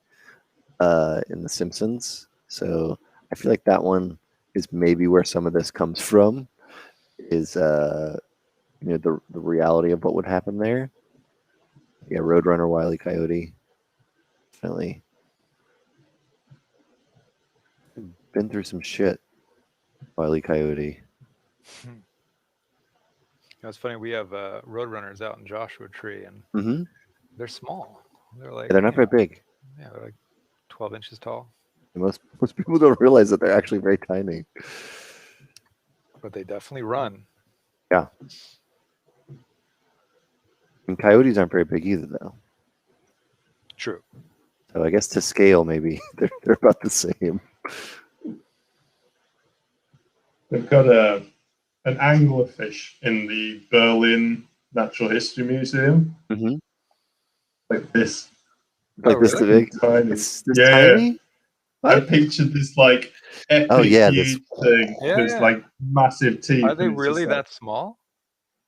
in The Simpsons. So I feel like that one is maybe where some of this comes from. Is you know, the reality of what would happen there. Yeah, Roadrunner, Wile E. Coyote, definitely been through some shit. Wile E. Coyote. It's funny. We have Roadrunners out in Joshua Tree, and they're small. They're like They're not very big. Yeah, they're like 12 inches tall. Most people don't realize that they're actually very tiny. But they definitely run. Yeah. And coyotes aren't very big either, though. True. So I guess to scale, maybe they're about the same. They've got an anglerfish in the Berlin Natural History Museum. Mm-hmm. Like this. Like this really? big? Tiny. It's this tiny? I pictured this like epic huge thing. There's like massive teeth. Are they really that small?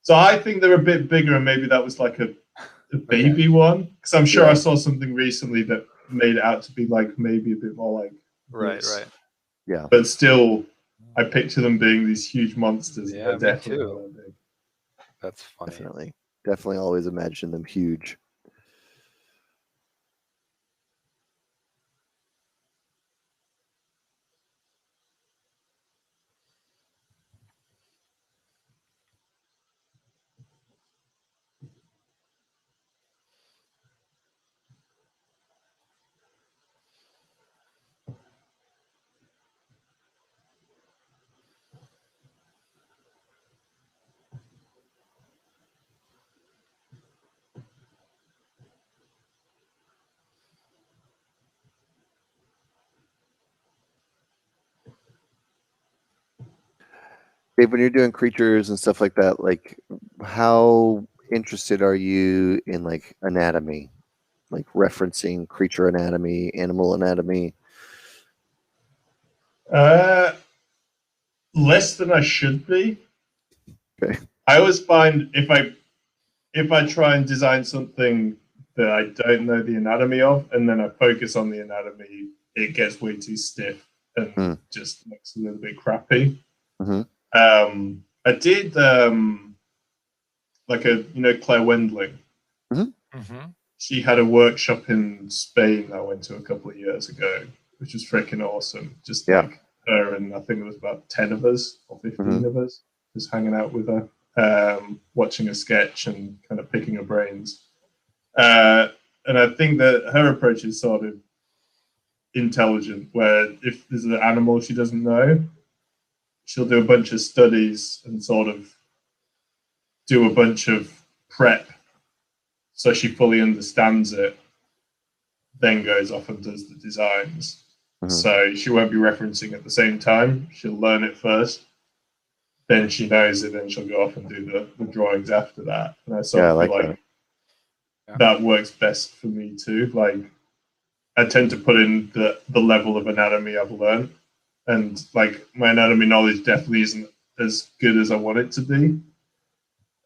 So I think they're a bit bigger, and maybe that was like a baby one. Because I'm sure I saw something recently that made it out to be like maybe a bit more like right. Yeah. But still, I picture them being these huge monsters. Yeah, they're me definitely too. not that big. That's funny. Definitely always imagine them huge. Dave, when you're doing creatures and stuff like that, like how interested are you in like anatomy, like referencing creature anatomy, animal anatomy? Less than I should be. Okay. I always find if I try and design something that I don't know the anatomy of, and then I focus on the anatomy, it gets way too stiff and just looks a little bit crappy. Mm-hmm. I did like Claire Wendling. Mm-hmm. Mm-hmm. she had a workshop in Spain that I went to a couple of years ago, which was freaking awesome. Just like her and I think it was about 10 of us or 15 of us just hanging out with her, watching a sketch and kind of picking her brains. And I think that her approach is sort of intelligent, where if there's an animal she doesn't know, she'll do a bunch of studies and sort of do a bunch of prep so she fully understands it, then goes off and does the designs. So she won't be referencing at the same time. She'll learn it first, then she knows it, then she'll go off and do the drawings after that. And I sort of feel like that works best for me too. Like, I tend to put in the level of anatomy I've learned, and like my anatomy knowledge definitely isn't as good as I want it to be.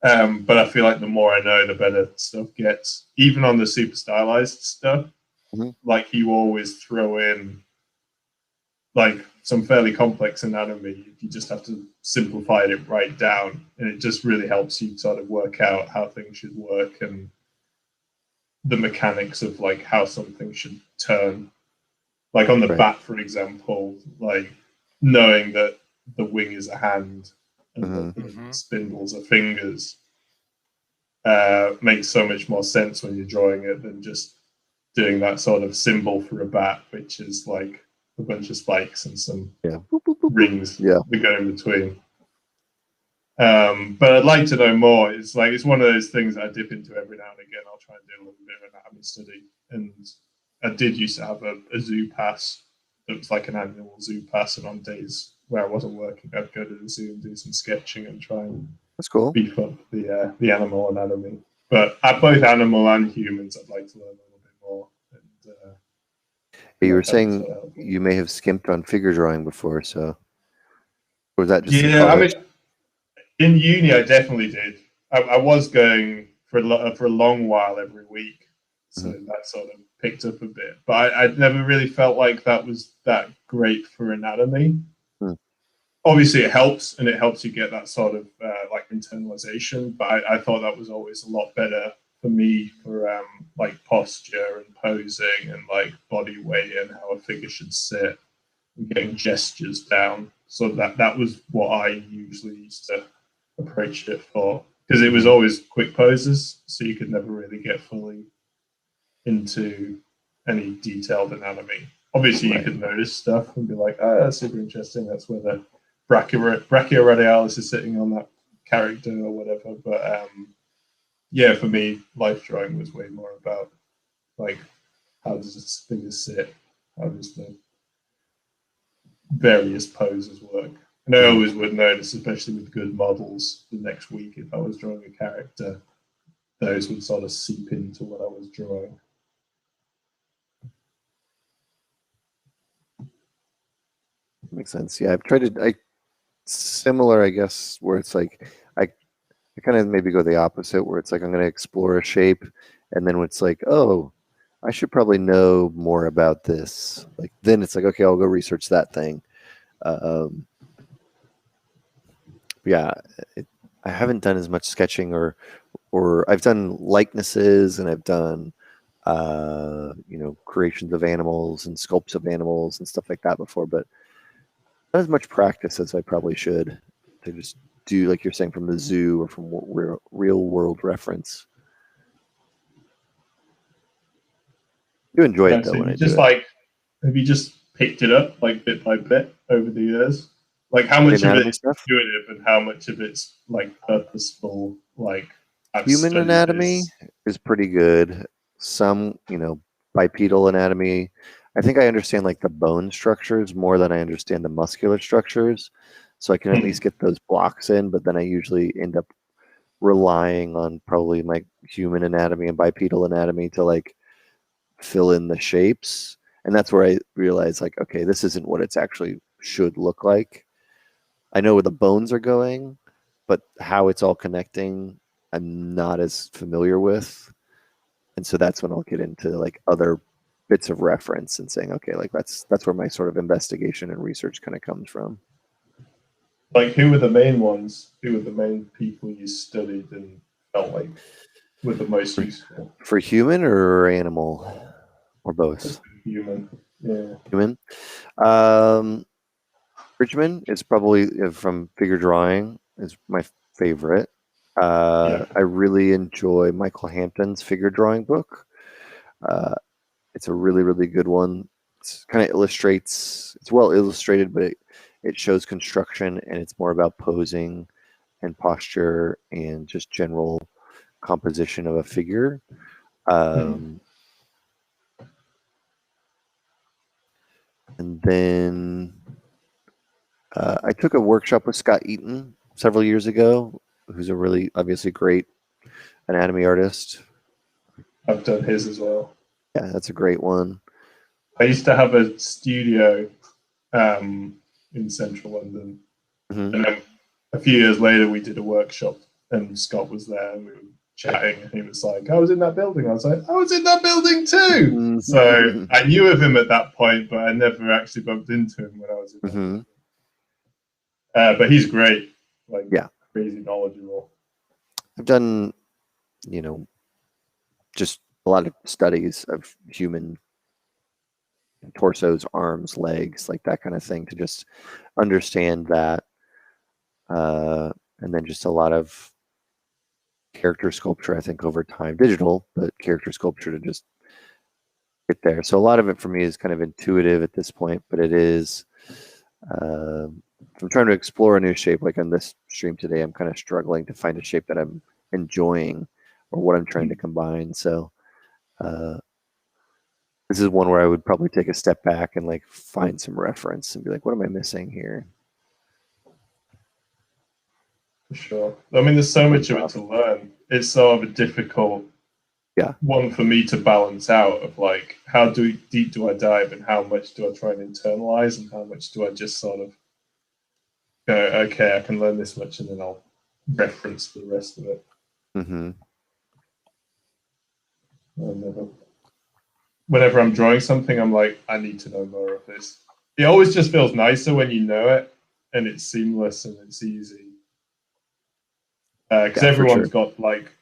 But I feel like the more I know, the better stuff gets. Even on the super stylized stuff, like you always throw in like some fairly complex anatomy. You just have to simplify it right down, and it just really helps you sort of work out how things should work and the mechanics of like how something should turn. Like on the bat, for example, like knowing that the wing is a hand and the spindles are fingers makes so much more sense when you're drawing it than just doing that sort of symbol for a bat, which is like a bunch of spikes and some rings that go in between. But I'd like to know more. It's like it's one of those things that I dip into every now and again. I'll try and do a little bit of anatomy study. And I did used to have a zoo pass that was like an annual zoo pass, and on days where I wasn't working, I'd go to the zoo and do some sketching and try and beef up the animal anatomy. But at both animal and humans, I'd like to learn a little bit more. And, you were saying you may have skimped on figure drawing before, so or was that just I mean, in uni I definitely did. I was going for a long while every week, so that sort of picked up a bit. But I never really felt like that was that great for anatomy. Obviously, it helps, and it helps you get that sort of like internalization. But I thought that was always a lot better for me for like posture and posing and like body weight and how a figure should sit and getting gestures down. So that was what I usually used to approach it for, because it was always quick poses, so you could never really get fully into any detailed anatomy. Obviously, you could notice stuff and be like, "Oh, that's super interesting. That's where the brachioradialis is sitting on that character or whatever." But yeah, for me, life drawing was way more about like how does this figure sit, how does the various poses work. And I always would notice, especially with good models, the next week if I was drawing a character, those would sort of seep into what I was drawing. Makes sense. Yeah, I've tried to similar, I guess, where it's like I kind of maybe go the opposite, where it's like I'm going to explore a shape, and then it's like, oh, I should probably know more about this. Like then it's like, okay, I'll go research that thing. Yeah, I haven't done as much sketching, or I've done likenesses, and I've done creations of animals and sculpts of animals and stuff like that before, but not as much practice as I probably should to just do, like you're saying, from the zoo or from real world reference. You enjoy it though when I do it. Have you just picked it up like bit by bit over the years? Like how much of it is intuitive and how much of it's like purposeful? Like human anatomy is pretty good. Some, bipedal anatomy. I think I understand like the bone structures more than I understand the muscular structures. So I can at least get those blocks in, but then I usually end up relying on probably my human anatomy and bipedal anatomy to like fill in the shapes. And that's where I realize like, okay, this isn't what it's actually should look like. I know where the bones are going, but how it's all connecting, I'm not as familiar with. And so that's when I'll get into like other bits of reference and saying, okay, like that's where my sort of investigation and research kind of comes from. Like who were the main ones? Who were the main people you studied and felt like were the most useful. For human or animal? Or both? Human. Yeah. Human. Richmond is probably from figure drawing is my favorite. I really enjoy Michael Hampton's figure drawing book. It's a really, really good one. It's kind of illustrates. It's well illustrated, but it shows construction, and it's more about posing and posture and just general composition of a figure. And then I took a workshop with Scott Eaton several years ago, who's a really obviously great anatomy artist. I've done his as well. Yeah, that's a great one. I used to have a studio in central London. Mm-hmm. And then a few years later, we did a workshop, and Scott was there, and we were chatting, and he was like, I was in that building. I was like, I was in that building too. Mm-hmm. So I knew of him at that point, but I never actually bumped into him when I was in that building. But he's great, like crazy knowledgeable. I've done, just a lot of studies of human torsos, arms, legs, like that kind of thing, to just understand that. And then just a lot of character sculpture, I think, over time, digital, but character sculpture to just get there. So a lot of it for me is kind of intuitive at this point, but it is, I'm trying to explore a new shape. Like on this stream today, I'm kind of struggling to find a shape that I'm enjoying or what I'm trying to combine. So this is one where I would probably take a step back and like find some reference and be like, what am I missing here? For sure. I mean, there's so much of it to learn. It's sort of a difficult one for me to balance out of like, how deep do I dive and how much do I try and internalize and how much do I just sort of go, okay, I can learn this much and then I'll reference the rest of it. Mm-hmm. Whenever I'm drawing something, I'm like, I need to know more of this. It always just feels nicer when you know it and it's seamless and it's easy. Because everyone's got like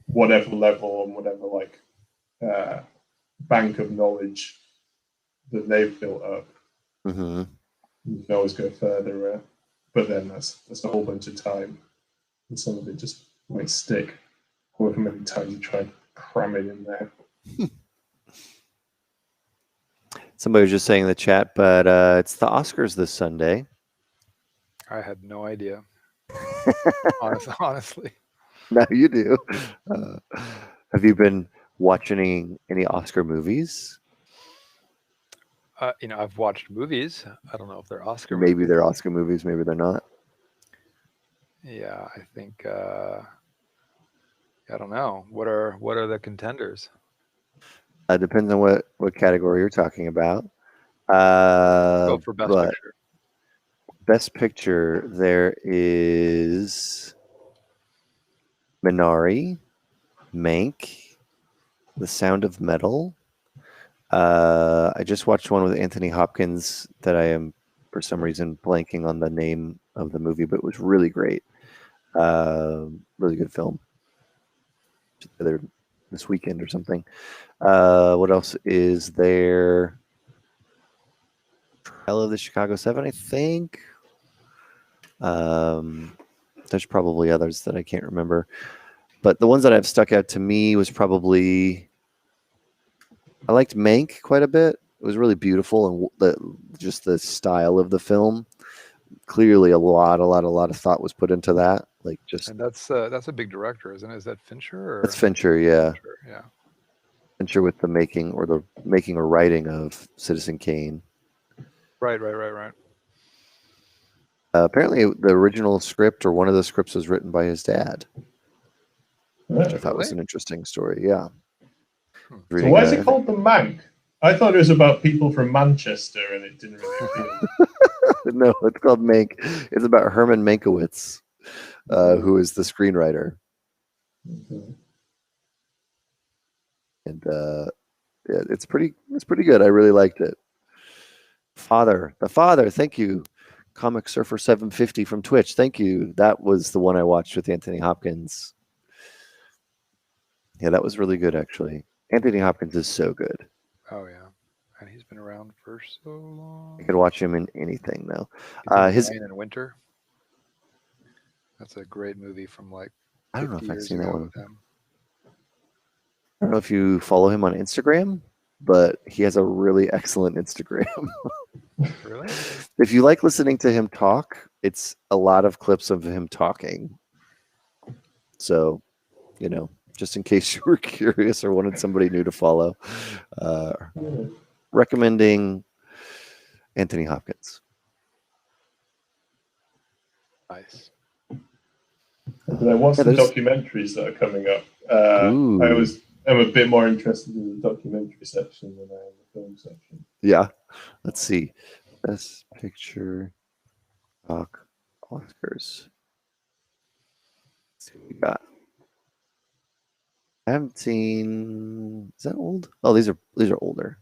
whatever level and whatever like bank of knowledge that they've built up. Mm-hmm. You can always go further, but then that's a whole bunch of time, and some of it just won't stick. However many times you try and cram it in there. Somebody was just saying in the chat, but it's the Oscars this Sunday. I had no idea. Honestly. No, you do. Have you been watching any Oscar movies? I've watched movies. I don't know if they're Oscar maybe movies. They're Oscar movies, maybe they're not. Yeah, I think I don't know. What are the contenders? Depends on what category you're talking about. Go for Best Picture. Best Picture, there is Minari, Mank, The Sound of Metal. I just watched one with Anthony Hopkins that I am, for some reason, blanking on the name of the movie, but it was really great. Really good film. Either this weekend or something. What else is there? Trial of the Chicago 7, I think. There's probably others that I can't remember. But the ones that have stuck out to me was probably... I liked Mank quite a bit. It was really beautiful, and just the style of the film. Clearly, a lot of thought was put into that. Like just, and that's a big director, isn't it? Is that Fincher? Or? That's Fincher, yeah. Fincher, yeah. Fincher with the making or writing of Citizen Kane. Right. Apparently, the original script or one of the scripts was written by his dad, which I thought was an interesting story. Yeah. So why is it called The Mank? I thought it was about people from Manchester, and it didn't really appeal. No, it's called Mank. It's about Herman Mankiewicz, who is the screenwriter. Okay. And yeah, it's pretty good. I really liked it. The Father. Thank you, Comic Surfer 750 from Twitch. Thank you. That was the one I watched with Anthony Hopkins. Yeah, that was really good, actually. Anthony Hopkins is so good. Oh yeah, and he's been around for so long. I could watch him in anything now. His Lion in Winter. That's a great movie from like 50 I don't know if I've years seen that ago one. with him. I don't know if you follow him on Instagram, but he has a really excellent Instagram. Really? If you like listening to him talk, it's a lot of clips of him talking. So, just in case you were curious or wanted somebody new to follow, recommending Anthony Hopkins. Nice. I watched some documentaries that are coming up. I'm a bit more interested in the documentary section than I am the film section. Yeah. Let's see. Best Picture doc Oscars. Let's see what we got. I haven't seen. Is that old? Oh, these are older.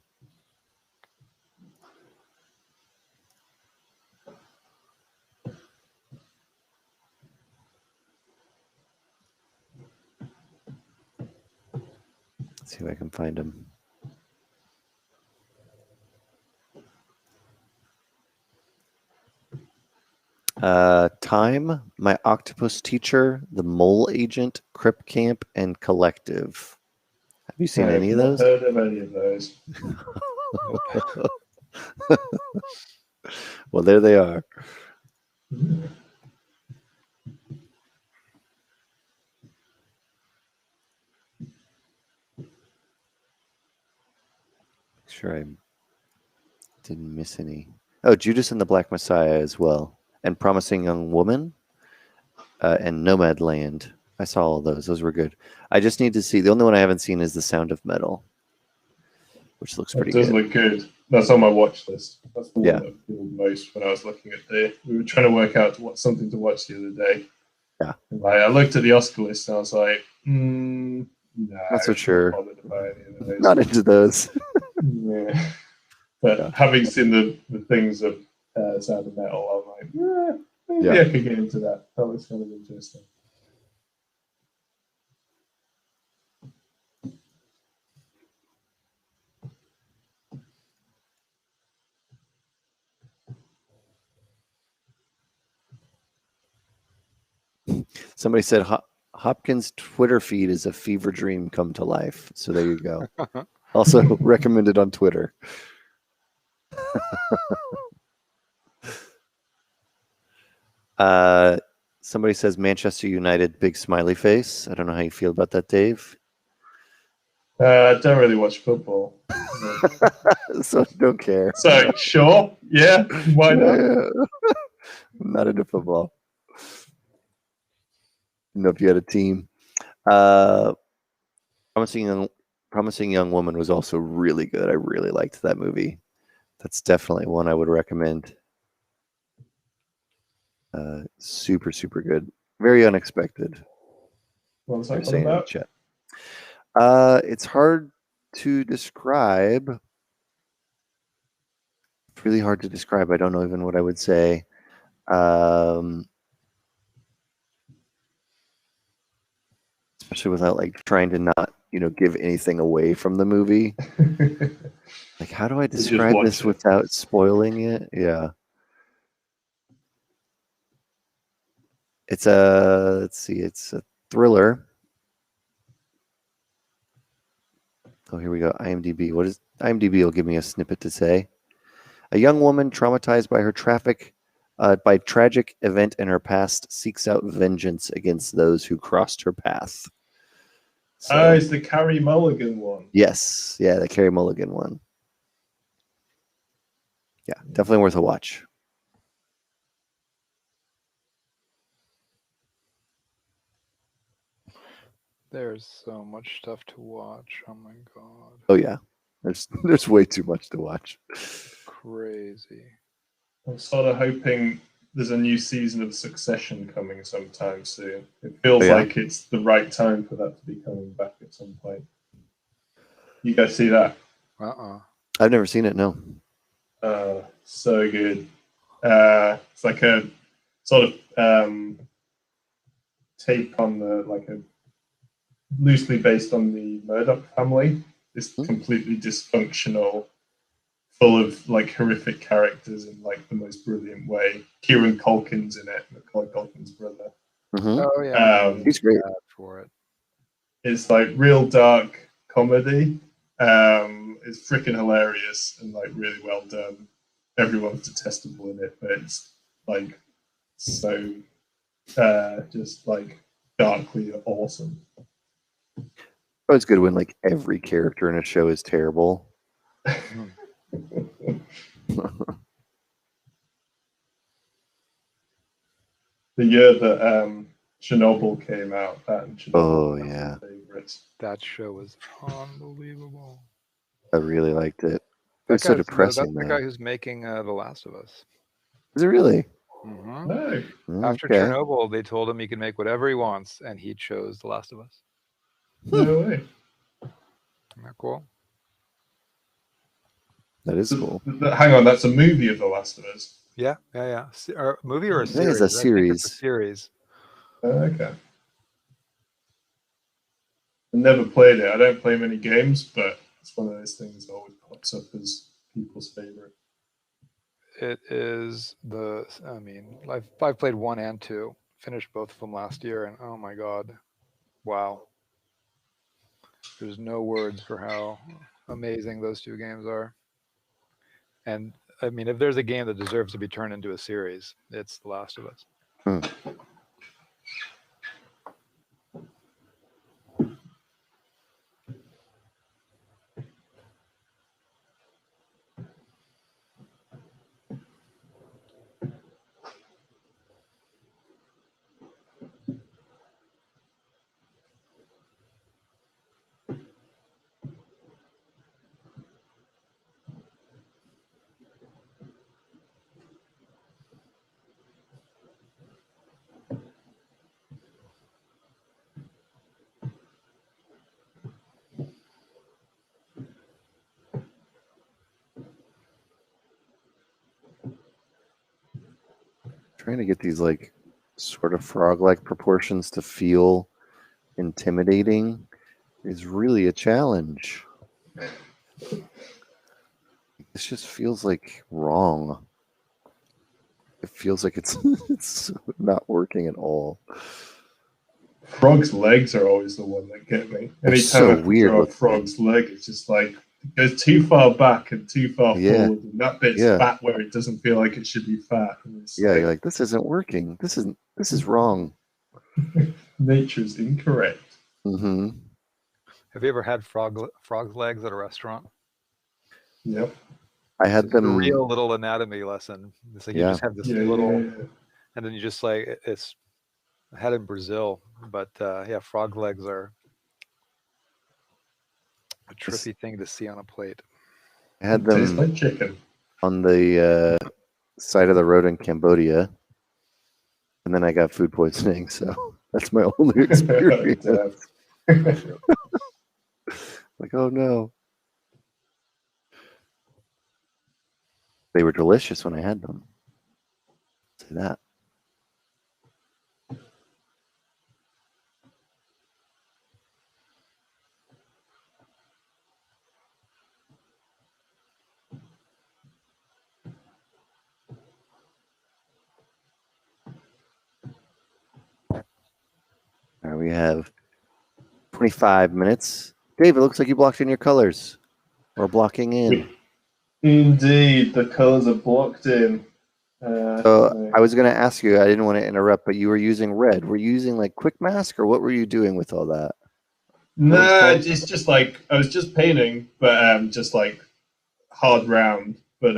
Let's see if I can find them. Time, My Octopus Teacher, The Mole Agent, Crip Camp, and Collective. Have you seen any of those? I've not heard of any of those. Well, there they are. Sure, I didn't miss any. Oh, Judas and the Black Messiah as well, and Promising Young Woman, and Nomadland. I saw all those. Those were good. I just need to see. The only one I haven't seen is The Sound of Metal, which looks pretty good. It does look good. That's on my watch list. That's the one that appealed most when I was looking at we were trying to work out something to watch the other day. Yeah. And I looked at the Oscar list and I was like, no. Not so sure. Not Not into those. Yeah. But having seen the things of Sound of Metal, I'm like, maybe I could get into that. That looks kind of interesting. Somebody said Hopkins' Twitter feed is a fever dream come to life. So there you go. Also recommended on Twitter. Somebody says Manchester United, big smiley face. I don't know how you feel about that, Dave. I don't really watch football. So don't care. So, sure. Yeah. Why not? I'm not into football. Know if you had a team. Promising Young Woman was also really good. I really liked that movie. That's definitely one I would recommend. Super, super good. Very unexpected. What was that one about? Chat. It's hard to describe. It's really hard to describe. I don't know even what I would say. Especially without like trying to not, give anything away from the movie. Like, how do I describe this without spoiling it? Yeah. It's it's a thriller. Oh, here we go. IMDb. What is IMDb? Will give me a snippet to say. A young woman traumatized by by tragic event in her past seeks out vengeance against those who crossed her path. So, it's the Carey Mulligan one. Yes. Yeah, the Carey Mulligan one. Yeah, definitely worth a watch. There's so much stuff to watch. Oh my god. Oh yeah. There's way too much to watch. Crazy. I'm sort of hoping there's a new season of Succession coming sometime soon. It feels like it's the right time for that to be coming back at some point. You guys see that? I've never seen it, no. So good. It's like a sort of take on loosely based on the Murdoch family. It's completely dysfunctional, full of like horrific characters in like the most brilliant way. Kieran Culkin's in it, Macaulay Culkin's brother. Oh yeah, he's great for it. It's like real dark comedy. It's freaking hilarious and like really well done. Everyone's detestable in it, but it's like so just like darkly awesome. Oh, it's good when like every character in a show is terrible. The year that Chernobyl came out, yeah, that show was unbelievable. I really liked it. It was so depressing. That's the guy who's making The Last of Us. Is it really? No. After Chernobyl, they told him he can make whatever he wants, and he chose The Last of Us. No way. Isn't that cool? That is cool. Hang on, that's a movie of The Last of Us. Yeah. A movie or a I think series? it's a series. It's a series. Okay. I never played it. I don't play many games, but it's one of those things that always pops up as people's favorite. It is I've played 1 and 2. Finished both of them last year, and oh my god, wow! There's no words for how amazing those 2 games are. And I mean, if there's a game that deserves to be turned into a series, it's The Last of Us. Trying to get these like sort of frog-like proportions to feel intimidating is really a challenge. This just feels like wrong. It feels like it's not working at all. Frog's legs are always the one that get me. Anytime so I draw a frog's leg, it's just like it goes too far back and too far forward, and that bit's fat where it doesn't feel like it should be fat. You're like, this isn't working. This is wrong. Nature's incorrect. Mm-hmm. Have you ever had frog's legs at a restaurant? Yep. I had them. A real little anatomy lesson. It's like you just have this little, and then you just like it's. I had it in Brazil, but frog legs are a trippy thing to see on a plate. I had them tastes like chicken on the side of the road in Cambodia, and then I got food poisoning. So that's my only experience. Like, oh no. They were delicious when I had them. Say that. All right, we have 25 minutes. Dave, it looks like you blocked in your colors. Or blocking in. Indeed, the colors are blocked in. So I was going to ask you, I didn't want to interrupt, but you were using red. Were you using like quick mask, or what were you doing with all that? No, it's just like I was just painting, but just like hard round. But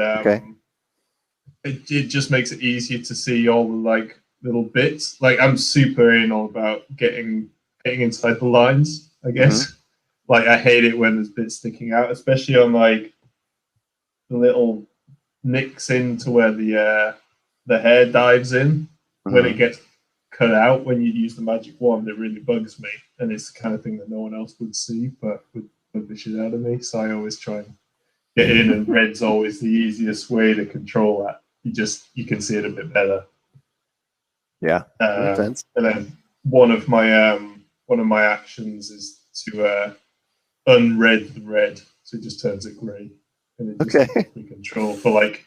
it just makes it easier to see all the like little bits. Like I'm super anal about getting inside the lines, I guess. Mm-hmm. Like I hate it when there's bits sticking out, especially on like the little nicks into where the hair dives in. Mm-hmm. When it gets cut out when you use the magic wand, it really bugs me, and it's the kind of thing that no one else would see, but would bug the shit out of me. So I always try and get in, and red's always the easiest way to control that. You can see it a bit better. Yeah, makes sense. And then one of my one of my actions is to unred the red, so it just turns it grey, and it just gives me control for like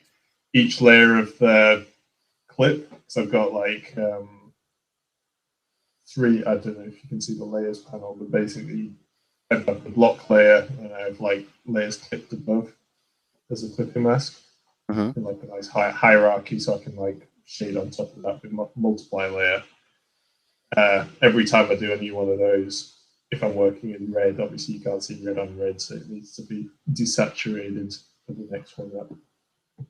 each layer of the clip. So I've got like 3. I don't know if you can see the layers panel, but basically I've got the block layer, and I have like layers clipped above as a clipping mask, in like a nice hierarchy, so I can like shade on top of that with multiply layer. Every time I do a new one of those, if I'm working in red, obviously you can't see red on red, so it needs to be desaturated for the next one up.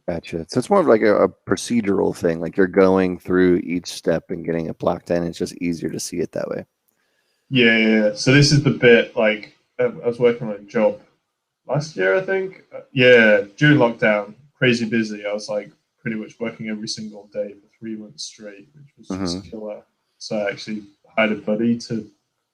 Gotcha. So it's more of like a procedural thing, like you're going through each step and getting it blocked in. It's just easier to see it that way. Yeah. So this is the bit, like, I was working on a job last year, I think. Yeah, during lockdown, crazy busy. I was like pretty much working every single day for 3 months straight, which was just killer. So I actually hired a buddy to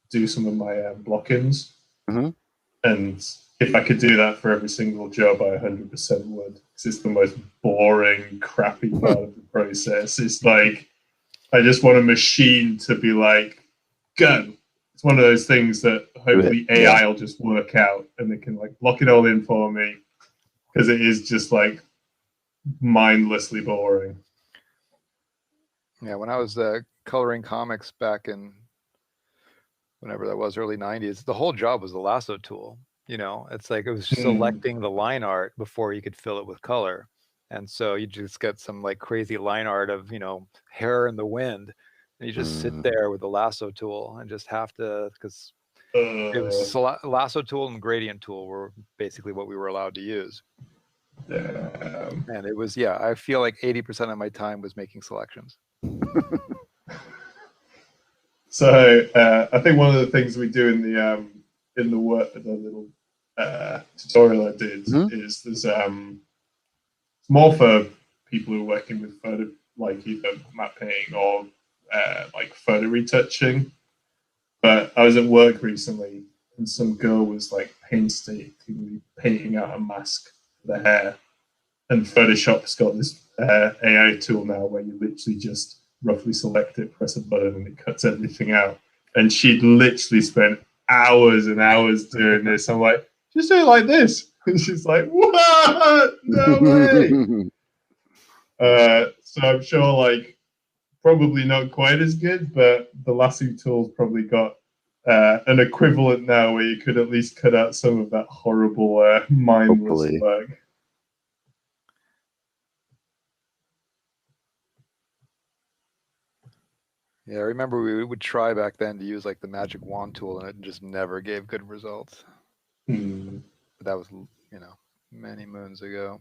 do some of my block-ins. And if I could do that for every single job, I 100% would. Because it's the most boring, crappy part of the process. It's like, I just want a machine to be like, go. It's one of those things that hopefully AI will just work out, and it can like lock it all in for me, because it is just like mindlessly boring. Yeah, when I was coloring comics back in whenever that was, early 90s, the whole job was the lasso tool. You know, it's like it was selecting the line art before you could fill it with color. And so you just get some like crazy line art of, you know, hair in the wind. And you just sit there with the lasso tool and just have to, because it was lasso tool and gradient tool were basically what we were allowed to use. And it was, yeah, I feel like 80% of my time was making selections. So I think one of the things we do in the work, the little tutorial I did, is there's more for people who are working with photo, like either mapping or like photo retouching. But I was at work recently, and some girl was like painstakingly painting out a mask for the hair. And Photoshop's got this AI tool now where you literally just roughly select it, press a button, and it cuts everything out. And she'd literally spent hours and hours doing this. I'm like, just do it like this. And she's like, what? No way. So I'm sure, like, probably not quite as good, but the lasso tool's probably got an equivalent now where you could at least cut out some of that horrible, mindless work. Yeah, I remember we would try back then to use like the magic wand tool, and it just never gave good results. But that was, you know, many moons ago.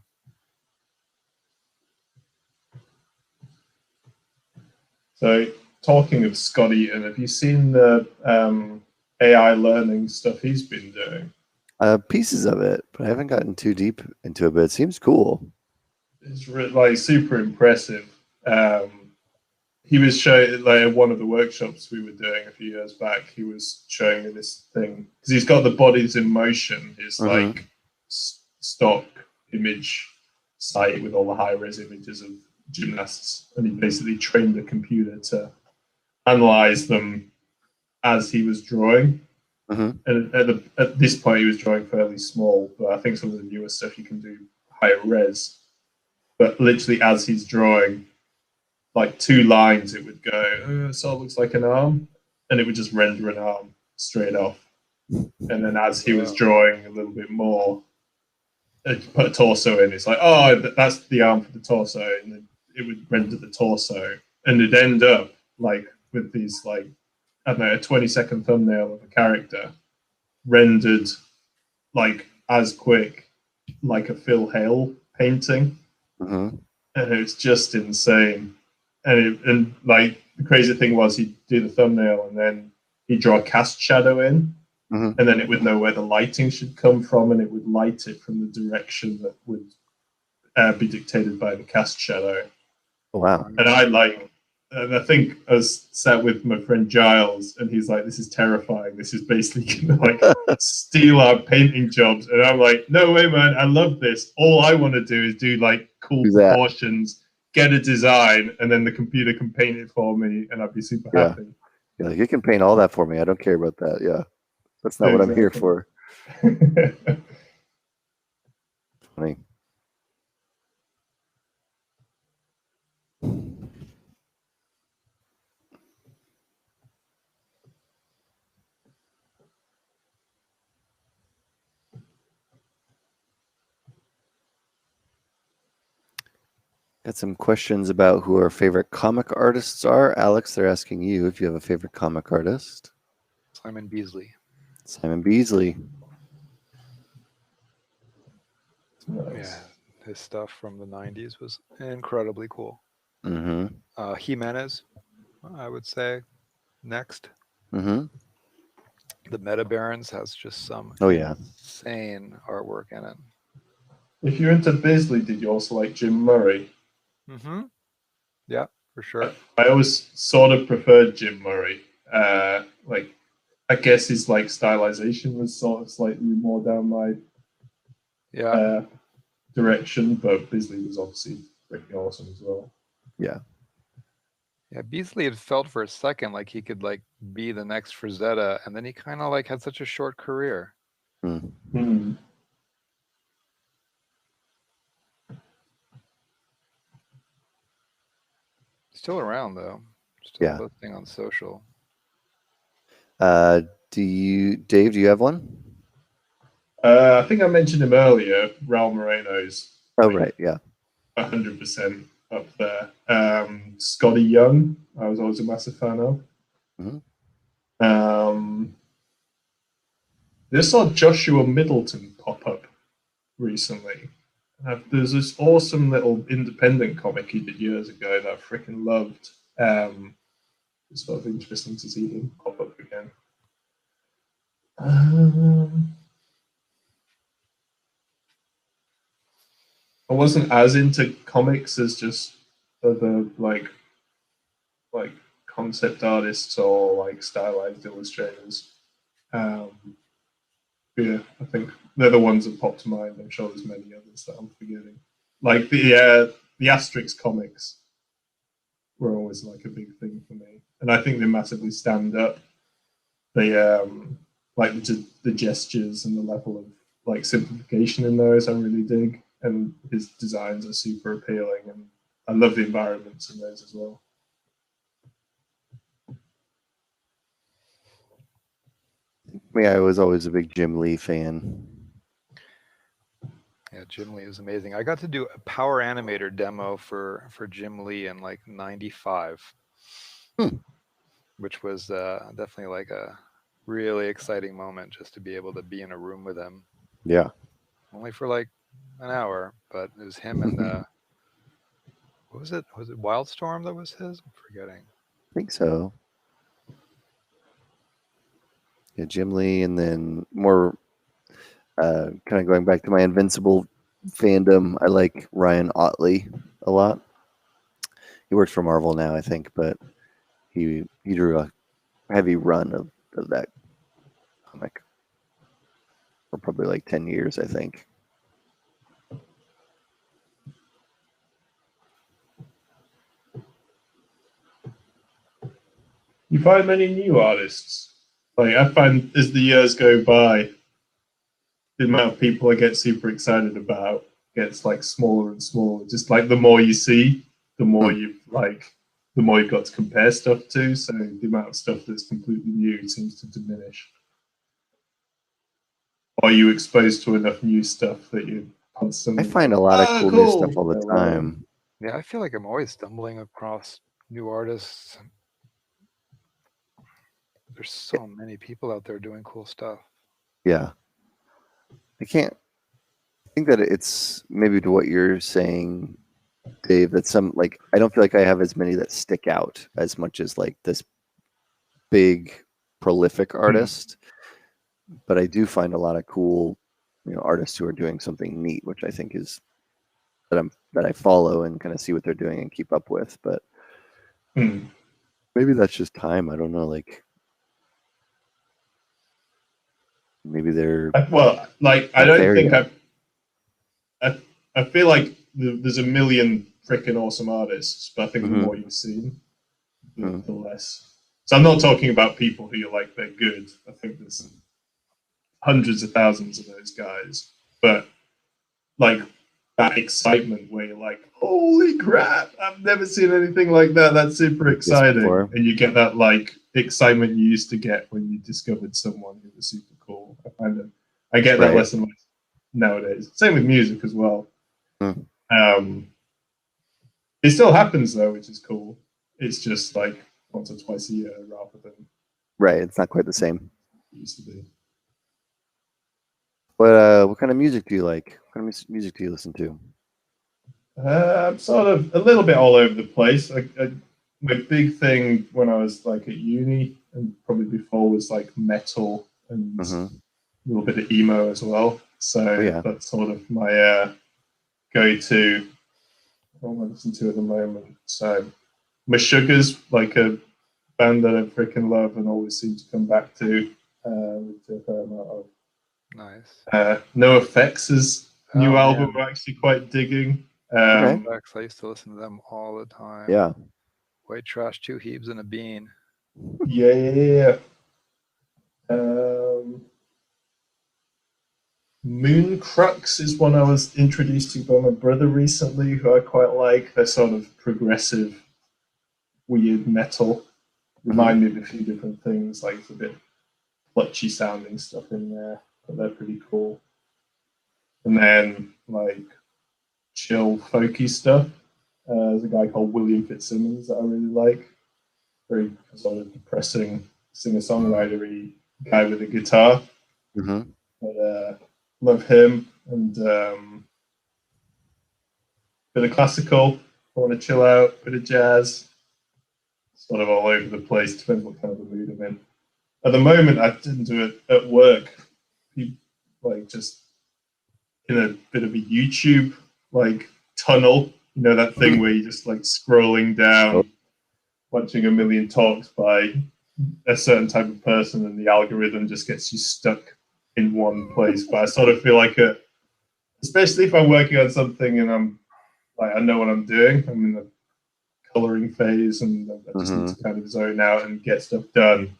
So, talking of Scott Eaton, have you seen the AI learning stuff he's been doing? Pieces of it, but I haven't gotten too deep into it, but it seems cool. It's like super impressive. He was showing, like, at one of the workshops we were doing a few years back, he was showing me this thing, because he's got the bodies in motion, his like stock image site with all the high-res images of gymnasts, and he basically trained the computer to analyze them as he was drawing. And at this point he was drawing fairly small, but I think some of the newer stuff you can do higher res. But literally as he's drawing, like 2 lines, it would go, so it looks like an arm, and it would just render an arm straight off. And then as he was drawing a little bit more, it put a torso in, it's like, oh, that's the arm for the torso, and then it would render the torso, and it'd end up like with these, like, I don't know, a 20-second thumbnail of a character rendered like as quick, like a Phil Hale painting. And it's just insane. And like the crazy thing was, he'd do the thumbnail and then he'd draw a cast shadow in, and then it would know where the lighting should come from, and it would light it from the direction that would be dictated by the cast shadow. Wow. And I think I was sat with my friend Giles, and he's like, this is terrifying. This is basically gonna like steal our painting jobs. And I'm like, no way, man. I love this. All I want to do is do like cool proportions, get a design, and then the computer can paint it for me, and I'd be super happy. Yeah, you can paint all that for me. I don't care about that. Yeah, that's not what I'm here for. Funny. Got some questions about who our favorite comic artists are. Alex, they're asking you if you have a favorite comic artist. Simon Beasley. Simon Beasley. Nice. Yeah, his stuff from the 90s was incredibly cool. Mm-hmm. Jimenez, I would say, next. Mm-hmm. The Meta Barons has just some insane artwork in it. If you're into Bisley, did you also like Jim Murray? Mm-hmm. Yeah, for sure. I always sort of preferred Jim Murray. Like, I guess his like stylization was sort of slightly more down my direction, but Bisley was obviously pretty awesome as well. Yeah. Yeah, Beasley had felt for a second like he could like be the next Frazetta, and then he kind of like had such a short career. Mm. Still around though. Still posting on social. Dave, do you have one? I think I mentioned him earlier, Raul Moreno's. Oh, right, yeah. 100% up there. Scotty Young, I was always a massive fan of. Mm-hmm. This saw Joshua Middleton pop up recently. There's this awesome little independent comic he did years ago that I freaking loved. It's sort of interesting to see him pop up again. I wasn't as into comics as just other like concept artists or like stylized illustrators. Yeah, I think they're the ones that pop to mind. I'm sure there's many others that I'm forgetting. Like the Asterix comics were always like a big thing for me, and I think they massively stand up. They like the gestures and the level of like simplification in those I really dig, and his designs are super appealing, and I love the environments in those as well. I was always a big Jim Lee fan. Yeah, Jim Lee is amazing. I got to do a Power Animator demo for Jim Lee in like '95, which was definitely like a really exciting moment just to be able to be in a room with him. Yeah. Only for like an hour, but it was him and what was it? Was it Wildstorm that was his? I'm forgetting. I think so. Yeah, Jim Lee, and then more kind of going back to my Invincible fandom, I like Ryan Ottley a lot. He works for Marvel now, I think, but he drew a heavy run of that comic for probably like 10 years, I think. You find many new artists. Like I find as the years go by, the amount of people I get super excited about gets like smaller and smaller. Just like the more you see, the more you've got to compare stuff to. So the amount of stuff that's completely new seems to diminish. Are you exposed to enough new stuff that you constantly? I find a lot of cool new stuff all the time. Yeah, I feel like I'm always stumbling across new artists. There's so many people out there doing cool stuff. Yeah. I think that it's maybe to what you're saying, Dave, that some like I don't feel like I have as many that stick out as much as like this big prolific artist. But I do find a lot of cool, artists who are doing something neat, which I think is that I follow and kind of see what they're doing and keep up with. But maybe that's just time. I don't know. Like maybe they're I don't think I feel like there's a million freaking awesome artists, but I think the more you've seen, the less So I'm not talking about people who you're like, they're good. I think there's hundreds of thousands of those guys. But like that excitement where you're like, holy crap, I've never seen anything like that. That's super exciting. And you get that like excitement you used to get when you discovered someone who was super cool. I get that less and less nowadays. Same with music as well. It still happens though, which is cool. It's just like once or twice a year rather than It's not quite the same. It used to be. What kind of music do you like? What kind of music do you listen to? I'm sort of a little bit all over the place. My big thing when I was like at uni and probably before was like metal and a little bit of emo as well. So that's sort of my go-to. What am I listening to at the moment? So Meshuggah's like a band that I freaking love and always seem to come back to. Nice. No Effects' new album I'm actually quite digging. I used to listen to them all the time. Yeah. White Trash, 2 Heaves, and a Bean. Yeah. Moon Crux is one I was introduced to by my brother recently, who I quite like. They're sort of progressive, weird metal. Remind me of a few different things, like it's a bit clutchy sounding stuff in there, but they're pretty cool. And then like chill folky stuff. There's a guy called William Fitzsimmons that I really like. Very sort of depressing singer-songwriter-y guy with a guitar. But love him. And bit of classical. I want to chill out. Bit of jazz. Sort of all over the place. Depends what kind of a mood I'm in. At the moment, I didn't do it at work. Like just in a bit of a YouTube like tunnel. You know that thing where you're just like scrolling down, watching a million talks by a certain type of person, and the algorithm just gets you stuck in one place. But I sort of feel like especially if I'm working on something and I'm like, I know what I'm doing. I'm in the coloring phase, and I just need to kind of zone out and get stuff done.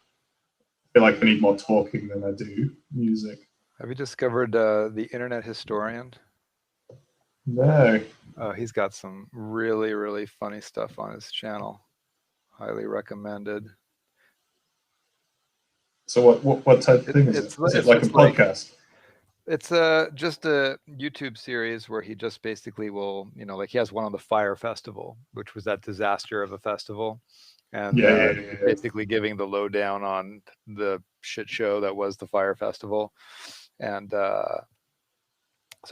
I feel like I need more talking than I do music. Have you discovered the Internet Historian? No. He's got some really, really funny stuff on his channel. Highly recommended. So what type of thing is it? Is it like a podcast? It's just a YouTube series where he just basically will, like he has one on the Fire Festival, which was that disaster of a festival. And basically giving the lowdown on the shit show that was the Fire Festival. And so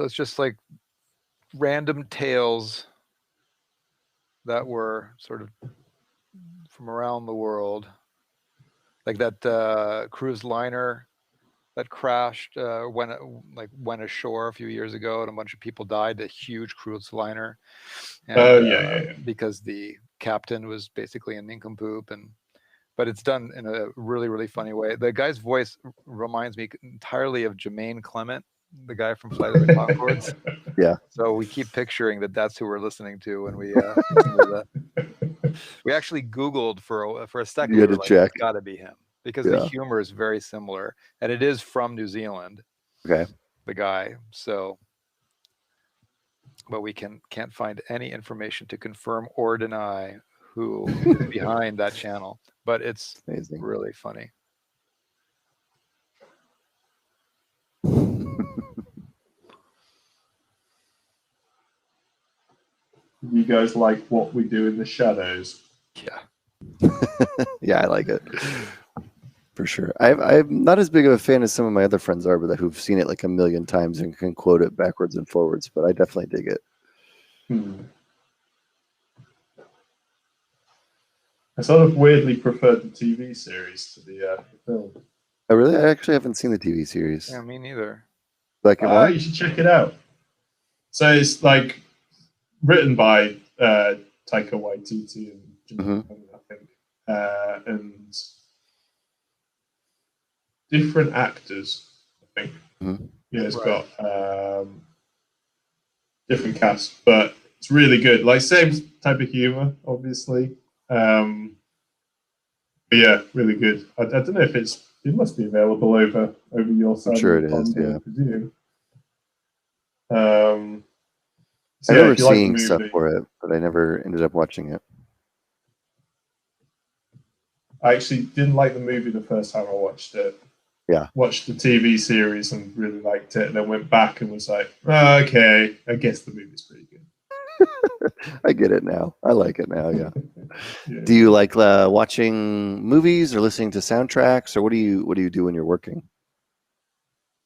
it's just like random tales that were sort of from around the world, like that cruise liner that crashed went ashore a few years ago, and a bunch of people died. A huge cruise liner, and, because the captain was basically a nincompoop, but it's done in a really, really funny way. The guy's voice reminds me entirely of Jermaine Clement, the guy from Flight of the Conchords. Yeah. So we keep picturing that's who we're listening to when we we actually Googled for a second. You had to check. It's got to be him because the humor is very similar, and it is from New Zealand. Okay. The guy. So, but we can't find any information to confirm or deny who is behind that channel. But it's amazing. Really funny. You guys like What We Do in the Shadows? Yeah. Yeah, I like it. For sure. I'm not as big of a fan as some of my other friends are, but who've seen it like a million times and can quote it backwards and forwards, but I definitely dig it. I sort of weirdly preferred the TV series to the film. Oh, really? I actually haven't seen the TV series. Yeah, me neither. Like it more? You should check it out. So it's like written by Taika Waititi and I think, and different actors, I think. Yeah, it's got different casts, but it's really good. Like same type of humor, obviously. But yeah, really good. I don't know if it must be available over your side. I'm sure of it the is. pond, I Yeah. presume. I So yeah, remember if you like the seeing stuff movie, for it, but I never ended up watching it. I actually didn't like the movie the first time I watched it. Yeah. Watched the TV series and really liked it, and then went back and was like, oh, okay, I guess the movie's pretty good. I get it now. I like it now. Yeah. Yeah. Do you like watching movies or listening to soundtracks, or what do you do when you're working?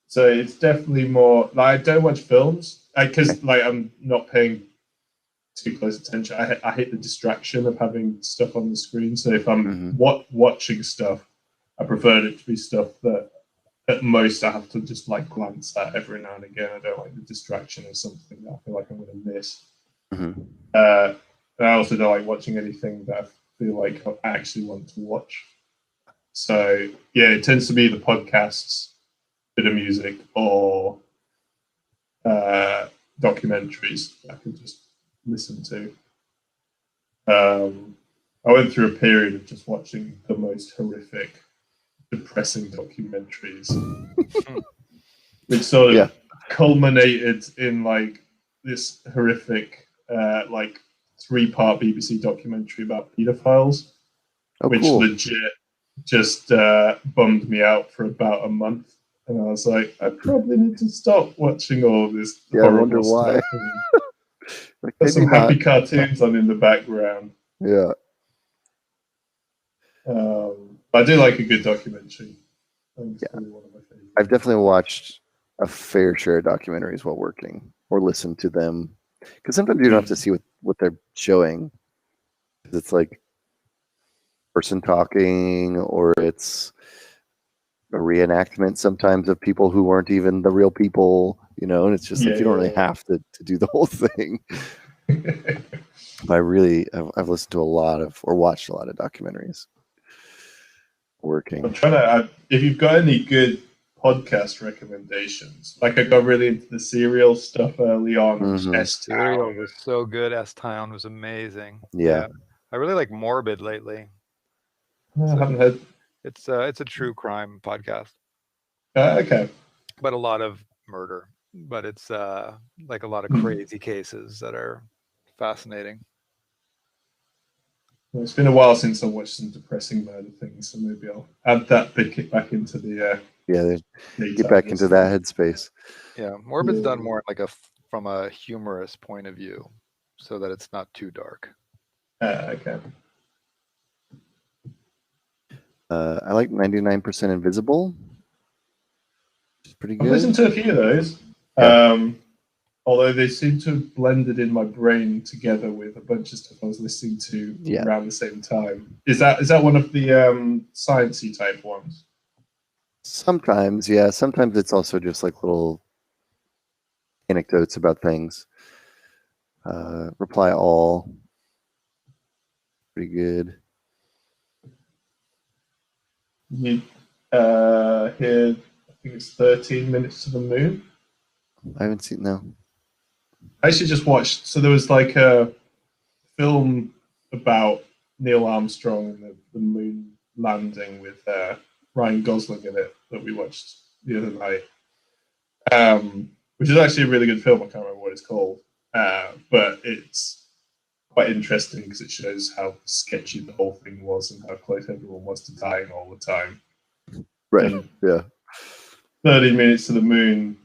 So it's definitely more like I don't watch films because like I'm not paying too close attention. I hate the distraction of having stuff on the screen. So if I'm watching stuff, I prefer it to be stuff that at most I have to just like glance at every now and again. I don't like the distraction of something that I feel like I'm going to miss. Mm-hmm. And I also don't like watching anything that I feel like I actually want to watch. So yeah, it tends to be the podcasts, bit of music, or documentaries I can just listen to. I went through a period of just watching the most horrific, depressing documentaries, which sort of culminated in like this horrific, like 3-part BBC documentary about pedophiles, which cool. legit just bummed me out for about a month. And I was like, I probably need to stop watching all of this horrible stuff. Like, there's some happy cartoons on in the background. Yeah. I do like a good documentary. Yeah. One of my favorites. I've definitely watched a fair share of documentaries while working or listened to them, because sometimes you don't have to see what they're showing. It's like person talking, or it's a reenactment sometimes of people who weren't even the real people, and it's just like you don't really have to do the whole thing. I've listened to a lot of or watched a lot of documentaries working. I'm trying to if you've got any good podcast recommendations. Like I got really into the Serial stuff early on. Serial was so good. S-Town was amazing. Yeah. I really like Morbid lately. I haven't heard. It's a true crime podcast. Okay. But a lot of murder. But it's like a lot of crazy cases that are fascinating. Well, it's been a while since I watched some depressing murder things, so maybe I'll add that bit back into the get back into that headspace. Yeah, Morbid's done more like from a humorous point of view, so that it's not too dark. Okay. I like 99% Invisible. It's pretty good. I've listened to a few of those. Yeah. Although they seem to have blended in my brain together with a bunch of stuff I was listening to around the same time. Is that one of the sciencey type ones? Sometimes, yeah. Sometimes it's also just like little anecdotes about things. Reply All. Pretty good. You hear, I think it's 13 Minutes to the Moon. I haven't seen, no. I actually just watched, so there was like a film about Neil Armstrong and the moon landing with Ryan Gosling in it that we watched the other night, which is actually a really good film. I can't remember what it's called, but it's quite interesting because it shows how sketchy the whole thing was and how close everyone was to dying all the time. Right. And yeah. 30 Minutes to the Moon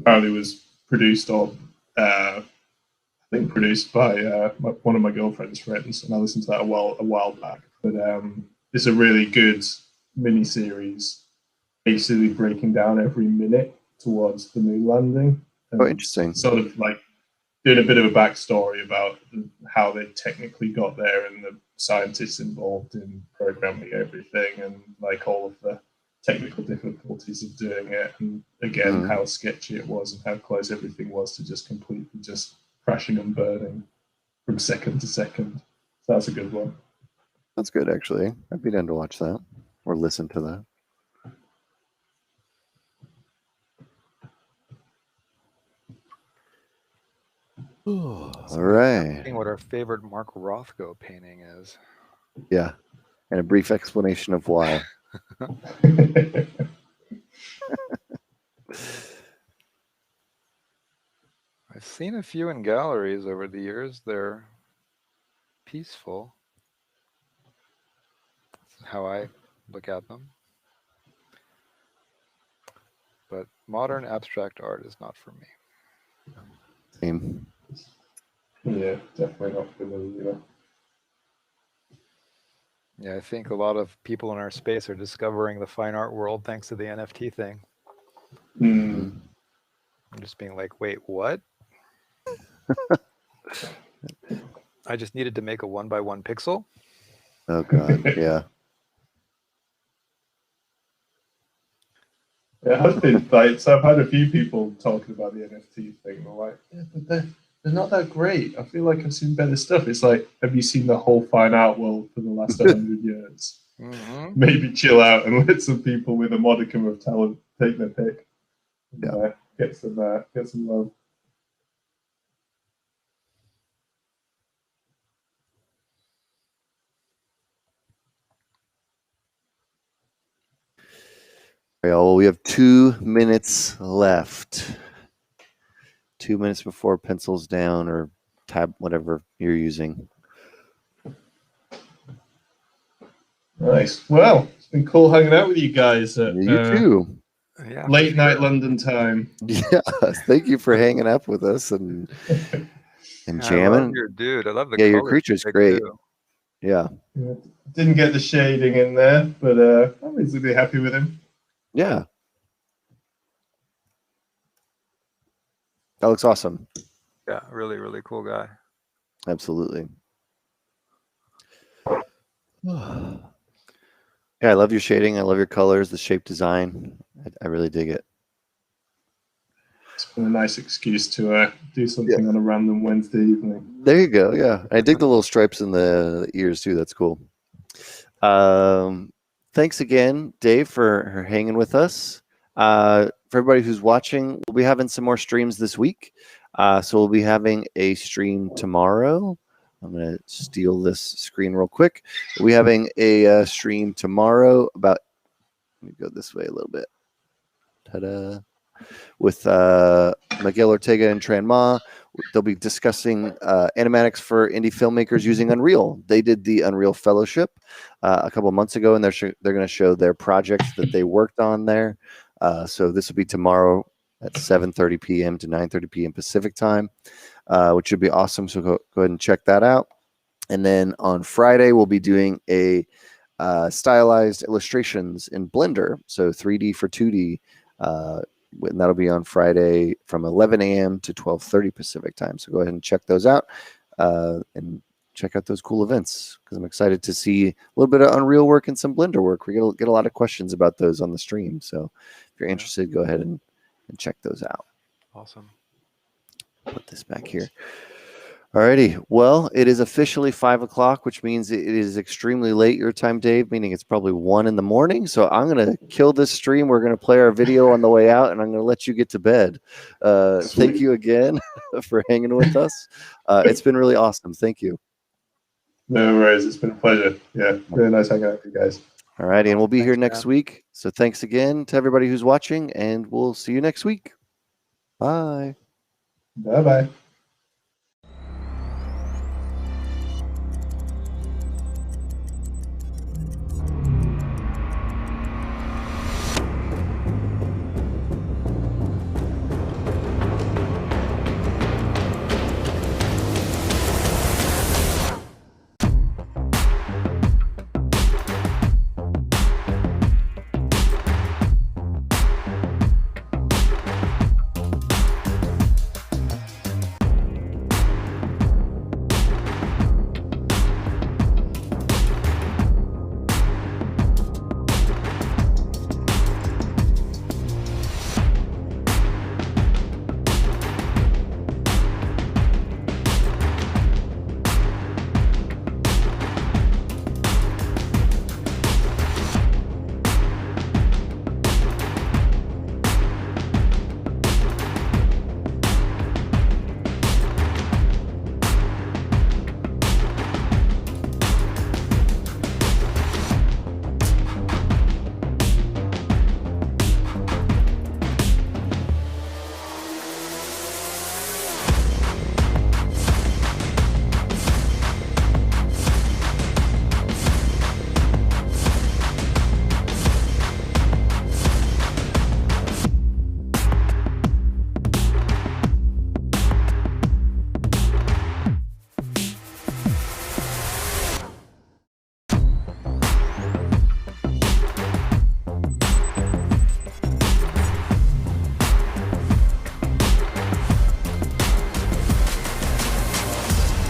apparently was produced I think produced by one of my girlfriend's friends, and I listened to that a while back. But it's a really good mini-series, basically breaking down every minute towards the moon landing. Oh, interesting. Sort of like doing a bit of a backstory about how they technically got there and the scientists involved in programming everything and like all of the technical difficulties of doing it, and again how sketchy it was and how close everything was to just completely just crashing and burning from second to second. So that's a good one. That's good, actually. I'd be down to watch that or listen to that. All right. What our favorite Mark Rothko painting is. Yeah, and a brief explanation of why. I've seen a few in galleries over the years. They're peaceful. That's how I look at them. But modern abstract art is not for me. Same. Yeah, definitely not for me either. Yeah, I think a lot of people in our space are discovering the fine art world thanks to the NFT thing. Mm. I'm just being like, wait, what? I just needed to make a 1x1 pixel. Oh God, yeah. It has been like, so I've had a few people talking about the NFT thing. They're like, yeah, but they're not that great. I feel like I've seen better stuff. It's like, have you seen the whole fine art world for the last 100 years? Mm-hmm. Maybe chill out and let some people with a modicum of talent take their pick. And, Yeah. get some love. Well, we have 2 minutes left. 2 minutes before pencils down or tab, whatever you're using. Nice. Well, it's been cool hanging out with you guys at You too. Yeah, late night London time. Yes, thank you for hanging up with us and jamming. I love your dude. I love the yeah, your color creature's pick great. too. Yeah. Didn't get the shading in there, but I'm reasonably happy with him. Yeah. That looks awesome. Yeah, really, really cool guy. Absolutely. Yeah, I love your shading. I love your colors, the shape design. I really dig it. It's been a nice excuse to do something on a random Wednesday evening. There you go. Yeah, I dig the little stripes in the ears too. That's cool. Thanks again, Dave, for hanging with us. For everybody who's watching, we'll be having some more streams this week. So we'll be having a stream tomorrow. I'm going to steal this screen real quick. We'll be having a stream tomorrow about, let me go this way a little bit. Ta-da. With Miguel Ortega and Tran Ma. They'll be discussing animatics for indie filmmakers using Unreal. They did the Unreal Fellowship a couple months ago, and they're going to show their projects that they worked on there. So this will be tomorrow at 7:30 p.m. to 9:30 p.m. Pacific time, which should be awesome. So go ahead and check that out. And then on Friday, we'll be doing a stylized illustrations in Blender, so 3D for 2D. And that'll be on Friday from 11 a.m. to 12:30 Pacific time. So go ahead and check those out and check out those cool events because I'm excited to see a little bit of Unreal work and some Blender work. We're going to get a lot of questions about those on the stream. So if you're interested, go ahead and check those out. Awesome. Put this back here. Alrighty. Well, it is officially 5 o'clock, which means it is extremely late your time, Dave, meaning it's probably 1 in the morning. So I'm going to kill this stream. We're going to play our video on the way out, and I'm going to let you get to bed. Thank you again for hanging with us. It's been really awesome. Thank you. No worries. It's been a pleasure. Yeah, really nice hanging out with you guys. Alrighty, and we'll be here next week. So thanks again to everybody who's watching, and we'll see you next week. Bye. Bye-bye.